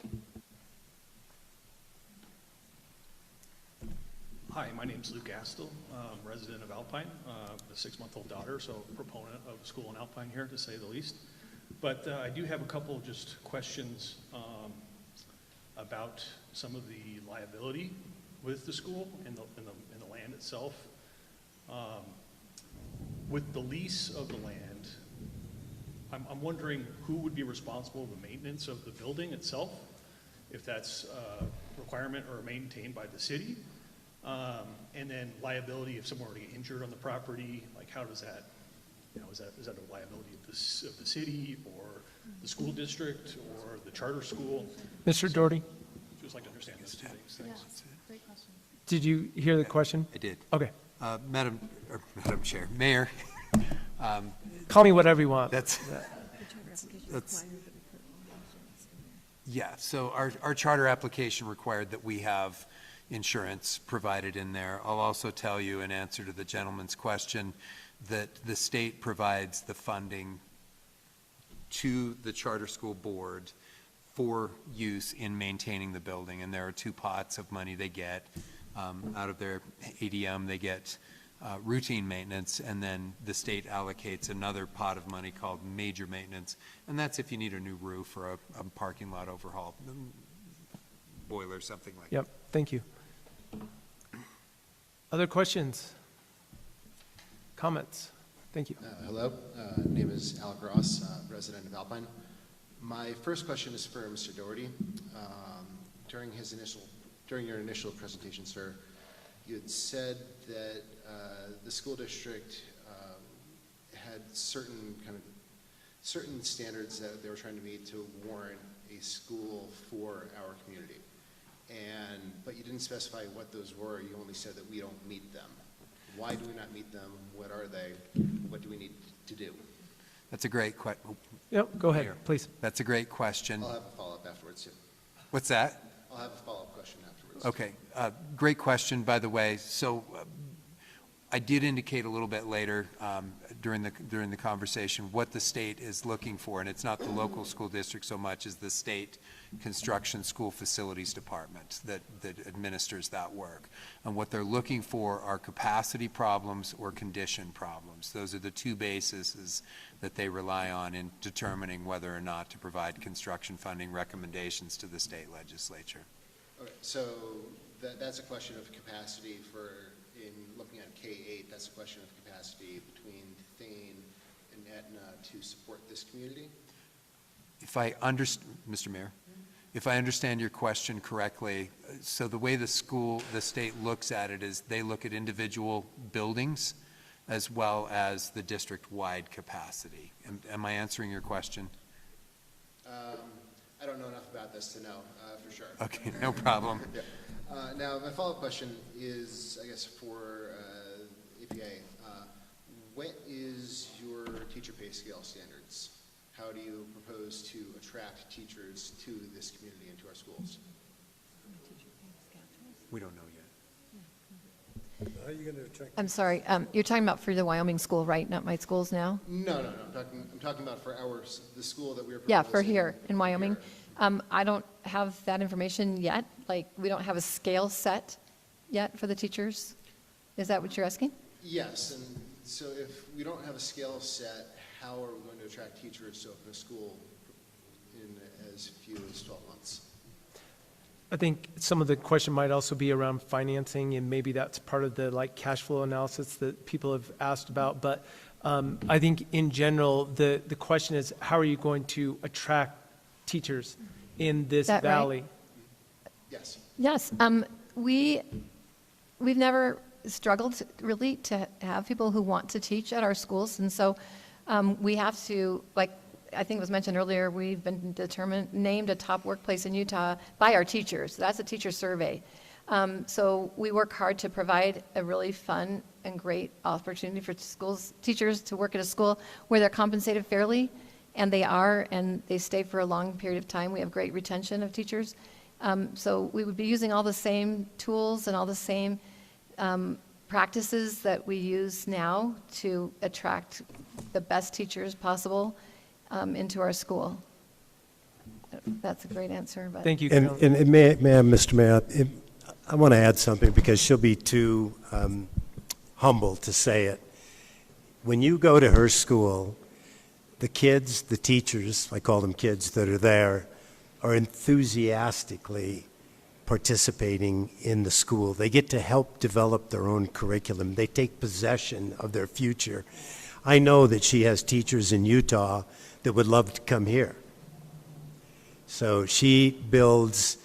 Hi, my name's Luke Astle, resident of Alpine, a 6-month-old daughter, so proponent of school in Alpine here, to say the least. But I do have a couple of just questions about some of the liability with the school and the land itself. With the lease of the land, I'm wondering who would be responsible for the maintenance of the building itself, if that's a requirement or maintained by the city. And then liability if someone were to get injured on the property, like how does that, is that a liability of the city or the school district or the charter school? Mr. Doherty, Just like to understand those two things. Thanks. Great question. did you hear the question? I did. Okay. Madam Chair, Mayor. Call me whatever you want. That's yeah. So our charter application required that we have insurance provided in there. I'll also tell you, in answer to the gentleman's question, that the state provides the funding to the charter school board for use in maintaining the building, and there are 2 pots of money they get. Out of their ADM, they get routine maintenance, and then the state allocates another pot of money called major maintenance, and that's if you need a new roof or a parking lot overhaul, boiler, something like that. Yep, thank you. Other questions? Comments? Thank you. Hello, name is Alec Ross, resident of Alpine. My first question is for Mr. Doherty. During your initial presentation, sir, you had said that the school district had certain standards that they were trying to meet to warrant a school for our community. But you didn't specify what those were. You only said that we don't meet them. Why do we not meet them? What are they? What do we need to do? That's a great question. Yep, go ahead, please. That's a great question. I'll have a follow-up afterwards, too. What's that? I'll have a follow-up question afterwards. Okay, great question, by the way. So I did indicate a little bit later during the conversation what the state is looking for, and it's not the local school district so much as the state construction school facilities department that administers that work. And what they're looking for are capacity problems or condition problems. Those are the 2 bases that they rely on in determining whether or not to provide construction funding recommendations to the state legislature. Okay, so that's a question of capacity in looking at K-8, that's a question of capacity between Thane and Etna to support this community? Mr. Mayor, if I understand your question correctly, so the way the state looks at it is they look at individual buildings as well as the district-wide capacity. Am I answering your question? I don't know enough about this to know for sure. Okay, no problem. Yeah. Now, my follow-up question is, I guess, for APA. What is your teacher pay scale standards? How do you propose to attract teachers to this community and to our schools? We don't know yet. How are you going to attract? I'm sorry, you're talking about for the Wyoming school, right? Not my schools now? No. I'm talking about for the school that we are Yeah, proposing. for here in Wyoming. Here. I don't have that information yet. Like, we don't have a scale set yet for the teachers. Is that what you're asking? Yes, and so if we don't have a scale set, how are we going to attract teachers to open a school in as few as 12 months? I think some of the question might also be around financing, and maybe that's part of the like cash flow analysis that people have asked about. But I think in general, the question is, how are you going to attract teachers in this That right? valley? Yes. Yes, we've never struggled really to have people who want to teach at our schools, and so we have to, like I think it was mentioned earlier, we've been named a top workplace in Utah by our teachers. That's a teacher survey. So we work hard to provide a really fun and great opportunity for teachers to work at a school where they're compensated fairly, and they are, and they stay for a long period of time. We have great retention of teachers. So we would be using all the same tools and all the same practices that we use now to attract the best teachers possible into our school. That's a great answer. But Thank you, And may I, Mr. Mayor, I want to add something because she'll be too humble to say it. When you go to her school, the kids, the teachers, I call them kids that are there, are enthusiastically participating in the school. They get to help develop their own curriculum. They take possession of their future. I know that she has teachers in Utah that would love to come here. So she builds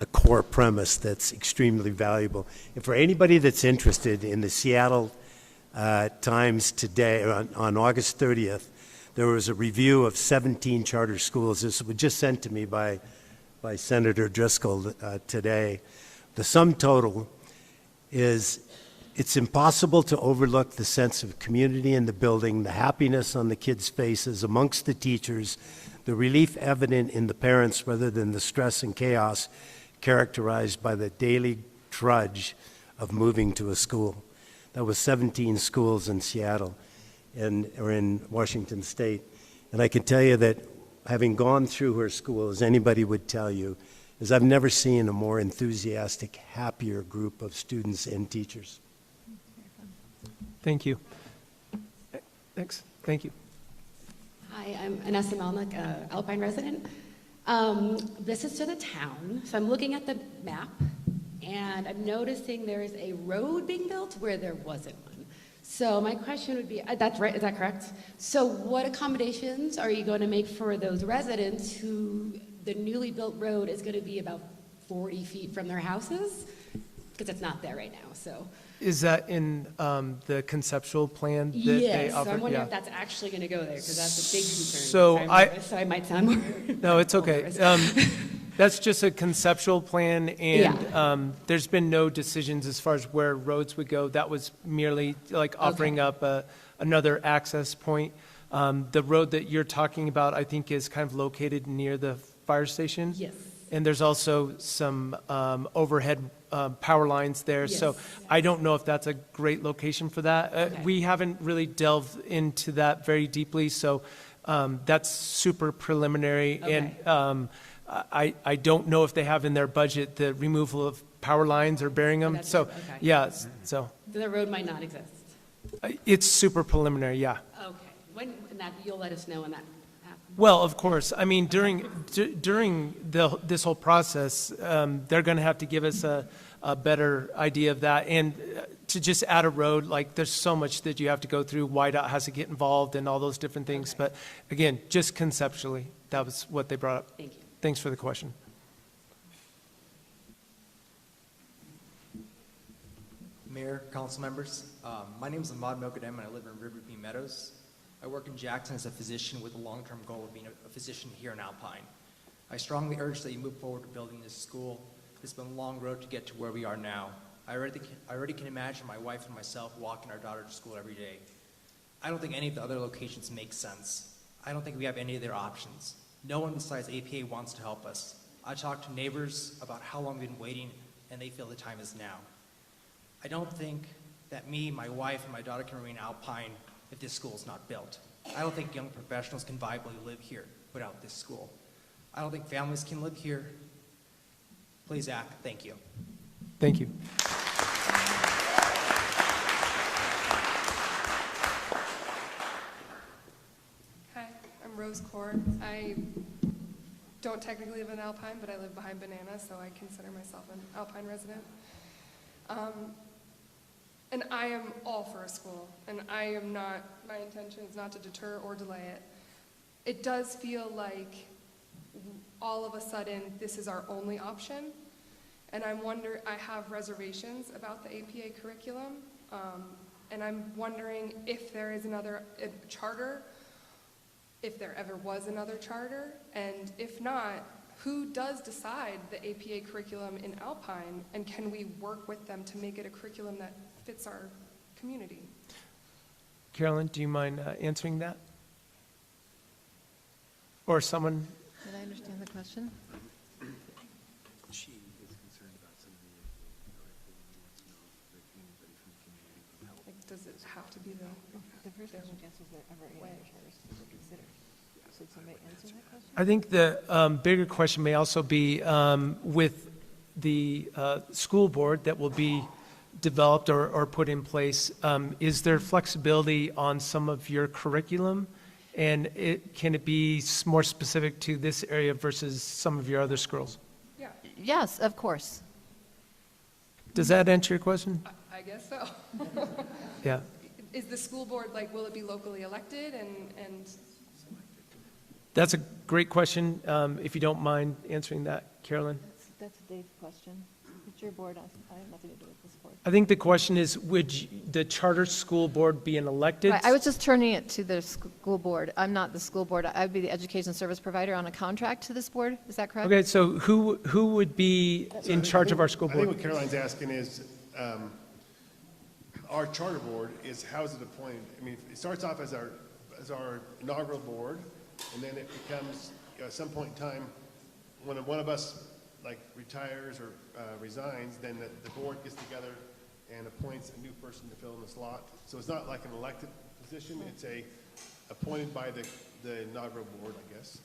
a core premise that's extremely valuable. And for anybody that's interested in the Seattle Times today, on August 30th, there was a review of 17 charter schools. This was just sent to me by Senator Driscoll today. The sum total is, it's impossible to overlook the sense of community in the building, the happiness on the kids' faces, amongst the teachers, the relief evident in the parents rather than the stress and chaos characterized by the daily trudge of moving to a school. That was 17 schools in Seattle or in Washington State. And I can tell you that having gone through her school, as anybody would tell you, is I've never seen a more enthusiastic, happier group of students and teachers. Thank you. Thanks. Thank you. Hi, I'm Anessa Melnick, Alpine resident. This is to the town. So I'm looking at the map, and I'm noticing there is a road being built where there wasn't one. So my question would be, that's right, is that correct? So what accommodations are you going to make for those residents who the newly built road is going to be about 40 feet from their houses? Because it's not there right now, so. Is that in the conceptual plan that Yes, they offered? so I'm wondering Yeah. if that's actually going to go there, because that's a big concern. So So I might sound more. No, it's okay. That's just a conceptual plan, and there's been no decisions as far as where roads would go. That was merely like offering up another access point. The road that you're talking about, I think, is kind of located near the fire station. Yes. And there's also some overhead power lines there. Yes. So I don't know if that's a great location for that. We haven't really delved into that very deeply, so that's super preliminary. Okay. And I don't know if they have in their budget the removal of power lines or burying them. So, okay. yeah, so The road might not exist. it's super preliminary, yeah. Okay. When that, you'll let us know when that happens. Well, of course. I mean, during this whole process, they're going to have to give us a better idea of that. And to just add a road, like there's so much that you have to go through. YDOT has to get involved and all those different things. But again, just conceptually, that was what they brought up. Thank you. Thanks for the question. Mayor, council members, my name is Ahmad Milkadem and I live in Riverview Meadows. I work in Jackson as a physician with a long-term goal of being a physician here in Alpine. I strongly urge that you move forward to building this school. It's been a long road to get to where we are now. I already can imagine my wife and myself walking our daughter to school every day. I don't think any of the other locations make sense. I don't think we have any of their options. No one besides APA wants to help us. I talked to neighbors about how long we've been waiting, and they feel the time is now. I don't think that me, my wife, and my daughter can remain Alpine if this school is not built. I don't think young professionals can viably live here without this school. I don't think families can live here. Please act. Thank you. Thank you. Hi, I'm Rose Core. I don't technically live in Alpine, but I live behind Banana, so I consider myself an Alpine resident. And I am all for a school, and my intention is not to deter or delay it. It does feel like all of a sudden this is our only option, and I have reservations about the APA curriculum, and I'm wondering if there is another charter, if there ever was another charter, and if not, who does decide the APA curriculum in Alpine, and can we work with them to make it a curriculum that fits our community? Carolyn, do you mind answering that? Or someone? Did I understand the question? She is concerned about some of the curriculum and wants to know if anybody from the community can help. Like, does it have to be the first question was there ever any other charters to consider? So did somebody answer that question? I think the bigger question may also be with the school board that will be developed or put in place. Is there flexibility on some of your curriculum? And can it be more specific to this area versus some of your other schools? Yeah. Yes, of course. Does that answer your question? I guess so. Yeah. Is the school board, like, will it be locally elected and That's a great question. If you don't mind answering that, Carolyn. That's a Dave question. It's your board. I have nothing to do with this board. I think the question is, would the charter school board be an elected? Right, I was just turning it to the school board. I'm not the school board. I would be the education service provider on a contract to this board. Is that correct? Okay, so who would be in charge of our school I board? think what Caroline's asking is, our charter board is, how is it appointed? I mean, it starts off as our inaugural board, and then it becomes, at some point in time, when one of us like retires or resigns, then the board gets together and appoints a new person to fill in the slot. So it's not like an elected position, it's appointed by the inaugural board, I guess.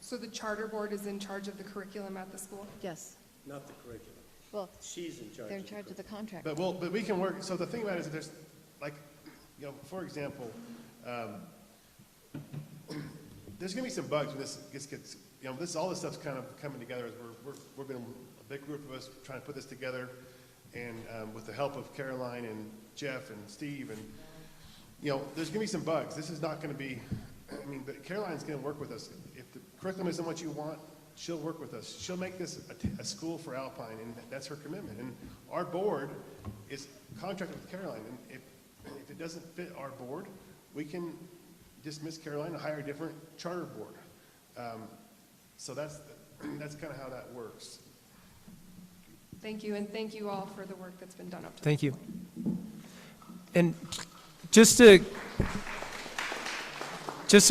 so the charter board is in charge of the curriculum at the school? Yes. Not the curriculum. Well, She's in charge. they're in charge of the contract. But we can work, so the thing about it is that there's, like, for example, there's gonna be some bugs when this gets, all this stuff's kind of coming together as we've been a big group of us trying to put this together, and with the help of Caroline and Jeff and Steve, and, there's gonna be some bugs. This is not gonna be, but Caroline's gonna work with us. If the curriculum isn't what you want, she'll work with us. She'll make this a school for Alpine, and that's her commitment. And our board is contracted with Caroline, and if it doesn't fit our board, we can dismiss Caroline and hire a different charter board. So that's kind of how that works. Thank you, and thank you all for the work that's been done up to Thank this you. point. And just to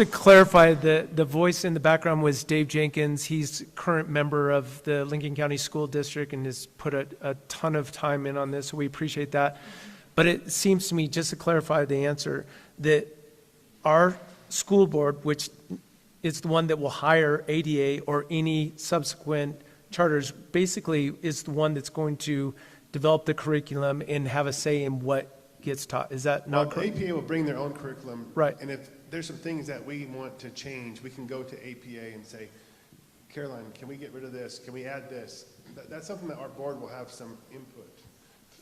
clarify, the voice in the background was Dave Jenkins. He's a current member of the Lincoln County School District and has put a ton of time in on this, so we appreciate that. But it seems to me, just to clarify the answer, that our school board, which is the one that will hire ADA or any subsequent charters, basically is the one that's going to develop the curriculum and have a say in what gets taught. Is that not correct? APA will bring their own curriculum. Right. And if there's some things that we want to change, we can go to APA and say, Caroline, can we get rid of this? Can we add this? That's something that our board will have some input.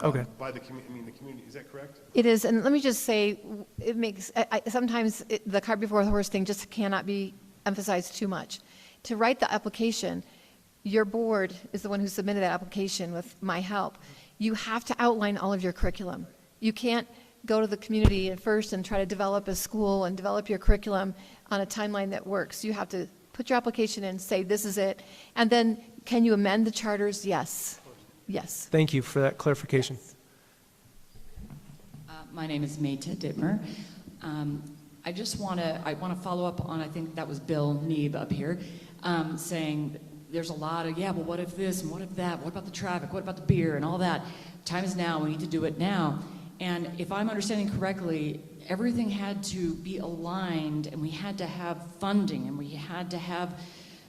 Okay. By the community. Is that correct? It is, and let me just say, it makes, sometimes the cart before the horse thing just cannot be emphasized too much. To write the application, your board is the one who submitted that application with my help. You have to outline all of your curriculum. You can't go to the community at first and try to develop a school and develop your curriculum on a timeline that works. You have to put your application in, say this is it, and then can you amend the charters? Yes. Yes. Thank you for that clarification. My name is Mayta Dittmer. I just want to follow up on, I think that was Bill Neeb up here, saying there's a lot of, yeah, well, what if this and what if that? What about the traffic? What about the beer and all that? Time is now. We need to do it now. And if I'm understanding correctly, everything had to be aligned, and we had to have funding, and we had to have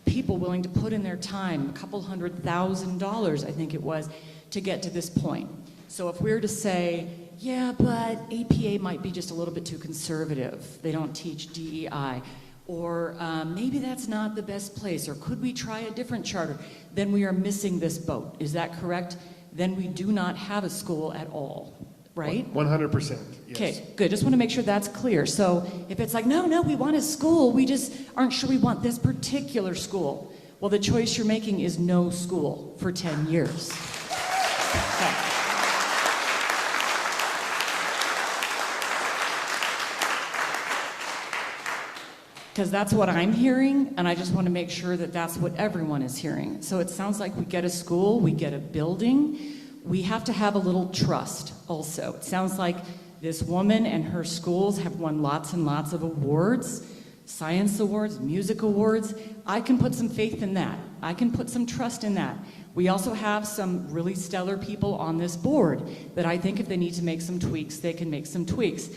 people willing to put in their time, $200,000, I think it was, to get to this point. So if we were to say, yeah, but APA might be just a little bit too conservative, they don't teach DEI, or maybe that's not the best place, or could we try a different charter, then we are missing this boat. Is that correct? Then we do not have a school at all, right? 100%, yes. Okay, good. Just want to make sure that's clear. So if it's like, no, we want a school, we just aren't sure we want this particular school. Well, the choice you're making is no school for 10 years. Okay. Because that's what I'm hearing, and I just want to make sure that that's what everyone is hearing. So it sounds like we get a school, we get a building, we have to have a little trust also. It sounds like this woman and her schools have won lots and lots of awards, science awards, music awards. I can put some faith in that. I can put some trust in that. We also have some really stellar people on this board that I think if they need to make some tweaks, they can make some tweaks.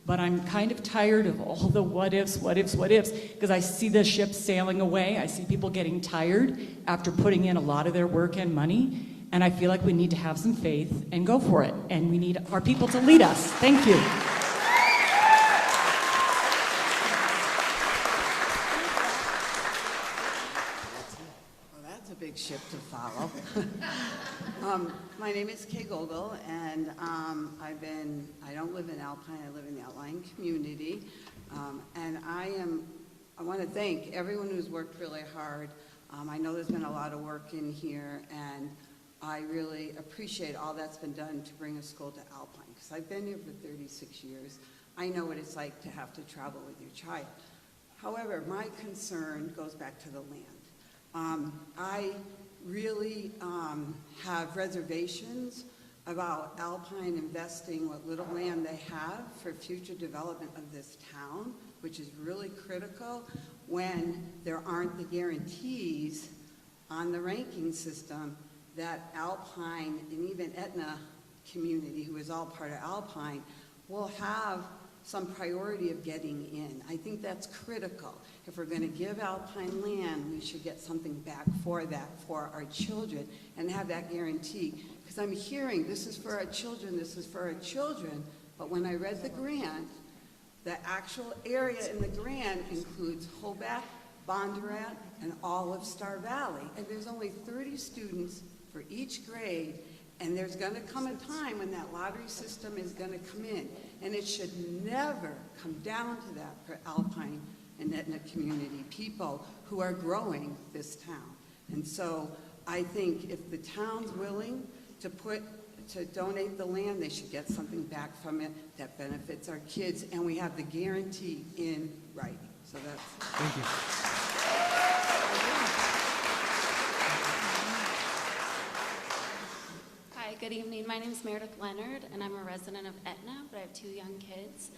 But I'm kind of tired of all the what ifs, because I see the ship sailing away. I see people getting tired after putting in a lot of their work and money, and I feel like we need to have some faith and go for it, and we need our people to lead us. Thank you. Well, that's a big ship to follow. My name is Kay Gogol, and I don't live in Alpine, I live in the outlying community. And I want to thank everyone who's worked really hard. I know there's been a lot of work in here, and I really appreciate all that's been done to bring a school to Alpine, because I've been here for 36 years. I know what it's like to have to travel with your child. However, my concern goes back to the land. I really have reservations about Alpine investing what little land they have for future development of this town, which is really critical when there aren't the guarantees on the ranking system that Alpine and even Etna community, who is all part of Alpine, will have some priority of getting in. I think that's critical. If we're going to give Alpine land, we should get something back for that, for our children, and have that guarantee. Because I'm hearing, this is for our children, this is for our children, but when I read the grant, the actual area in the grant includes Hobart, Bondurant, and all of Star Valley. And there's only 30 students for each grade, and there's going to come a time when that lottery system is going to come in. And it should never come down to that for Alpine and Etna community people who are growing this town. And so I think if the town's willing to donate the land, they should get something back from it that benefits our kids, and we have the guarantee in writing. So that's... Thank you. Hi, good evening. My name is Meredith Leonard, and I'm a resident of Etna, but I have 2 young kids.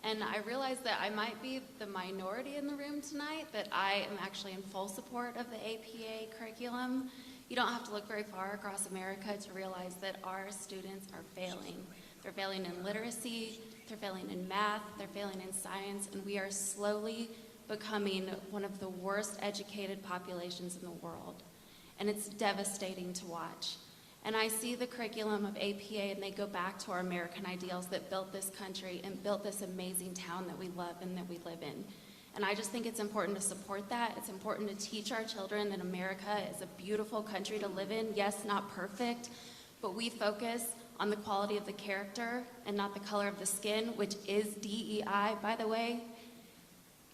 And I realize that I might be the minority in the room tonight, that I am actually in full support of the APA curriculum. You don't have to look very far across America to realize that our students are failing. They're failing in literacy, they're failing in math, they're failing in science, and we are slowly becoming one of the worst educated populations in the world. And it's devastating to watch. And I see the curriculum of APA, and they go back to our American ideals that built this country and built this amazing town that we love and that we live in. And I just think it's important to support that. It's important to teach our children that America is a beautiful country to live in. Yes, not perfect, but we focus on the quality of the character and not the color of the skin, which is DEI, by the way.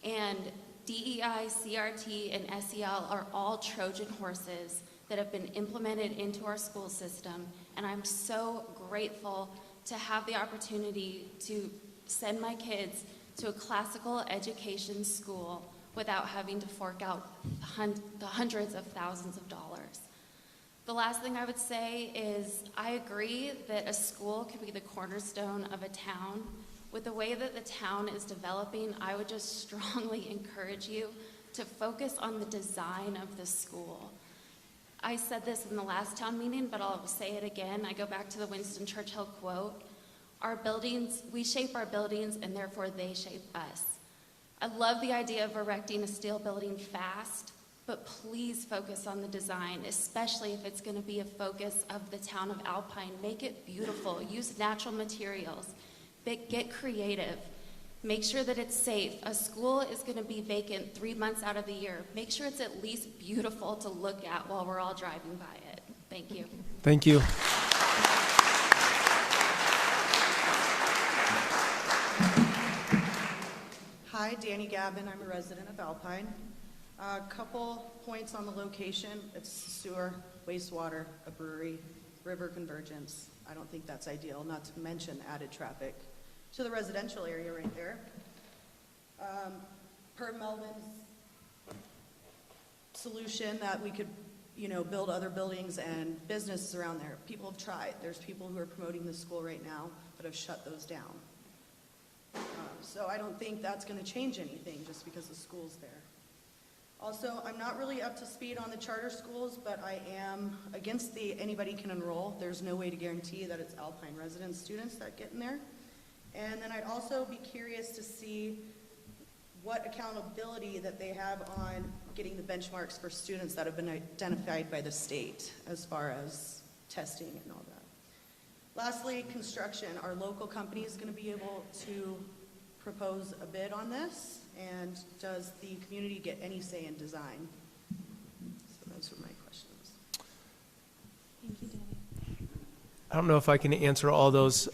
And DEI, CRT, and SEL are all Trojan horses that have been implemented into our school system, and I'm so grateful to have the opportunity to send my kids to a classical education school without having to fork out the hundreds of thousands of dollars. The last thing I would say is I agree that a school can be the cornerstone of a town. With the way that the town is developing, I would just strongly encourage you to focus on the design of the school. I said this in the last town meeting, but I'll say it again. I go back to the Winston Churchill quote, "Our buildings, we shape our buildings and therefore they shape us." I love the idea of erecting a steel building fast, but please focus on the design, especially if it's going to be a focus of the town of Alpine. Make it beautiful. Use natural materials. Get creative. Make sure that it's safe. A school is going to be vacant 3 months out of the year. Make sure it's at least beautiful to look at while we're all driving by it. Thank you. Thank you. Hi, Danny Gavin. I'm a resident of Alpine. A couple points on the location. It's sewer, wastewater, a brewery, river convergence. I don't think that's ideal, not to mention added traffic to the residential area right there. Per Melvin's solution that we could, build other buildings and businesses around there. People have tried. There's people who are promoting this school right now that have shut those down. So I don't think that's going to change anything just because the school's there. Also, I'm not really up to speed on the charter schools, but I am against the anybody can enroll. There's no way to guarantee that it's Alpine resident students that get in there. And then I'd also be curious to see what accountability that they have on getting the benchmarks for students that have been identified by the state as far as testing and all that. Lastly, construction. Our local company is going to be able to propose a bid on this, and does the community get any say in design? So those are my questions. Thank you, Danny. I don't know if I can answer all those.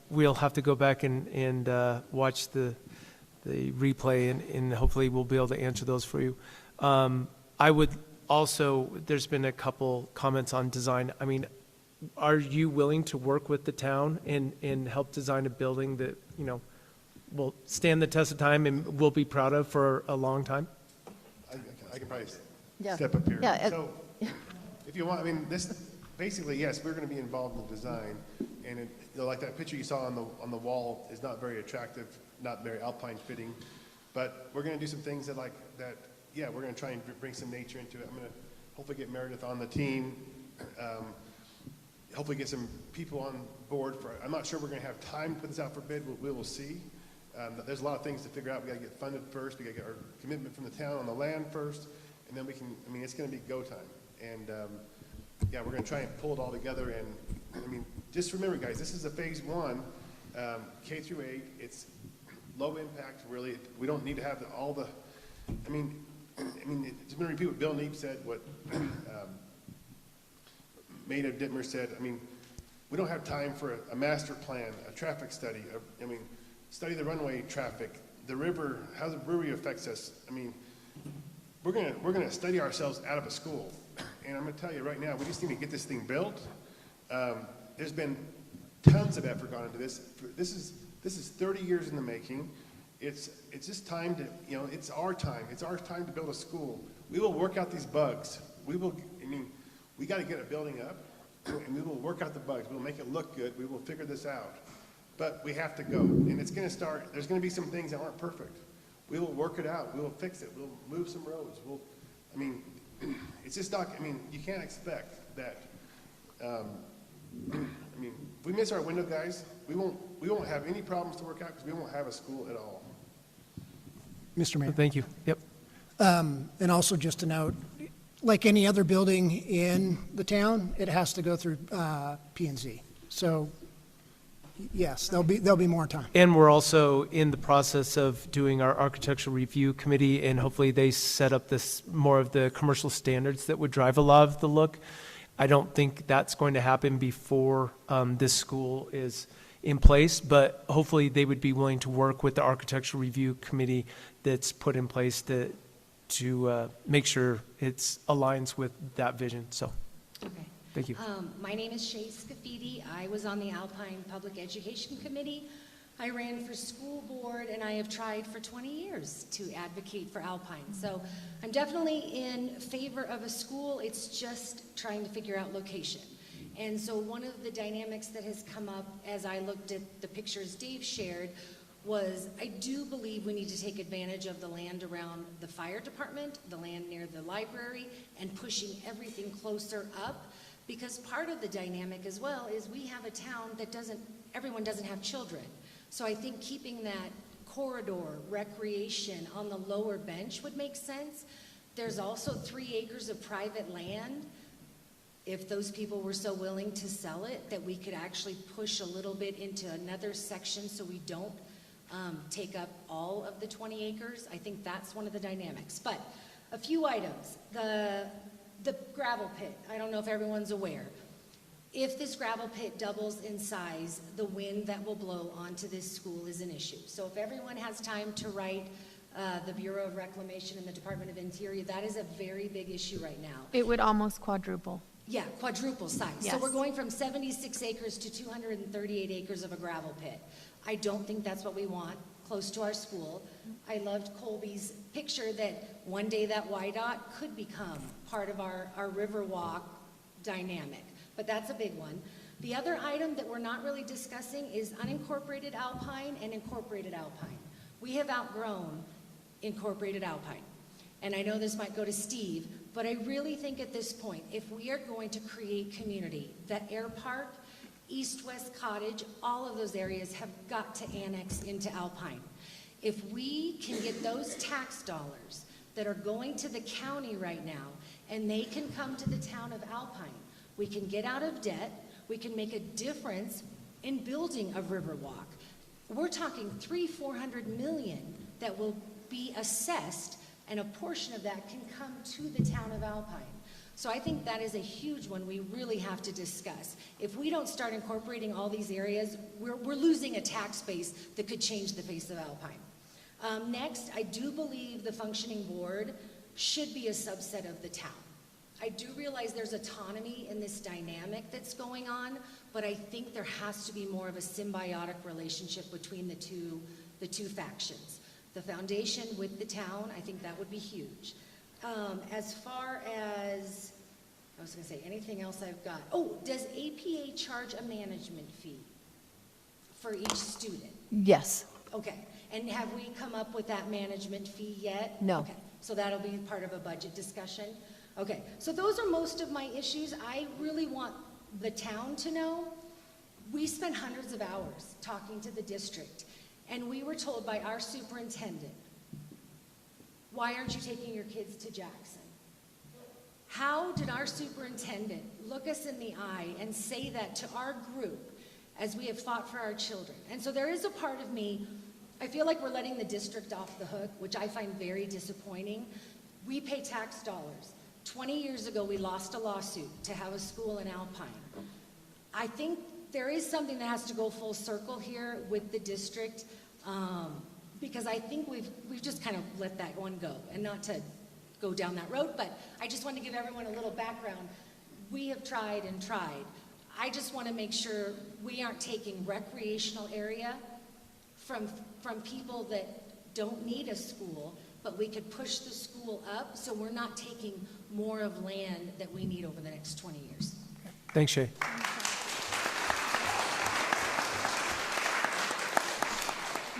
We'll have to go back and watch the replay, and hopefully we'll be able to answer those for you. I would also, there's been a couple comments on design. I mean, are you willing to work with the town and help design a building that, will stand the test of time and we'll be proud of for a long time? I can probably Yeah. step up here. Yeah, So, if you want, this, basically, yes, we're going to be involved in the design, and like that picture you saw on the wall is not very attractive, not very Alpine fitting, but we're going to do some things that, we're going to try and bring some nature into it. I'm going to hopefully get Meredith on the team, hopefully get some people on board I'm not sure we're going to have time to put this out for bid. We will see. There's a lot of things to figure out. We got to get funded first. We got to get our commitment from the town on the land first, and then we can. It's going to be go time. And we're going to try and pull it all together. And just remember, guys, this is a phase 1, K through 8. It's low impact, really. We don't need to have all the. It's going to repeat what Bill Neeb said. What Maida Dittmer said. We don't have time for a master plan, a traffic study. Study the runway traffic, the river, how the brewery affects us. We're gonna study ourselves out of a school, and I'm gonna tell you right now, we just need to get this thing built. There's been tons of effort gone into this. This is 30 years in the making. It's just time to, it's our time. It's our time to build a school. We will work out these bugs. We got to get a building up, and we will work out the bugs. We'll make it look good. We will figure this out. But we have to go, and it's going to start. There's going to be some things that aren't perfect. We will work it out. We will fix it. We'll move some roads. It's just not. You can't expect that. If we miss our window, guys, we won't have any problems to work out because we won't have a school at all. Mr. Mayor. Thank you. Yep. And also just to note, like any other building in the town, it has to go through P&Z. So. Yes, there'll be more time. And we're also in the process of doing our architectural review committee, and hopefully they set up more of the commercial standards that would drive a lot of the look. I don't think that's going to happen before this school is in place, but hopefully they would be willing to work with the architectural review committee that's put in place to make sure it aligns with that vision. So. Okay. Thank you. My name is Shay Scafidi. I was on the Alpine Public Education Committee. I ran for school board, and I have tried for 20 years to advocate for Alpine. So I'm definitely in favor of a school. It's just trying to figure out location. And so one of the dynamics that has come up as I looked at the pictures Dave shared was I do believe we need to take advantage of the land around the fire department, the land near the library, and pushing everything closer up. Because part of the dynamic as well is we have a town that everyone doesn't have children. So I think keeping that corridor, recreation on the lower bench would make sense. There's also 3 acres of private land. If those people were so willing to sell it, that we could actually push a little bit into another section so we don't take up all of the 20 acres. I think that's one of the dynamics. But a few items. The gravel pit, I don't know if everyone's aware. If this gravel pit doubles in size, the wind that will blow onto this school is an issue. So if everyone has time to write the Bureau of Reclamation and the Department of Interior, that is a very big issue right now. It would almost quadruple. Yeah, quadruple size. Yes. So we're going from 76 acres to 238 acres of a gravel pit. I don't think that's what we want close to our school. I loved Colby's picture that one day that YDOT could become part of our Riverwalk dynamic, but that's a big one. The other item that we're not really discussing is unincorporated Alpine and incorporated Alpine. We have outgrown incorporated Alpine. And I know this might go to Steve, but I really think at this point, if we are going to create community, that Air Park, East-West Cottage, all of those areas have got to annex into Alpine. If we can get those tax dollars that are going to the county right now, and they can come to the town of Alpine, we can get out of debt, we can make a difference in building a Riverwalk. We're talking $300-400 million that will be assessed, and a portion of that can come to the town of Alpine. So I think that is a huge one we really have to discuss. If we don't start incorporating all these areas, we're losing a tax base that could change the face of Alpine. Next, I do believe the functioning board should be a subset of the town. I do realize there's autonomy in this dynamic that's going on, but I think there has to be more of a symbiotic relationship between the two factions. The foundation with the town, I think that would be huge. As far as, I was going to say, anything else I've got? Oh, does APA charge a management fee for each student? Yes. Okay. And have we come up with that management fee yet? No. Okay. So that'll be part of a budget discussion? Okay. So those are most of my issues. I really want the town to know we spent hundreds of hours talking to the district, and we were told by our superintendent, why aren't you taking your kids to Jackson? How did our superintendent look us in the eye and say that to our group as we have fought for our children? And so there is a part of me, I feel like we're letting the district off the hook, which I find very disappointing. We pay tax dollars. 20 years ago, we lost a lawsuit to have a school in Alpine. I think there is something that has to go full circle here with the district, because I think we've just kind of let that one go, and not to go down that road, but I just want to give everyone a little background. We have tried and tried. I just want to make sure we aren't taking recreational area from people that don't need a school, but we could push the school up so we're not taking more of land that we need over the next 20 years. Thanks, Shay.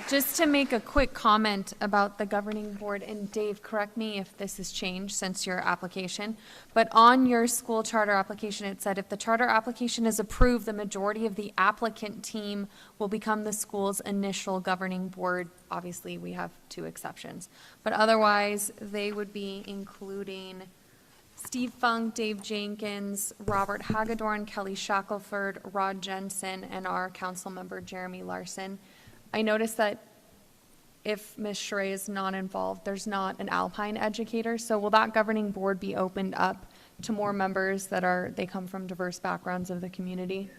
Just to make a quick comment about the governing board, and Dave, correct me if this has changed since your application, but on your school charter application, it said if the charter application is approved, the majority of the applicant team will become the school's initial governing board. Obviously, we have 2 exceptions, but otherwise, they would be including Steve Funk, Dave Jenkins, Robert Hagedorn, Kelly Shackelford, Rod Jensen, and our council member, Jeremy Larson. I noticed that if Ms. Sheree is not involved, there's not an Alpine educator. So will that governing board be opened up to more members they come from diverse backgrounds of the community?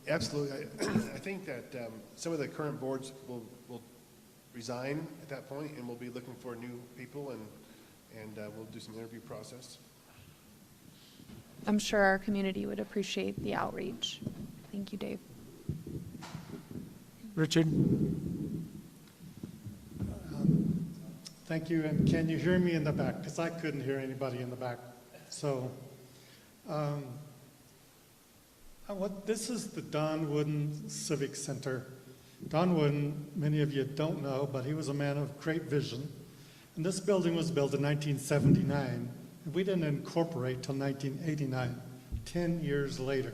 Absolutely. I think that some of the current boards will resign at that point, and we'll be looking for new people, and we'll do some interview process. I'm sure our community would appreciate the outreach. Thank you, Dave. Richard? Thank you, and can you hear me in the back? Because I couldn't hear anybody in the back. So, this is the Don Wooden Civic Center. Don Wooden, many of you don't know, but he was a man of great vision. And this building was built in 1979, and we didn't incorporate till 1989, 10 years later.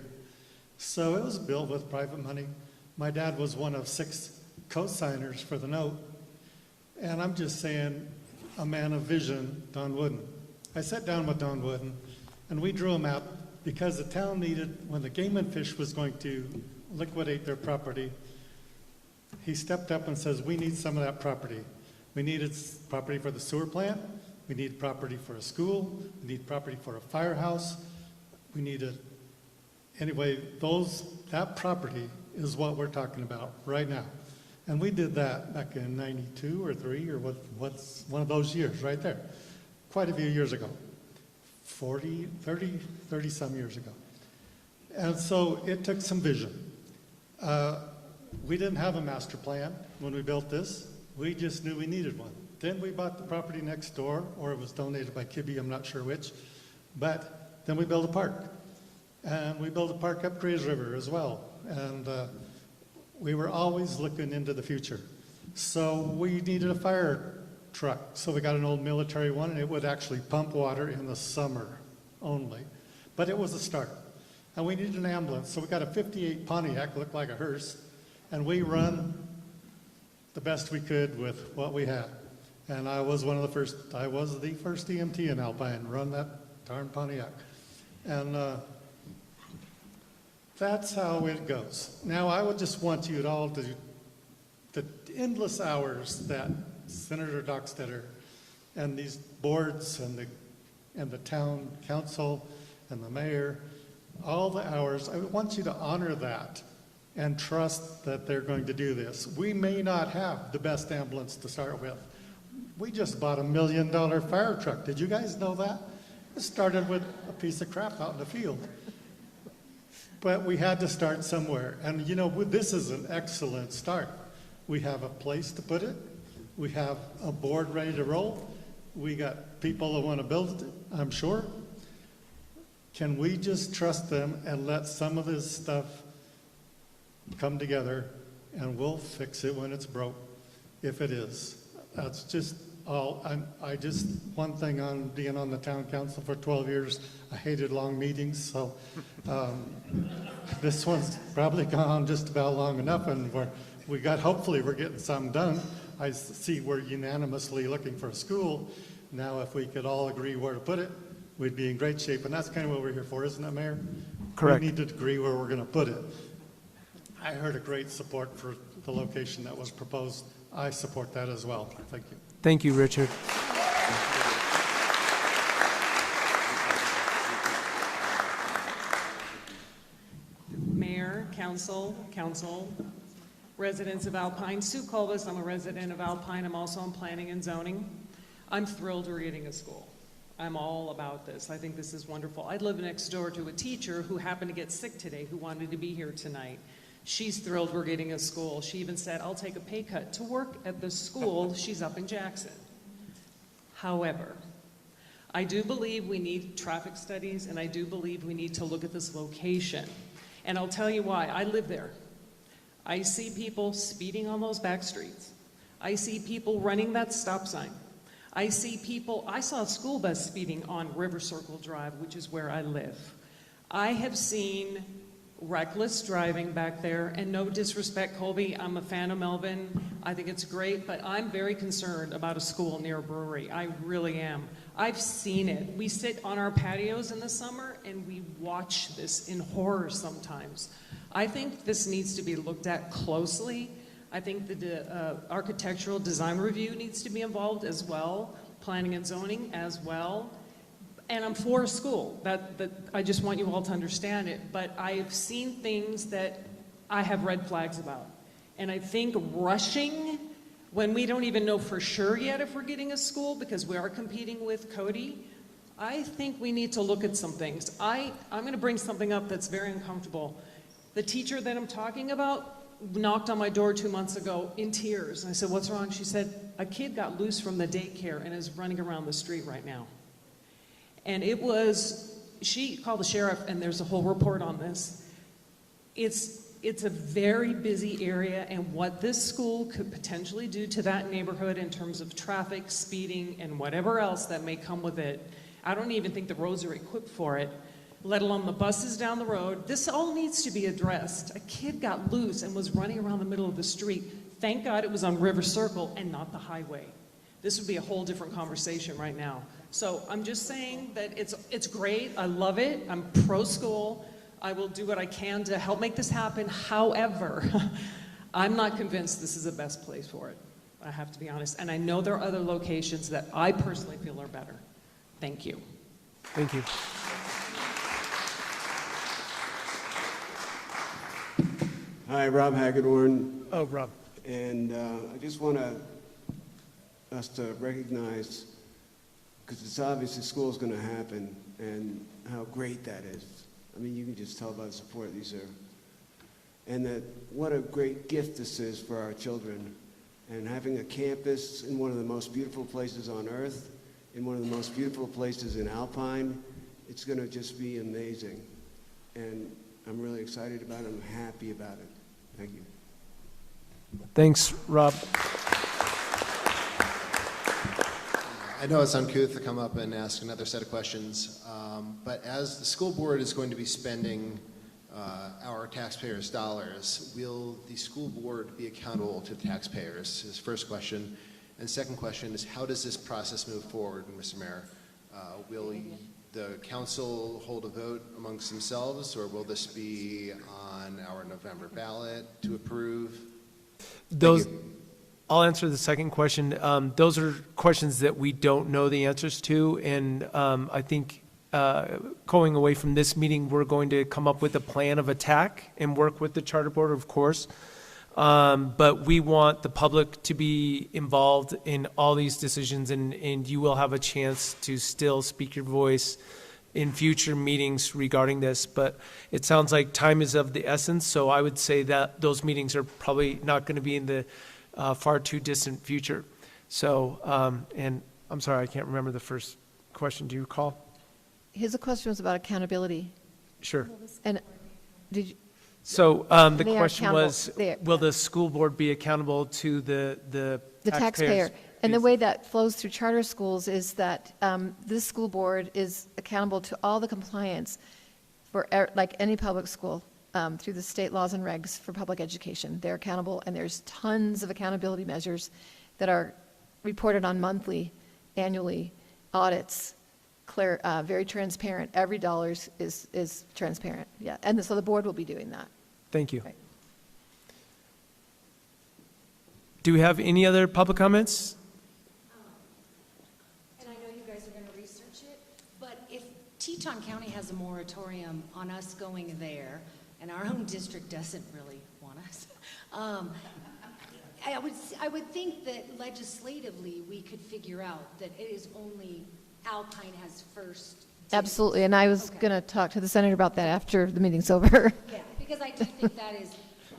So it was built with private money. My dad was one of 6 co-signers for the note. And I'm just saying, a man of vision, Don Wooden. I sat down with Don Wooden, and we drew a map because the town needed, when the Game and Fish was going to liquidate their property, he stepped up and says, we need some of that property. We needed property for the sewer plant. We need property for a school. We need property for a firehouse. We needed, anyway, that property is what we're talking about right now. And we did that back in 92 or 3 or what's one of those years right there. Quite a few years ago. 30 some years ago. And so it took some vision. We didn't have a master plan when we built this. We just knew we needed one. Then we bought the property next door, or it was donated by Kibbe, I'm not sure which. But then we built a park. And we built a park up Grays River as well. And we were always looking into the future. So we needed a fire truck. So we got an old military one, and it would actually pump water in the summer only. But it was a start. And we needed an ambulance. So we got a 58 Pontiac, looked like a hearse, and we run the best we could with what we had. And I was the first EMT in Alpine, run that darn Pontiac. And that's how it goes. Now, I would just want you all to, the endless hours that Senator Dockstetter and these boards and the town council and the mayor, all the hours, I want you to honor that and trust that they're going to do this. We may not have the best ambulance to start with. We just bought $1 million fire truck. Did you guys know that? It started with a piece of crap out in the field. But we had to start somewhere. And you know, this is an excellent start. We have a place to put it. We have a board ready to roll. We got people that want to build it, I'm sure. Can we just trust them and let some of this stuff come together, and we'll fix it when it's broke, if it is. That's just all. One thing on being on the town council for 12 years, I hated long meetings, so this one's probably gone on just about long enough, and hopefully we're getting something done. I see we're unanimously looking for a school. Now, if we could all agree where to put it, we'd be in great shape, and that's kind of what we're here for, isn't it, Mayor? Correct. We need to agree where we're going to put it. I heard a great support for the location that was proposed. I support that as well. Thank you. Thank you, Richard. Mayor, council, residents of Alpine. Sue Colbus, I'm a resident of Alpine. I'm also in planning and zoning. I'm thrilled we're getting a school. I'm all about this. I think this is wonderful. I live next door to a teacher who happened to get sick today, who wanted to be here tonight. She's thrilled we're getting a school. She even said, I'll take a pay cut to work at the school. She's up in Jackson. However, I do believe we need traffic studies, and I do believe we need to look at this location. And I'll tell you why. I live there. I see people speeding on those back streets. I see people running that stop sign. I saw a school bus speeding on River Circle Drive, which is where I live. I have seen reckless driving back there, and no disrespect, Colby, I'm a fan of Melvin. I think it's great, but I'm very concerned about a school near a brewery. I really am. I've seen it. We sit on our patios in the summer, and we watch this in horror sometimes. I think this needs to be looked at closely. I think the architectural design review needs to be involved as well, planning and zoning as well. And I'm for a school. I just want you all to understand it. But I've seen things that I have red flags about. And I think rushing when we don't even know for sure yet if we're getting a school, because we are competing with Cody, I think we need to look at some things. I'm going to bring something up that's very uncomfortable. The teacher that I'm talking about, knocked on my door 2 months ago in tears. And I said, what's wrong? She said, a kid got loose from the daycare and is running around the street right now. And she called the sheriff, and there's a whole report on this. It's a very busy area, and what this school could potentially do to that neighborhood in terms of traffic, speeding, and whatever else that may come with it, I don't even think the roads are equipped for it, let alone the buses down the road. This all needs to be addressed. A kid got loose and was running around the middle of the street. Thank God it was on River Circle and not the highway. This would be a whole different conversation right now. So I'm just saying that it's great. I love it. I'm pro-school. I will do what I can to help make this happen. However, I'm not convinced this is the best place for it. I have to be honest. And I know there are other locations that I personally feel are better. Thank you. Thank you. Hi, Rob Hagedorn. Oh, Rob. And I just want us to recognize, because it's obvious the school's going to happen, and how great that is. I mean, you can just tell by the support these are. And that what a great gift this is for our children. And having a campus in one of the most beautiful places on earth, in one of the most beautiful places in Alpine, it's going to just be amazing. And I'm really excited about it. I'm happy about it. Thank you. Thanks, Rob. I know it's uncouth to come up and ask another set of questions, but as the school board is going to be spending our taxpayers' dollars, will the school board be accountable to the taxpayers? Is the first question. And second question is, how does this process move forward, Mr. Mayor? Will the council hold a vote amongst themselves, or will this be on our November ballot to approve? I'll answer the second question. Those are questions that we don't know the answers to, and I think going away from this meeting, we're going to come up with a plan of attack and work with the charter board, of course. But we want the public to be involved in all these decisions, and you will have a chance to still speak your voice in future meetings regarding this. But it sounds like time is of the essence, so I would say that those meetings are probably not going to be in the far too distant future. So, and I'm sorry, I can't remember the first question. Do you recall? His question was about accountability. Sure. And did you? So the They are question was, accountable. will the school board be accountable to the taxpayer. And the way that flows through charter schools is that this school board is accountable to all the compliance for, like any public school, through the state laws and regs for public education. They're accountable, and there's tons of accountability measures that are reported on monthly, annually, audits, clear, very transparent. Every dollar is transparent, yeah. And so the board will be doing that. Thank you. Right. Do we have any other public comments? And I know you guys are going to research it, but if Teton County has a moratorium on us going there, and our own district doesn't really want us, I would think that legislatively we could figure out that it is only Alpine has first. Absolutely, and I was going to talk to the senator about that after the meeting's over. Yeah, because I do think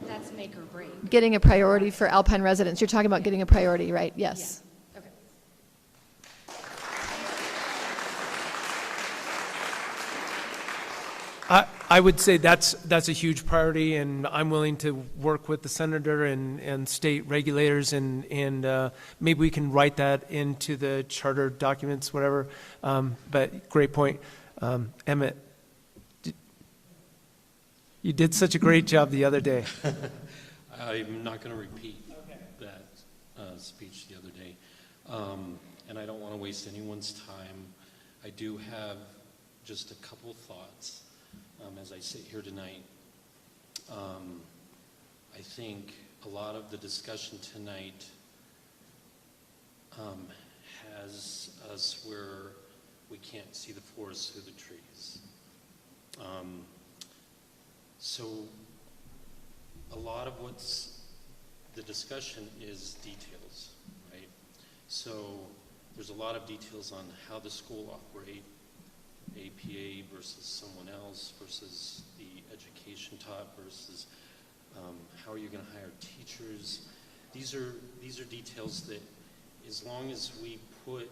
that's make or break. Getting a priority for Alpine residents. You're talking about getting a priority, right? Yes. Yeah. Okay. I would say that's a huge priority, and I'm willing to work with the senator and state regulators, and maybe we can write that into the charter documents, whatever. But great point. Emmett, you did such a great job the other day. I'm not going to repeat that speech the other day, and I don't want to waste anyone's time. I do have just a couple thoughts. As I sit here tonight, I think a lot of the discussion tonight has us where we can't see the forest through the trees. So a lot of what's the discussion is details, right? So there's a lot of details on how the school operates, APA versus someone else versus the education taught versus How are you going to hire teachers? These are details that, as long as we put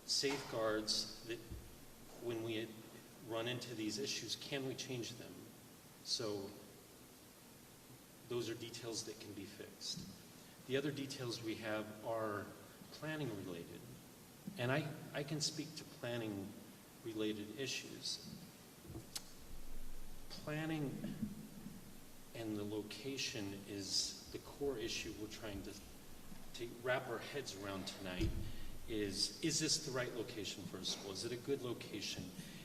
safeguards that when we run into these issues, can we change them? So those are details that can be fixed. The other details we have are planning related. And I can speak to planning related issues. Planning and the location is the core issue we're trying to wrap our heads around tonight. Is this the right location for a school? Is it a good location?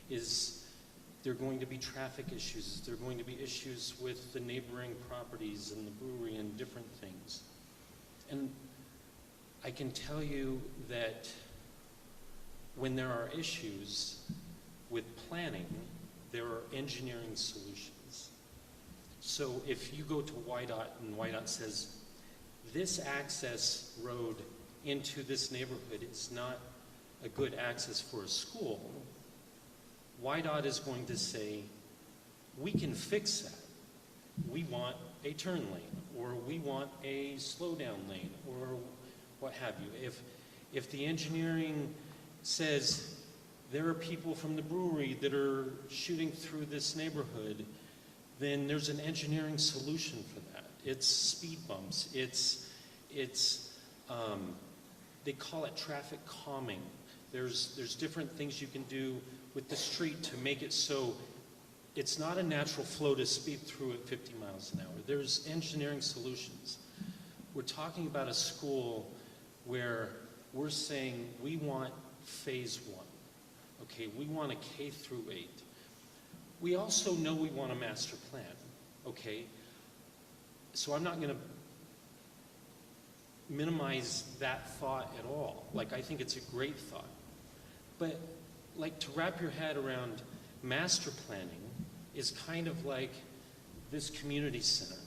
Is there going to be traffic issues? Is there going to be issues with the neighboring properties and the brewery and different things? And I can tell you that when there are issues with planning, there are engineering solutions. So if you go to YDOT and YDOT says, this access road into this neighborhood is not a good access for a school, YDOT is going to say, we can fix that. We want a turn lane, or we want a slow down lane, or what have you. If the engineering says there are people from the brewery that are shooting through this neighborhood, then there's an engineering solution for that. It's speed bumps. They call it traffic calming. There's different things you can do with the street to make it so it's not a natural flow to speed through at 50 miles an hour. There's engineering solutions. We're talking about a school where we're saying we want phase 1. Okay, we want a K through 8. We also know we want a master plan. Okay, so I'm not going to minimize that thought at all. Like, I think it's a great thought. But, like, to wrap your head around master planning is kind of like this community center.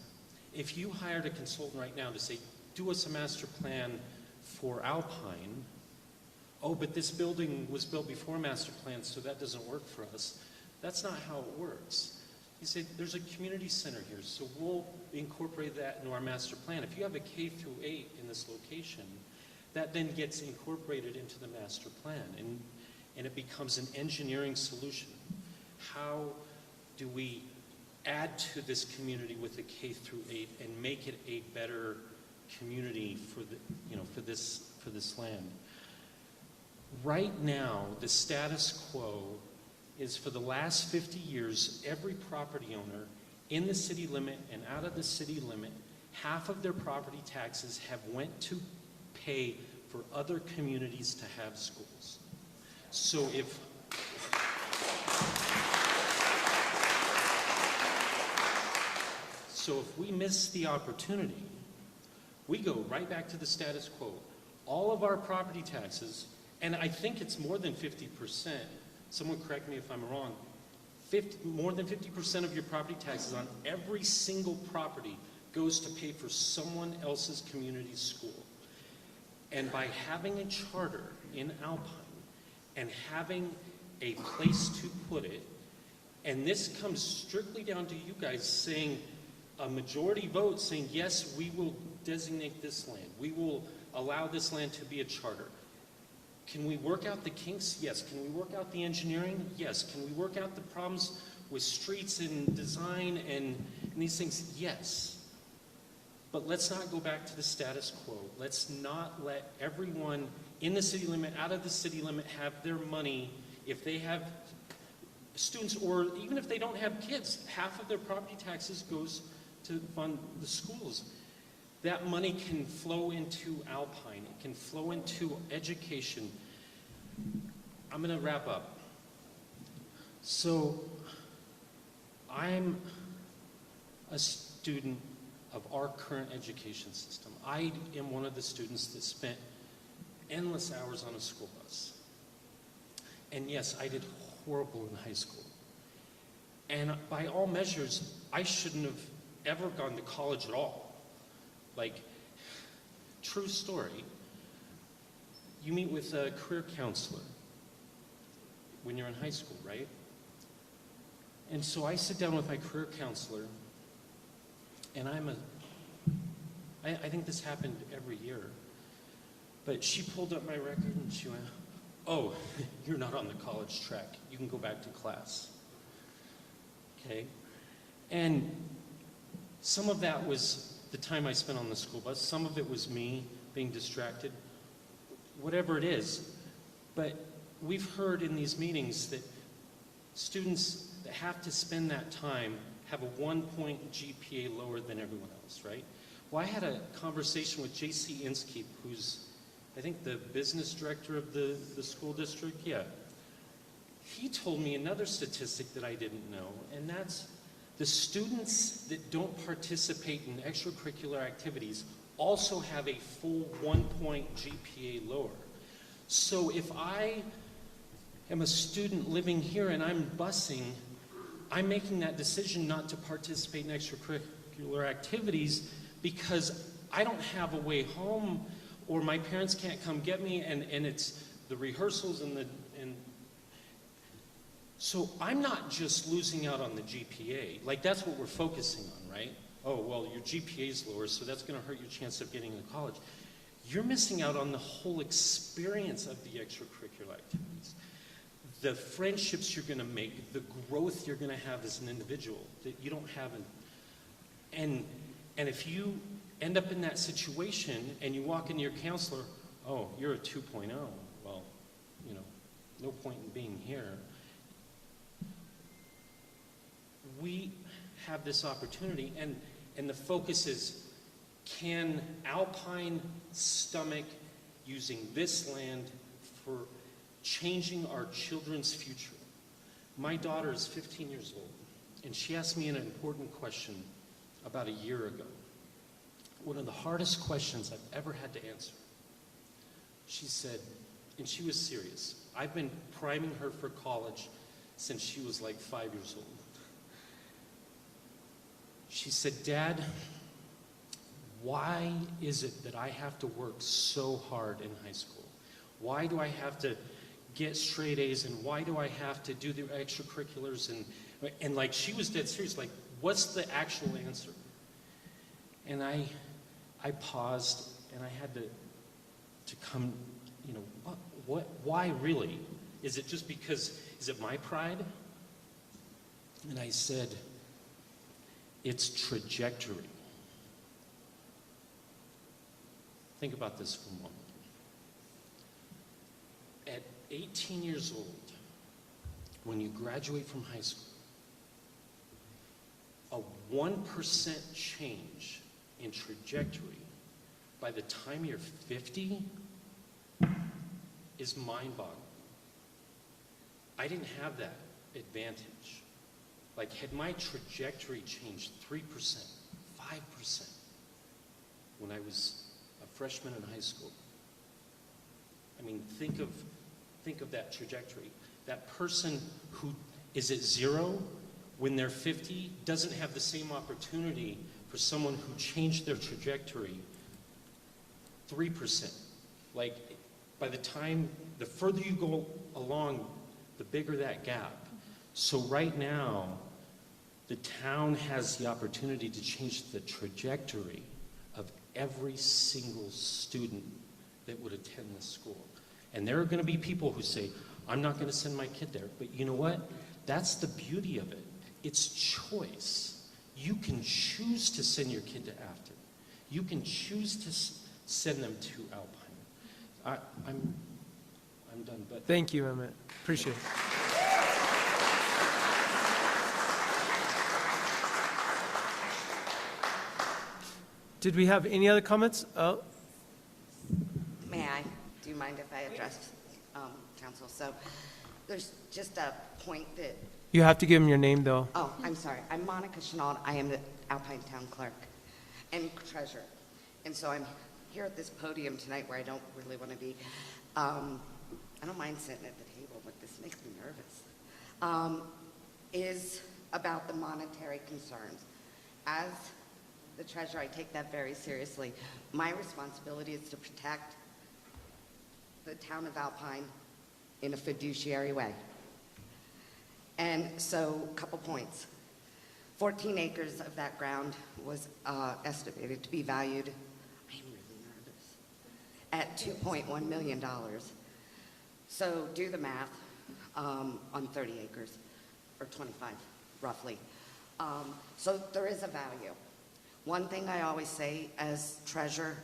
If you hired a consultant right now to say, do us a master plan for Alpine, oh, but this building was built before master plan, so that doesn't work for us. That's not how it works. You say, there's a community center here, so we'll incorporate that into our master plan. If you have a K through 8 in this location, that then gets incorporated into the master plan, and it becomes an engineering solution. How do we add to this community with a K through 8 and make it a better community for this land? Right now, the status quo is, for the last 50 years, every property owner in the city limit and out of the city limit, half of their property taxes have went to pay for other communities to have schools. So if we miss the opportunity, we go right back to the status quo. All of our property taxes, and I think it's more than 50%, someone correct me if I'm wrong, more than 50% of your property taxes on every single property goes to pay for someone else's community school. And by having a charter in Alpine and having a place to put it, and this comes strictly down to you guys saying, a majority vote saying, yes, we will designate this land. We will allow this land to be a charter. Can we work out the kinks? Yes. Can we work out the engineering? Yes. Can we work out the problems with streets and design and these things? Yes. But let's not go back to the status quo. Let's not let everyone in the city limit, out of the city limit, have their money. If they have students, or even if they don't have kids, half of their property taxes goes to fund the schools. That money can flow into Alpine. It can flow into education. I'm going to wrap up. So I'm a student of our current education system. I am one of the students that spent endless hours on a school bus. And yes, I did horrible in high school. And by all measures, I shouldn't have ever gone to college at all. Like, true story, you meet with a career counselor when you're in high school, right? And so I sit down with my career counselor, And I think this happened every year. But she pulled up my record and she went, "Oh, you're not on the college track. You can go back to class." Okay? And some of that was the time I spent on the school bus. Some of it was me being distracted. Whatever it is. But we've heard in these meetings that students that have to spend that time have a 1-point GPA lower than everyone else, right? Well, I had a conversation with J.C. Inskeep, who's, I think, the business director of the school district. Yeah. He told me another statistic that I didn't know, and that's the students that don't participate in extracurricular activities also have a full 1-point GPA lower. So if I am a student living here and I'm busing, I'm making that decision not to participate in extracurricular activities because I don't have a way home, or my parents can't come get me, and it's the rehearsals and so I'm not just losing out on the GPA. Like, that's what we're focusing on, right? Oh, well, your GPA is lower, so that's going to hurt your chance of getting into college. You're missing out on the whole experience of the extracurricular activities. The friendships you're going to make, the growth you're going to have as an individual that you don't have. And if you end up in that situation and you walk into your counselor, "Oh, you're a 2.0. Well, you know, no point in being here." We have this opportunity, and the focus is, can Alpine stomach using this land for changing our children's future? My daughter is 15 years old, and she asked me an important question about a year ago. One of the hardest questions I've ever had to answer. She said, and she was serious, I've been priming her for college since she was like 5 years old. She said, "Dad, why is it that I have to work so hard in high school? Why do I have to get straight A's, and why do I have to do the extracurriculars?" And like, she was dead serious, like, what's the actual answer? And I paused, and I had to come, you know, why really? Is it just because, is it my pride? And I said, it's trajectory. Think about this for a moment. At 18 years old, when you graduate from high school, a 1% change in trajectory by the time you're 50 is mind-boggling. I didn't have that advantage. Like, had my trajectory changed 3%, 5% when I was a freshman in high school, I mean, think of that trajectory. That person who is at 0 when they're 50 doesn't have the same opportunity for someone who changed their trajectory 3%. Like, by the time, the further you go along, the bigger that gap. So right now, the town has the opportunity to change the trajectory of every single student that would attend this school. And there are going to be people who say, I'm not going to send my kid there. But you know what? That's the beauty of it. It's choice. You can choose to send your kid to Afton. You can choose to send them to Alpine. I'm done. But Thank you, Emmett. Appreciate it. Did we have any other comments? Oh, May I? Do you mind if I address council? So there's just a point that... you have to give him your name, though. Oh, I'm sorry. I'm Monica Chenault. I am the Alpine Town Clerk and Treasurer. And so I'm here at this podium tonight where I don't really want to be. I don't mind sitting at the table, but this makes me nervous. Is about the monetary concerns. As the treasurer, I take that very seriously. My responsibility is to protect the town of Alpine in a fiduciary way. And so, a couple points. 14 acres of that ground was estimated to be valued, I'm really nervous, at $2.1 million. So do the math on 30 acres, or 25, roughly. So there is a value. One thing I always say as treasurer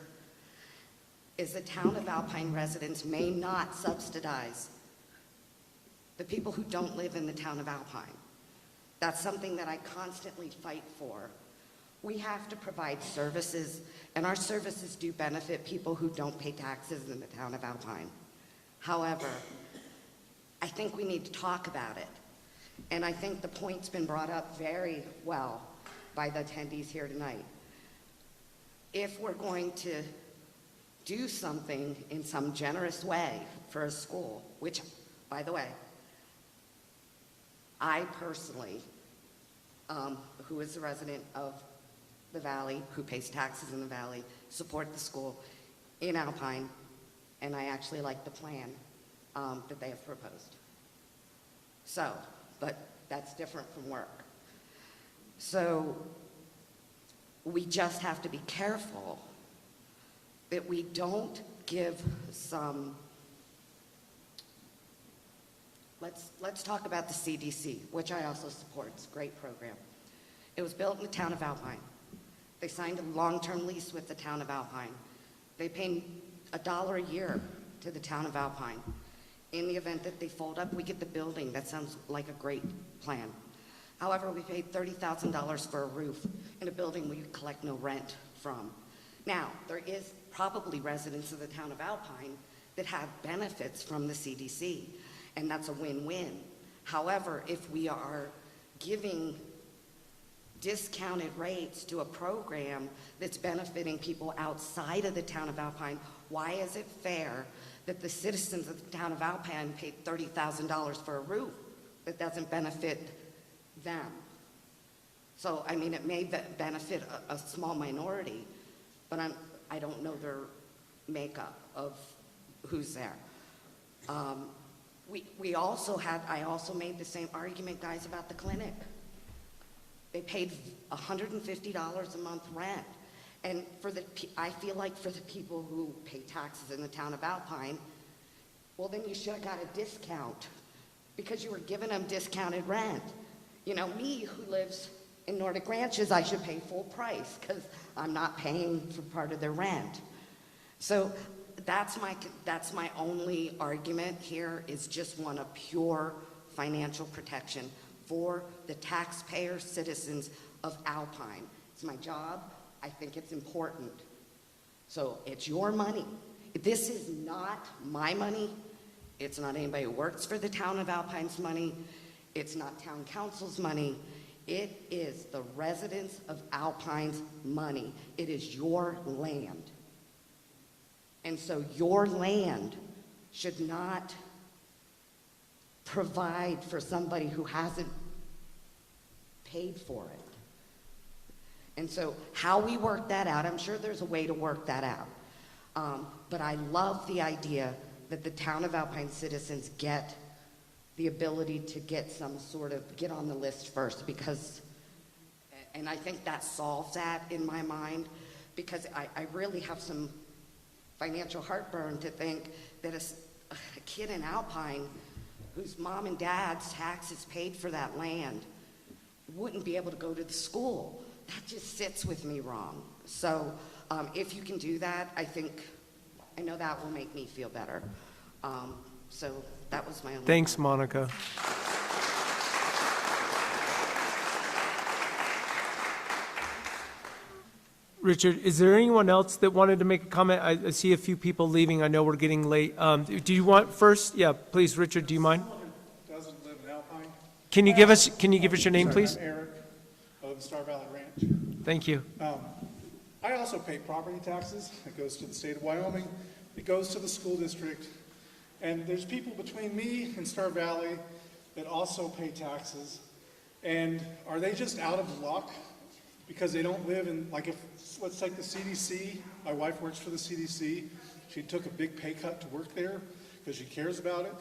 is the town of Alpine residents may not subsidize the people who don't live in the town of Alpine. That's something that I constantly fight for. We have to provide services, and our services do benefit people who don't pay taxes in the town of Alpine. However, I think we need to talk about it. And I think the point's been brought up very well by the attendees here tonight. If we're going to do something in some generous way for a school, which, by the way, I personally, who is a resident of the Valley, who pays taxes in the Valley, support the school in Alpine, and I actually like the plan that they have proposed. So, but that's different from work. So we just have to be careful that we don't give some, let's talk about the CDC, which I also support. It's a great program. It was built in the town of Alpine. They signed a long-term lease with the town of Alpine. They pay $1 a year to the town of Alpine. In the event that they fold up, we get the building. That sounds like a great plan. However, we paid $30,000 for a roof in a building we collect no rent from. Now, there is probably residents of the town of Alpine that have benefits from the CDC, and that's a win-win. However, if we are giving discounted rates to a program that's benefiting people outside of the town of Alpine, why is it fair that the citizens of the town of Alpine paid $30,000 for a roof that doesn't benefit them? So, I mean, it may benefit a small minority, but I don't know their makeup of who's there. I also made the same argument, guys, about the clinic. They paid $150 a month rent. And I feel like for the people who pay taxes in the town of Alpine, well, then you should have got a discount because you were giving them discounted rent. You know, me who lives in Nordic Ranches, I should pay full price because I'm not paying for part of their rent. So that's my only argument here, is just one of pure financial protection for the taxpayer citizens of Alpine. It's my job. I think it's important. So it's your money. This is not my money. It's not anybody who works for the town of Alpine's money. It's not town council's money. It is the residents of Alpine's money. It is your land. And so your land should not provide for somebody who hasn't paid for it. And so how we work that out, I'm sure there's a way to work that out. But I love the idea that the town of Alpine citizens get the ability to get get on the list first, because, and I think that solves that in my mind, because I really have some financial heartburn to think that a kid in Alpine whose mom and dad's taxes paid for that land wouldn't be able to go to the school. That just sits with me wrong. So if you can do that, I know that will make me feel better. So that was my only Thanks, comment. Monica. Richard, is there anyone else that wanted to make a comment? I see a few people leaving. I know we're getting late. Do you want first? Yeah, please, Richard, do you mind? Someone who doesn't live in Alpine. Can you give us your name, Sorry, please? I'm Eric of Star Valley Ranch. Thank you. I also pay property taxes. It goes to the state of Wyoming. It goes to the school district. And there's people between me and Star Valley that also pay taxes. And are they just out of luck because they don't live in, like, if, let's take the CDC. My wife works for the CDC. She took a big pay cut to work there because she cares about it.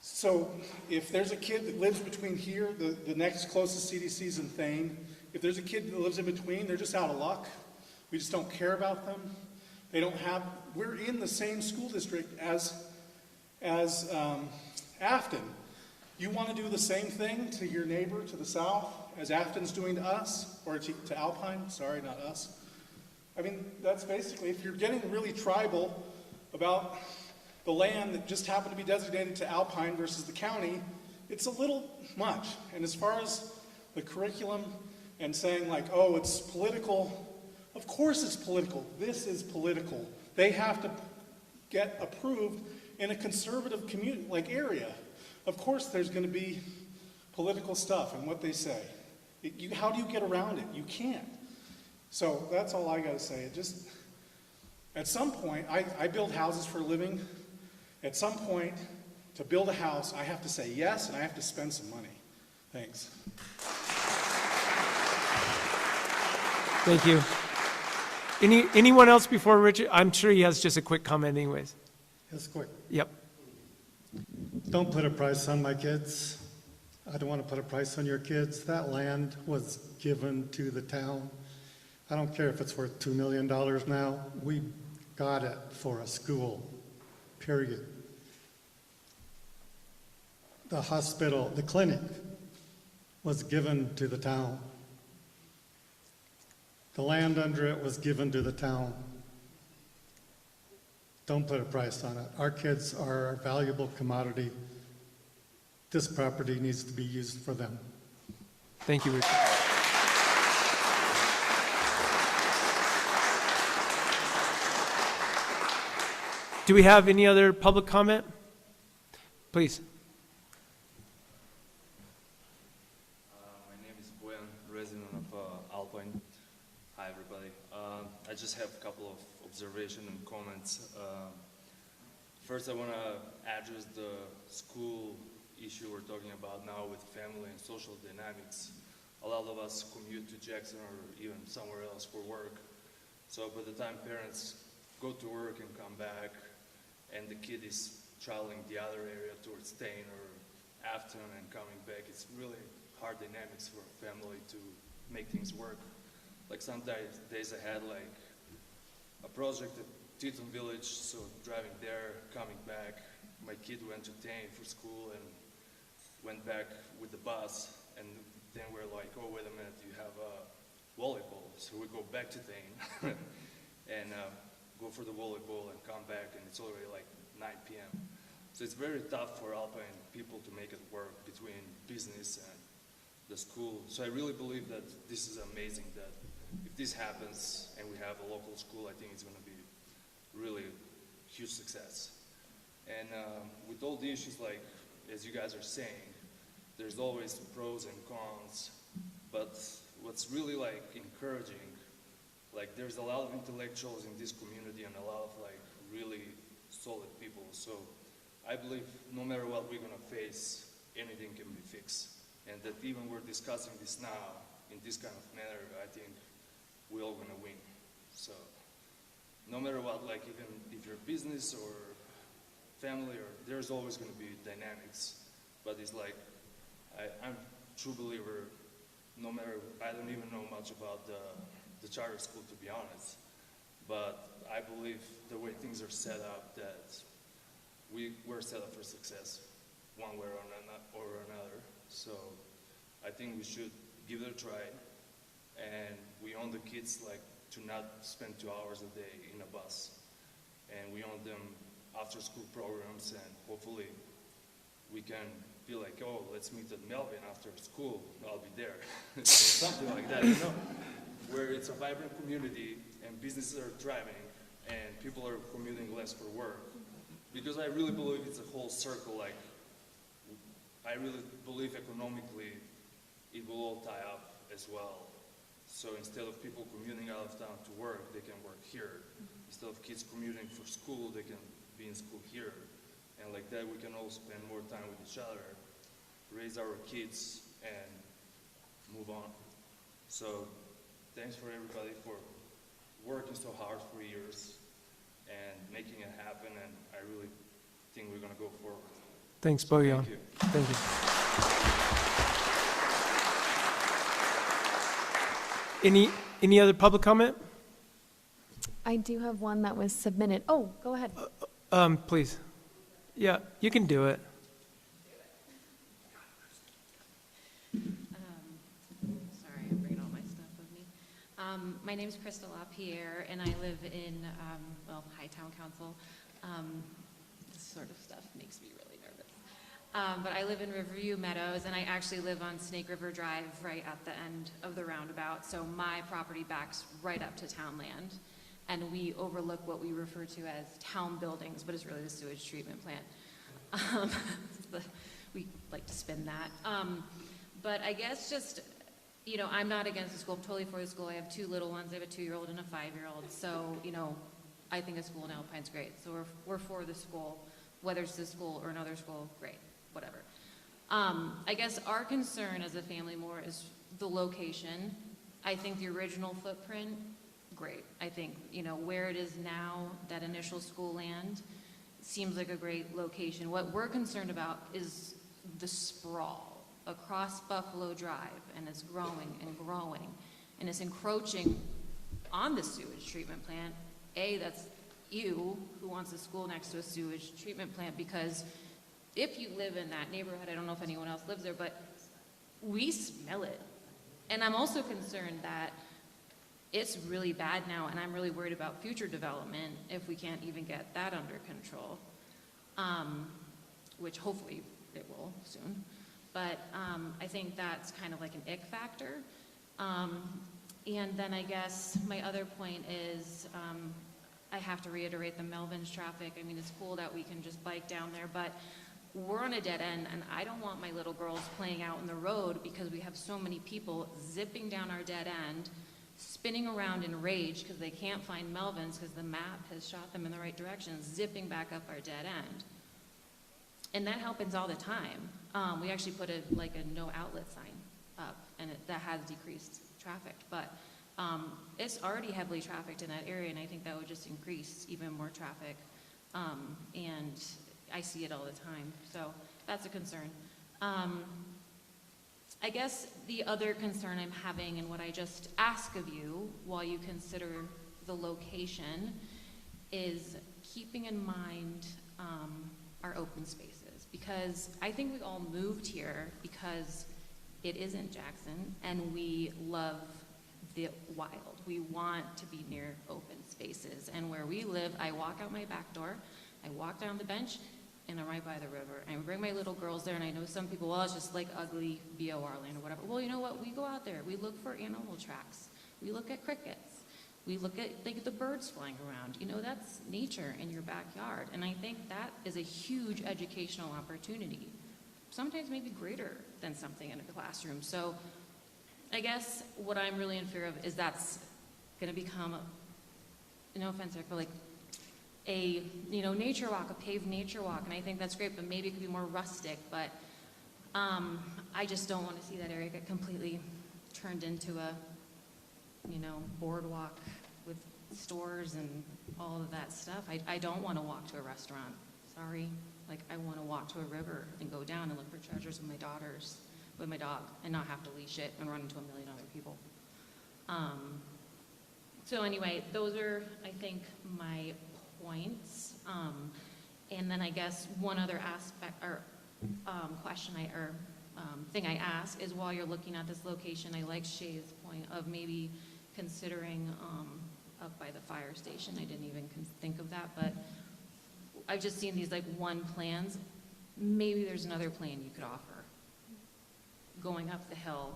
So if there's a kid that lives between here, the next closest CDC is in Thane. If there's a kid that lives in between, they're just out of luck. We just don't care about them. They don't have, we're in the same school district as Afton. You want to do the same thing to your neighbor to the south as Afton's doing to us, or to Alpine, sorry, not us. I mean, that's basically, if you're getting really tribal about the land that just happened to be designated to Alpine versus the county, it's a little much. And as far as the curriculum and saying like, oh, it's political, of course it's political. This is political. They have to get approved in a conservative community, like area. Of course there's going to be political stuff and what they say. How do you get around it? You can't. So that's all I got to say. It just, at some point, I build houses for a living. At some point, to build a house, I have to say yes, and I have to spend some money. Thanks. Thank you. Anyone else before Richard? I'm sure he has just a quick comment anyways. Just quick. Yep. Don't put a price on my kids. I don't want to put a price on your kids. That land was given to the town. I don't care if it's worth $2 million now. We got it for a school, period. The hospital, the clinic was given to the town. The land under it was given to the town. Don't put a price on it. Our kids are a valuable commodity. This property needs to be used for them. Thank you, Richard. Do we have any other public comment? Please. My name is Boyan, resident of Alpine. Hi, everybody. I just have a couple of observations and comments. First, I want to address the school issue we're talking about now with family and social dynamics. A lot of us commute to Jackson or even somewhere else for work. So by the time parents go to work and come back, and the kid is traveling the other area towards Thane or Afton and coming back, it's really hard dynamics for a family to make things work. Like some days I had like a project at Teton Village, so driving there, coming back, my kid went to Thane for school and went back with the bus, and then we're like, oh, wait a minute, you have volleyball. So we go back to Thane and go for the volleyball and come back, and it's already like 9 p.m. So it's very tough for Alpine people to make it work between business and the school. So I really believe that this is amazing, that if this happens and we have a local school, I think it's going to be really huge success. And with all the issues, like, as you guys are saying, there's always pros and cons, but what's really like encouraging, like there's a lot of intellectuals in this community and a lot of like really solid people. So I believe no matter what we're gonna face, anything can be fixed. And that even we're discussing this now in this kind of manner, I think we're all gonna win. So no matter what, like even if you're business or family, or there's always gonna be dynamics. But it's like, I'm a true believer, no matter, I don't even know much about the charter school, to be honest, but I believe the way things are set up, that we're set up for success one way or another. So I think we should give it a try, and we want the kids like to not spend 2 hours a day in a bus, and we want them after school programs, and hopefully we can be like, oh, let's meet at Melvin after school, I'll be there. So something like that, you know, where it's a vibrant community and businesses are thriving and people are commuting less for work. Because I really believe it's a whole circle, like, I really believe economically it will all tie up as well. So instead of people commuting out of town to work, they can work here. Instead of kids commuting for school, they can be in school here. And like that, we can all spend more time with each other, raise our kids, and move on. So thanks for everybody for working so hard for years and making it happen, and I really think we're gonna go forward. Thanks, Boyan. Thank you. Thank you. Any other public comment? I do have one that was submitted. Oh, go ahead. Please. Yeah, you can do it. Sorry, I'm bringing all my stuff with me. My name is Crystal LaPierre, and I live in, High Town Council. This sort of stuff makes me really nervous. But I live in Riverview Meadows, and I actually live on Snake River Drive right at the end of the roundabout. So my property backs right up to town land, and we overlook what we refer to as town buildings, but it's really the sewage treatment plant. We like to spin that. But I guess just, I'm not against the school. I'm totally for the school. I have two little ones. I have a 2-year-old and a 5-year-old. So, I think a school in Alpine's great. So we're for the school, whether it's this school or another school, great, whatever. I guess our concern as a family more is the location. I think the original footprint, great. I think, where it is now, that initial school land, seems like a great location. What we're concerned about is the sprawl across Buffalo Drive, and it's growing and growing, and it's encroaching on the sewage treatment plant. That's you who wants a school next to a sewage treatment plant, because if you live in that neighborhood, I don't know if anyone else lives there, but we smell it. And I'm also concerned that it's really bad now, and I'm really worried about future development if we can't even get that under control, which hopefully it will soon. But I think that's kind of like an ick factor. And then I guess my other point is I have to reiterate the Melvin's traffic. I mean, it's cool that we can just bike down there, but we're on a dead end, and I don't want my little girls playing out in the road because we have so many people zipping down our dead end, spinning around in rage because they can't find Melvin's because the map has shot them in the right direction, zipping back up our dead end. And that happens all the time. We actually put a no outlet sign up, and that has decreased traffic. But it's already heavily trafficked in that area, and I think that would just increase even more traffic. And I see it all the time, so that's a concern. I guess the other concern I'm having, and what I just ask of you while you consider the location, is keeping in mind our open spaces, because I think we all moved here because it isn't Jackson, and we love the wild. We want to be near open spaces, and where we live, I walk out my back door, I walk down the bench, and I'm right by the river. And I bring my little girls there, and I know some people, well, it's just like ugly BOR land or whatever. Well, you know what? We go out there. We look for animal tracks. We look at crickets. We look at the birds flying around. That's nature in your backyard. And I think that is a huge educational opportunity, sometimes maybe greater than something in a classroom. So I guess what I'm really in fear of is that's going to become, no offense, but a nature walk, a paved nature walk, and I think that's great, but maybe it could be more rustic. But I just don't want to see that area get completely turned into a boardwalk with stores and all of that stuff. I don't want to walk to a restaurant. Sorry, I want to walk to a river and go down and look for treasures with my dog, and not have to leash it and run into a million other people. So anyway, those are, I think, my points. And then I guess one other aspect or question thing I ask is, while you're looking at this location, I like Shay's point of maybe considering up by the fire station. I didn't even think of that, but I've just seen these one plans. Maybe there's another plan you could offer. Going up the hill,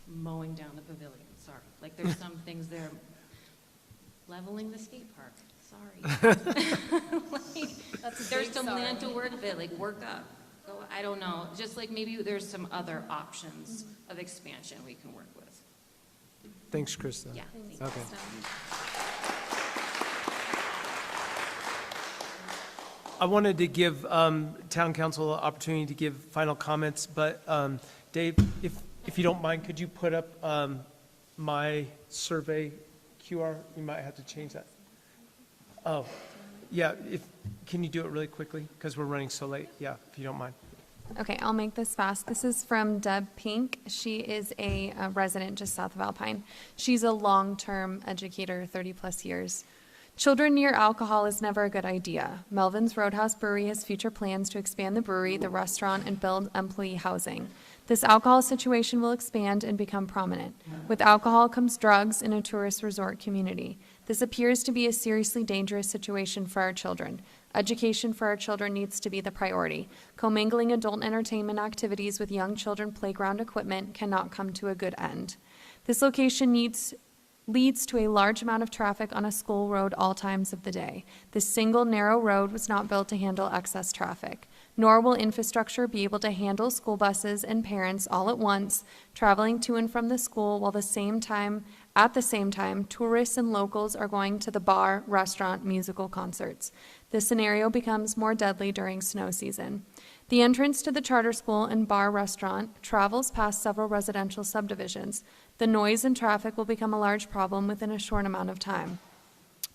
mowing down the pavilion. Sorry, there's some things there. Leveling the skate park. Sorry. There's some land to work with, work up. So I don't know. Just maybe there's some other options of expansion we can work with. Thanks, Krista. Yeah. Okay. I wanted to give town council an opportunity to give final comments, but Dave, if you don't mind, could you put up my survey QR? You might have to change that. Oh, Yeah, can you do it really quickly? Because we're running so late. Yeah, if you don't mind. Okay, I'll make this fast. This is from Deb Pink. She is a resident just south of Alpine. She's a long-term educator, 30-plus years. Children near alcohol is never a good idea. Melvin's Roadhouse Brewery has future plans to expand the brewery, the restaurant, and build employee housing. This alcohol situation will expand and become prominent. With alcohol comes drugs in a tourist resort community. This appears to be a seriously dangerous situation for our children. Education for our children needs to be the priority. Commingling adult entertainment activities with young children playground equipment cannot come to a good end. This location leads to a large amount of traffic on a school road all times of the day. This single narrow road was not built to handle excess traffic, nor will infrastructure be able to handle school buses and parents all at once traveling to and from the school while at the same time, tourists and locals are going to the bar, restaurant, musical concerts. This scenario becomes more deadly during snow season. The entrance to the charter school and bar restaurant travels past several residential subdivisions. The noise and traffic will become a large problem within a short amount of time.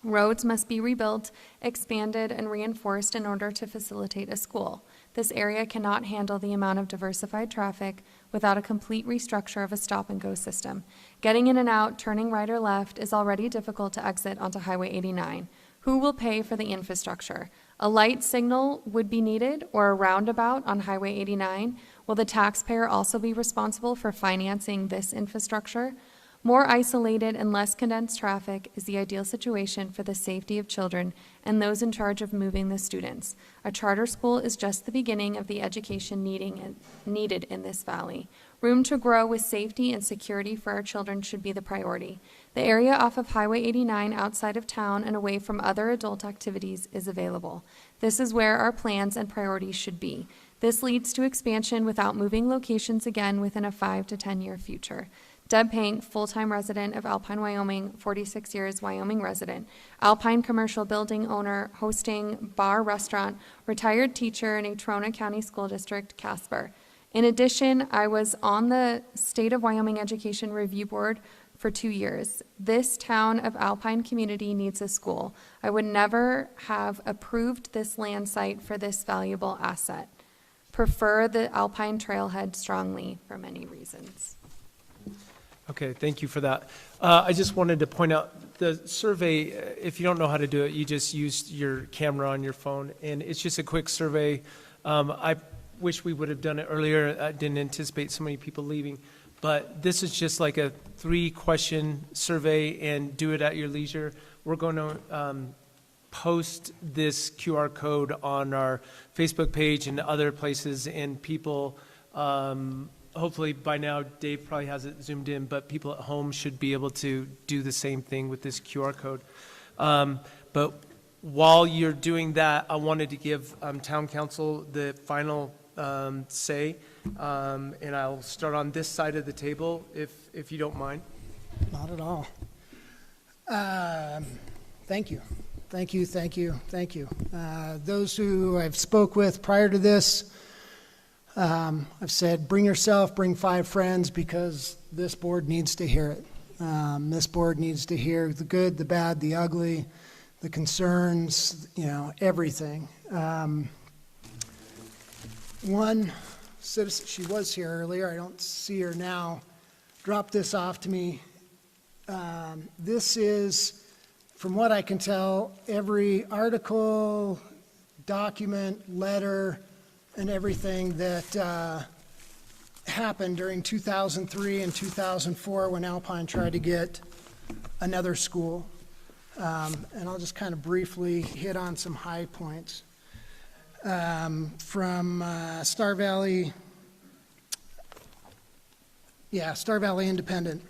Roads must be rebuilt, expanded, and reinforced in order to facilitate a school. This area cannot handle the amount of diversified traffic without a complete restructure of a stop-and-go system. Getting in and out, turning right or left, is already difficult to exit onto Highway 89. Who will pay for the infrastructure? A light signal would be needed, or a roundabout on Highway 89. Will the taxpayer also be responsible for financing this infrastructure? More isolated and less condensed traffic is the ideal situation for the safety of children and those in charge of moving the students. A charter school is just the beginning of the education needed in this valley. Room to grow with safety and security for our children should be the priority. The area off of Highway 89 outside of town and away from other adult activities is available. This is where our plans and priorities should be. This leads to expansion without moving locations again within a 5 to 10 year future. Deb Pink, full-time resident of Alpine, Wyoming, 46 years, Wyoming resident. Alpine commercial building owner, hosting bar, restaurant, retired teacher in a Trona County School District, Casper. In addition, I was on the State of Wyoming Education Review Board for 2 years. This town of Alpine community needs a school. I would never have approved this land site for this valuable asset. Prefer the Alpine trailhead strongly for many reasons. Okay, thank you for that. I just wanted to point out the survey, if you don't know how to do it, you just use your camera on your phone, and it's just a quick survey. I wish we would have done it earlier. I didn't anticipate so many people leaving, but this is just like a 3-question survey, and do it at your leisure. We're going to post this QR code on our Facebook page and other places, and people, hopefully by now, Dave probably has it zoomed in, but people at home should be able to do the same thing with this QR code. But while you're doing that, I wanted to give Town Council the final say, and I'll start on this side of the table, if you don't mind. Not at all. Thank you. Thank you, thank you, thank you. Those who I've spoke with prior to this, I've said, bring yourself, bring 5 friends, because this board needs to hear it. This board needs to hear the good, the bad, the ugly, the concerns, everything. One citizen, she was here earlier, I don't see her now, dropped this off to me. This is, from what I can tell, every article, document, letter, and everything that happened during 2003 and 2004 when Alpine tried to get another school. And I'll just kind of briefly hit on some high points. From Star Valley Independent.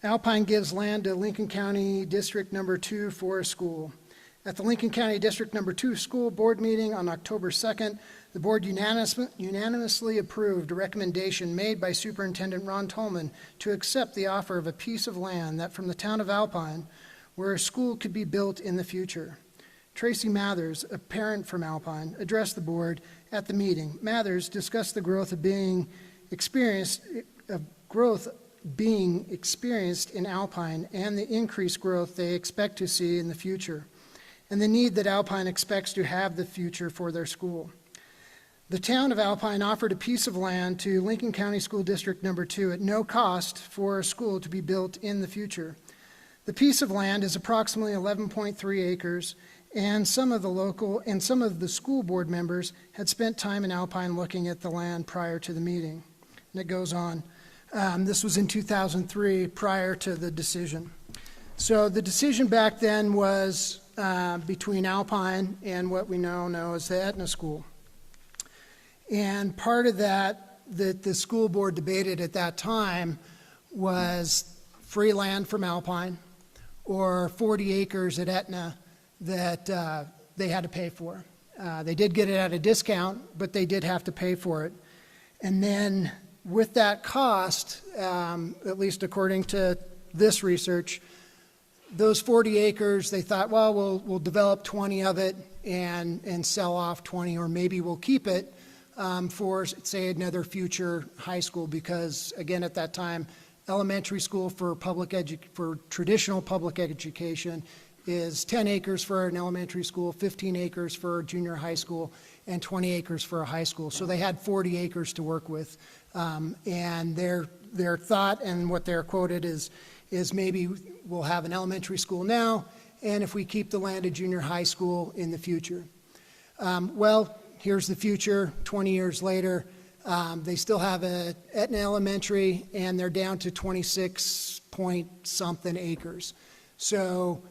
Alpine gives land to Lincoln County District Number 2 for a school. At the Lincoln County District Number 2 School Board meeting on October 2nd, the board unanimously approved a recommendation made by Superintendent Ron Tolman to accept the offer of a piece of land that from the town of Alpine, where a school could be built in the future. Tracy Mathers, a parent from Alpine, addressed the board at the meeting. Mathers discussed the growth being experienced in Alpine and the increased growth they expect to see in the future, and the need that Alpine expects to have the future for their school. The town of Alpine offered a piece of land to Lincoln County School District Number 2 at no cost for a school to be built in the future. The piece of land is approximately 11.3 acres, and some of the school board members had spent time in Alpine looking at the land prior to the meeting. And it goes on. This was in 2003, prior to the decision. So the decision back then was between Alpine and what we now know as the Etna School. And part of that the school board debated at that time was free land from Alpine or 40 acres at Etna that they had to pay for. They did get it at a discount, but they did have to pay for it. And then with that cost, at least according to this research, those 40 acres, they thought, well, we'll develop 20 of it and sell off 20, or maybe we'll keep it for, say, another future high school, because, again, at that time, elementary school for traditional public education is 10 acres for an elementary school, 15 acres for a junior high school, and 20 acres for a high school. So they had 40 acres to work with. And their thought and what they're quoted is maybe we'll have an elementary school now, and if we keep the land at junior high school in the future. Well, here's the future, 20 years later. They still have a Etna Elementary, and they're down to 26-point-something acres. So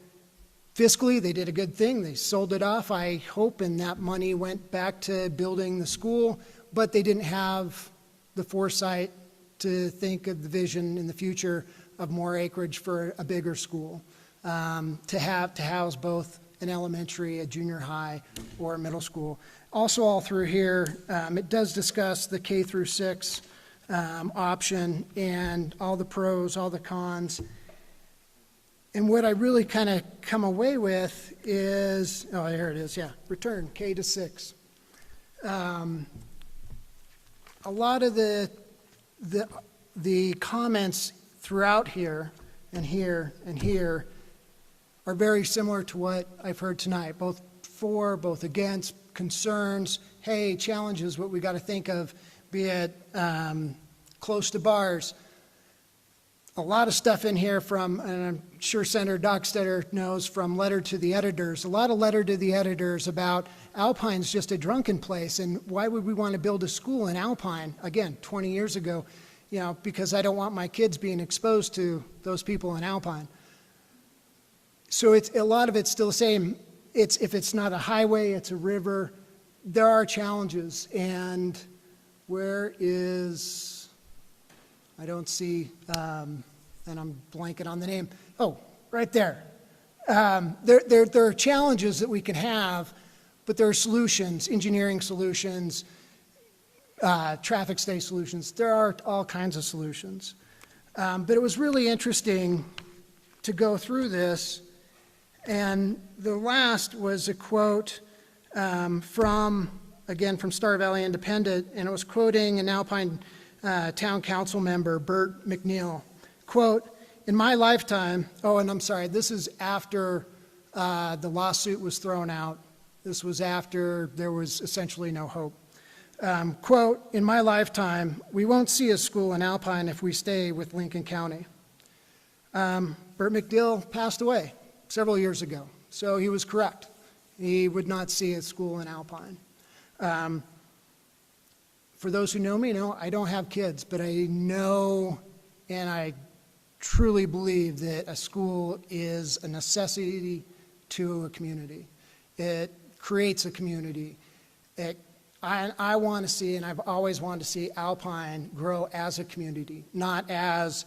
fiscally, they did a good thing. They sold it off, I hope, and that money went back to building the school, but they didn't have the foresight to think of the vision in the future of more acreage for a bigger school, to house both an elementary, a junior high, or a middle school. Also, all through here, it does discuss the K through 6 option and all the pros, all the cons. And what I really kind of come away with is, oh, here it is, yeah, return, K to 6. A lot of the comments throughout here and here and here are very similar to what I've heard tonight, both for, both against, concerns, hey, challenges, what we got to think of, be it close to bars. A lot of stuff in here from, and I'm sure Senator Dockstader knows, from letter to the editors, a lot of letter to the editors about Alpine's just a drunken place, and why would we want to build a school in Alpine, again, 20 years ago, because I don't want my kids being exposed to those people in Alpine. So it's a lot of it's still the same. If it's not a highway, it's a river. There are challenges, and where is, I don't see, and I'm blanking on the name. Oh, right there. There are challenges that we can have, but there are solutions, engineering solutions, traffic study solutions. There are all kinds of solutions. But it was really interesting to go through this. And the last was a quote from Star Valley Independent, and it was quoting an Alpine Town Council member, Bert McNeil. Quote, in my lifetime, oh, and I'm sorry, this is after the lawsuit was thrown out. This was after there was essentially no hope. Quote, in my lifetime, we won't see a school in Alpine if we stay with Lincoln County. Bert McNeil passed away several years ago, so he was correct. He would not see a school in Alpine. For those who know me, I don't have kids, but I know and I truly believe that a school is a necessity to a community. It creates a community. I want to see, and I've always wanted to see Alpine grow as a community, not as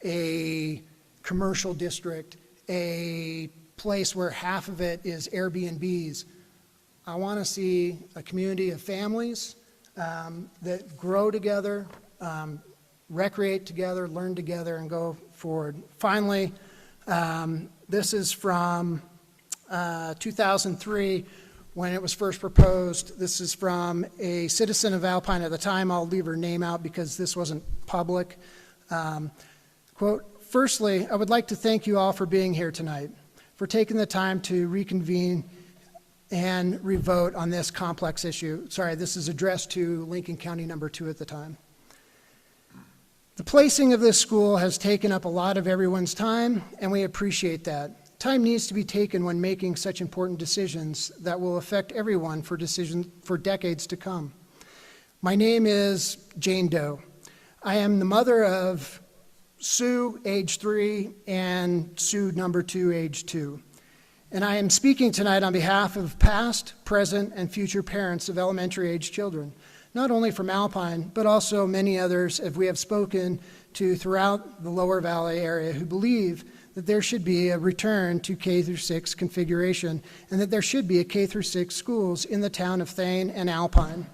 a commercial district, a place where half of it is Airbnbs. I want to see a community of families that grow together, recreate together, learn together, and go forward. Finally, this is from 2003 when it was first proposed. This is from a citizen of Alpine at the time. I'll leave her name out because this wasn't public. Quote, "Firstly, I would like to thank you all for being here tonight, for taking the time to reconvene and revote on this complex issue." Sorry, this is addressed to Lincoln County number 2 at the time. "The placing of this school has taken up a lot of everyone's time, and we appreciate that. Time needs to be taken when making such important decisions that will affect everyone for decades to come. My name is Jane Doe. I am the mother of Sue, age 3, and Sue number 2, age 2. And I am speaking tonight on behalf of past, present, and future parents of elementary-age children, not only from Alpine, but also many others as we have spoken to throughout the Lower Valley area who believe that there should be a return to K-6 configuration and that there should be a K-6 schools in the town of Thane and Alpine.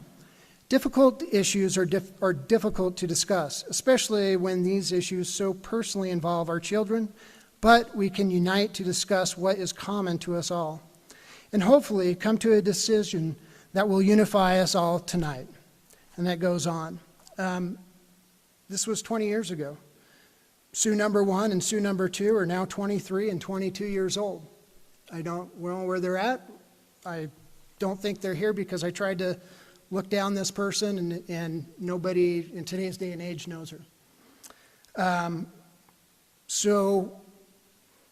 Difficult issues are difficult to discuss, especially when these issues so personally involve our children, but we can unite to discuss what is common to us all, and hopefully come to a decision that will unify us all tonight." And that goes on. This was 20 years ago. Sue number 1 and Sue number 2 are now 23 and 22 years old. I don't know where they're at. I don't think they're here because I tried to look down this person and nobody in today's day and age knows her. So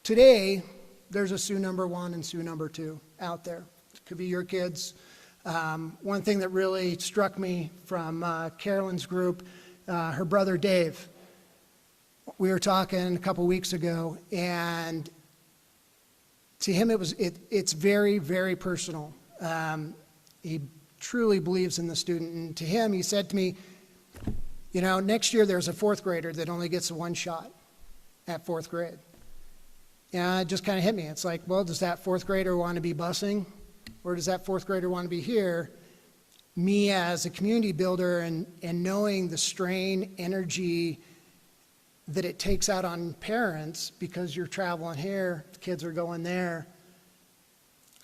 today, there's a Sue number 1 and Sue number 2 out there. It could be your kids. One thing that really struck me from Carolyn's group, her brother Dave, we were talking a couple weeks ago, and to him it's very, very personal. He truly believes in the student, and to him, he said to me, you know, next year there's a 4th grader that only gets 1 shot at 4th grade. And it just kind of hit me. It's like, well, does that 4th grader want to be busing? Or does that 4th grader want to be here? Me as a community builder and knowing the strain, energy that it takes out on parents because you're traveling here, the kids are going there,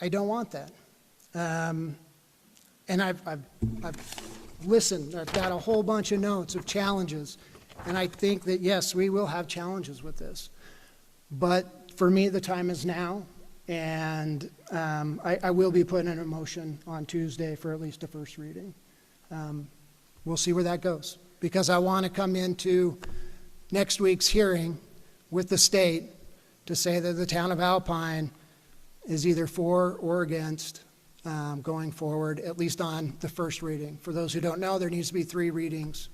I don't want that. And I've listened. I've got a whole bunch of notes of challenges. And I think that, yes, we will have challenges with this. But for me, the time is now. And I will be putting in a motion on Tuesday for at least a first reading. We'll see where that goes. Because I want to come into next week's hearing with the state to say that the town of Alpine is either for or against going forward, at least on the first reading. For those who don't know, there needs to be 3 readings.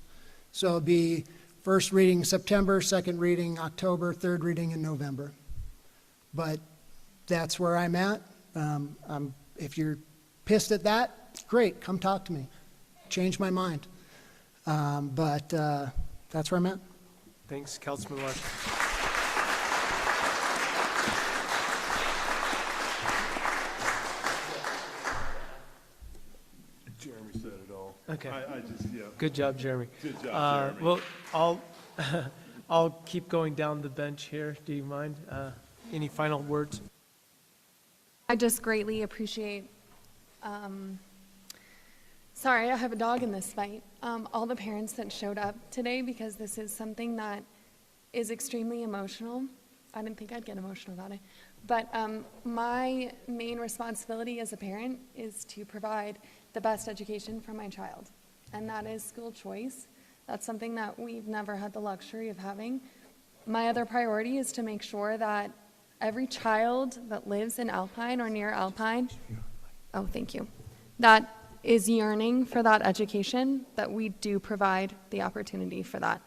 So it'll be first reading September, second reading October, third reading in November. But that's where I'm at. If you're pissed at that, great, come talk to me. Change my mind. But that's where I'm at. Thanks, Councilman Larson. Jeremy said it all. Okay. I just, yeah. Good job, Jeremy. Good job, Jeremy. Well, I'll keep going down the bench here. Do you mind? Any final words? I just greatly appreciate, sorry, I have a dog in this fight, all the parents that showed up today, because this is something that is extremely emotional. I didn't think I'd get emotional about it. But my main responsibility as a parent is to provide the best education for my child. And that is school choice. That's something that we've never had the luxury of having. My other priority is to make sure that every child that lives in Alpine or near Alpine, oh, thank you, that is yearning for that education, that we do provide the opportunity for that.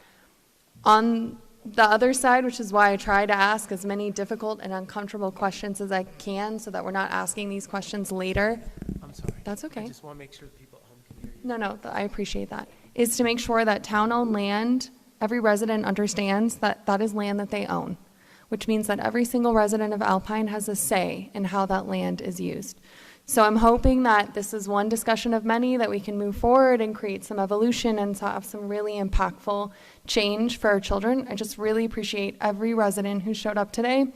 On the other side, which is why I try to ask as many difficult and uncomfortable questions as I can so that we're not asking these questions later. I'm sorry. That's okay. I just want to make sure the people at home can hear you. No, I appreciate that. Is to make sure that town-owned land, every resident understands that that is land that they own, which means that every single resident of Alpine has a say in how that land is used. So I'm hoping that this is one discussion of many that we can move forward and create some evolution and have some really impactful change for our children. I just really appreciate every resident who showed up today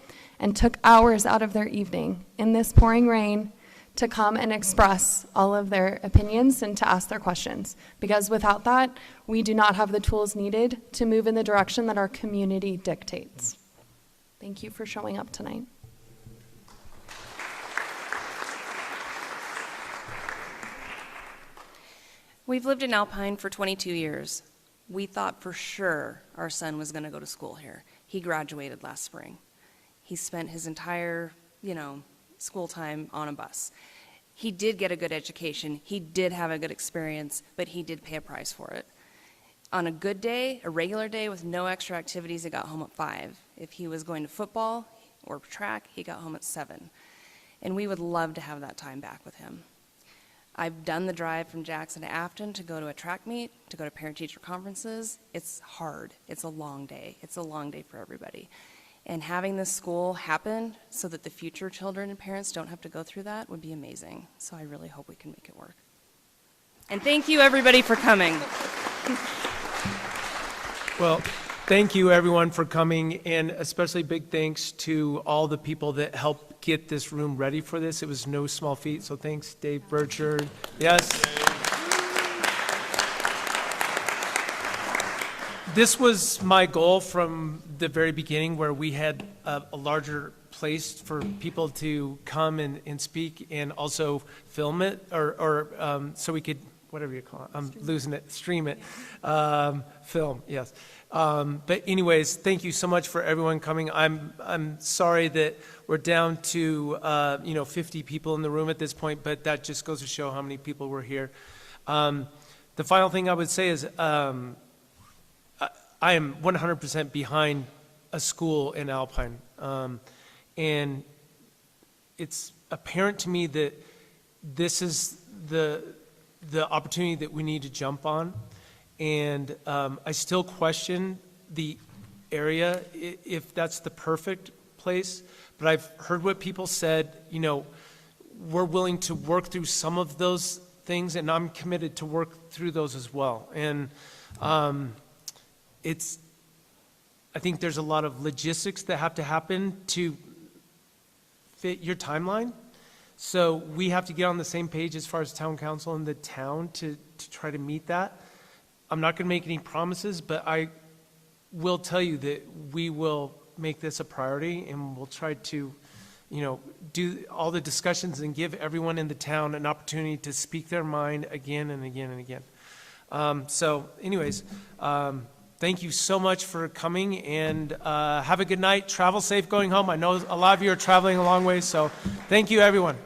and took hours out of their evening in this pouring rain to come and express all of their opinions and to ask their questions. Because without that, we do not have the tools needed to move in the direction that our community dictates. Thank you for showing up tonight. We've lived in Alpine for 22 years. We thought for sure our son was going to go to school here. He graduated last spring. He spent his entire, school time on a bus. He did get a good education. He did have a good experience, but he did pay a price for it. On a good day, a regular day with no extra activities, he got home at 5. If he was going to football or track, he got home at 7. And we would love to have that time back with him. I've done the drive from Jackson to Afton to go to a track meet, to go to parent-teacher conferences. It's hard. It's a long day. It's a long day for everybody. And having this school happen so that the future children and parents don't have to go through that would be amazing. So I really hope we can make it work. And thank you, everybody, for coming. Well, thank you, everyone, for coming, and especially big thanks to all the people that helped get this room ready for this. It was no small feat, so thanks, Dave Burchard. Yes. This was my goal from the very beginning, where we had a larger place for people to come and speak and also film it, or so we could, whatever you call it, I'm losing it, stream it, film, yes. But anyways, thank you so much for everyone coming. I'm sorry that we're down to 50 people in the room at this point, but that just goes to show how many people were here. The final thing I would say is I am 100% behind a school in Alpine, and it's apparent to me that this is the opportunity that we need to jump on. And I still question the area, if that's the perfect place. But I've heard what people said, we're willing to work through some of those things, and I'm committed to work through those as well. And I think there's a lot of logistics that have to happen to fit your timeline. So we have to get on the same page as far as town council and the town to try to meet that. I'm not going to make any promises, but I will tell you that we will make this a priority, and we'll try to, do all the discussions and give everyone in the town an opportunity to speak their mind again and again and again. So anyways, thank you so much for coming, and have a good night. Travel safe going home. I know a lot of you are traveling a long way, so thank you, everyone.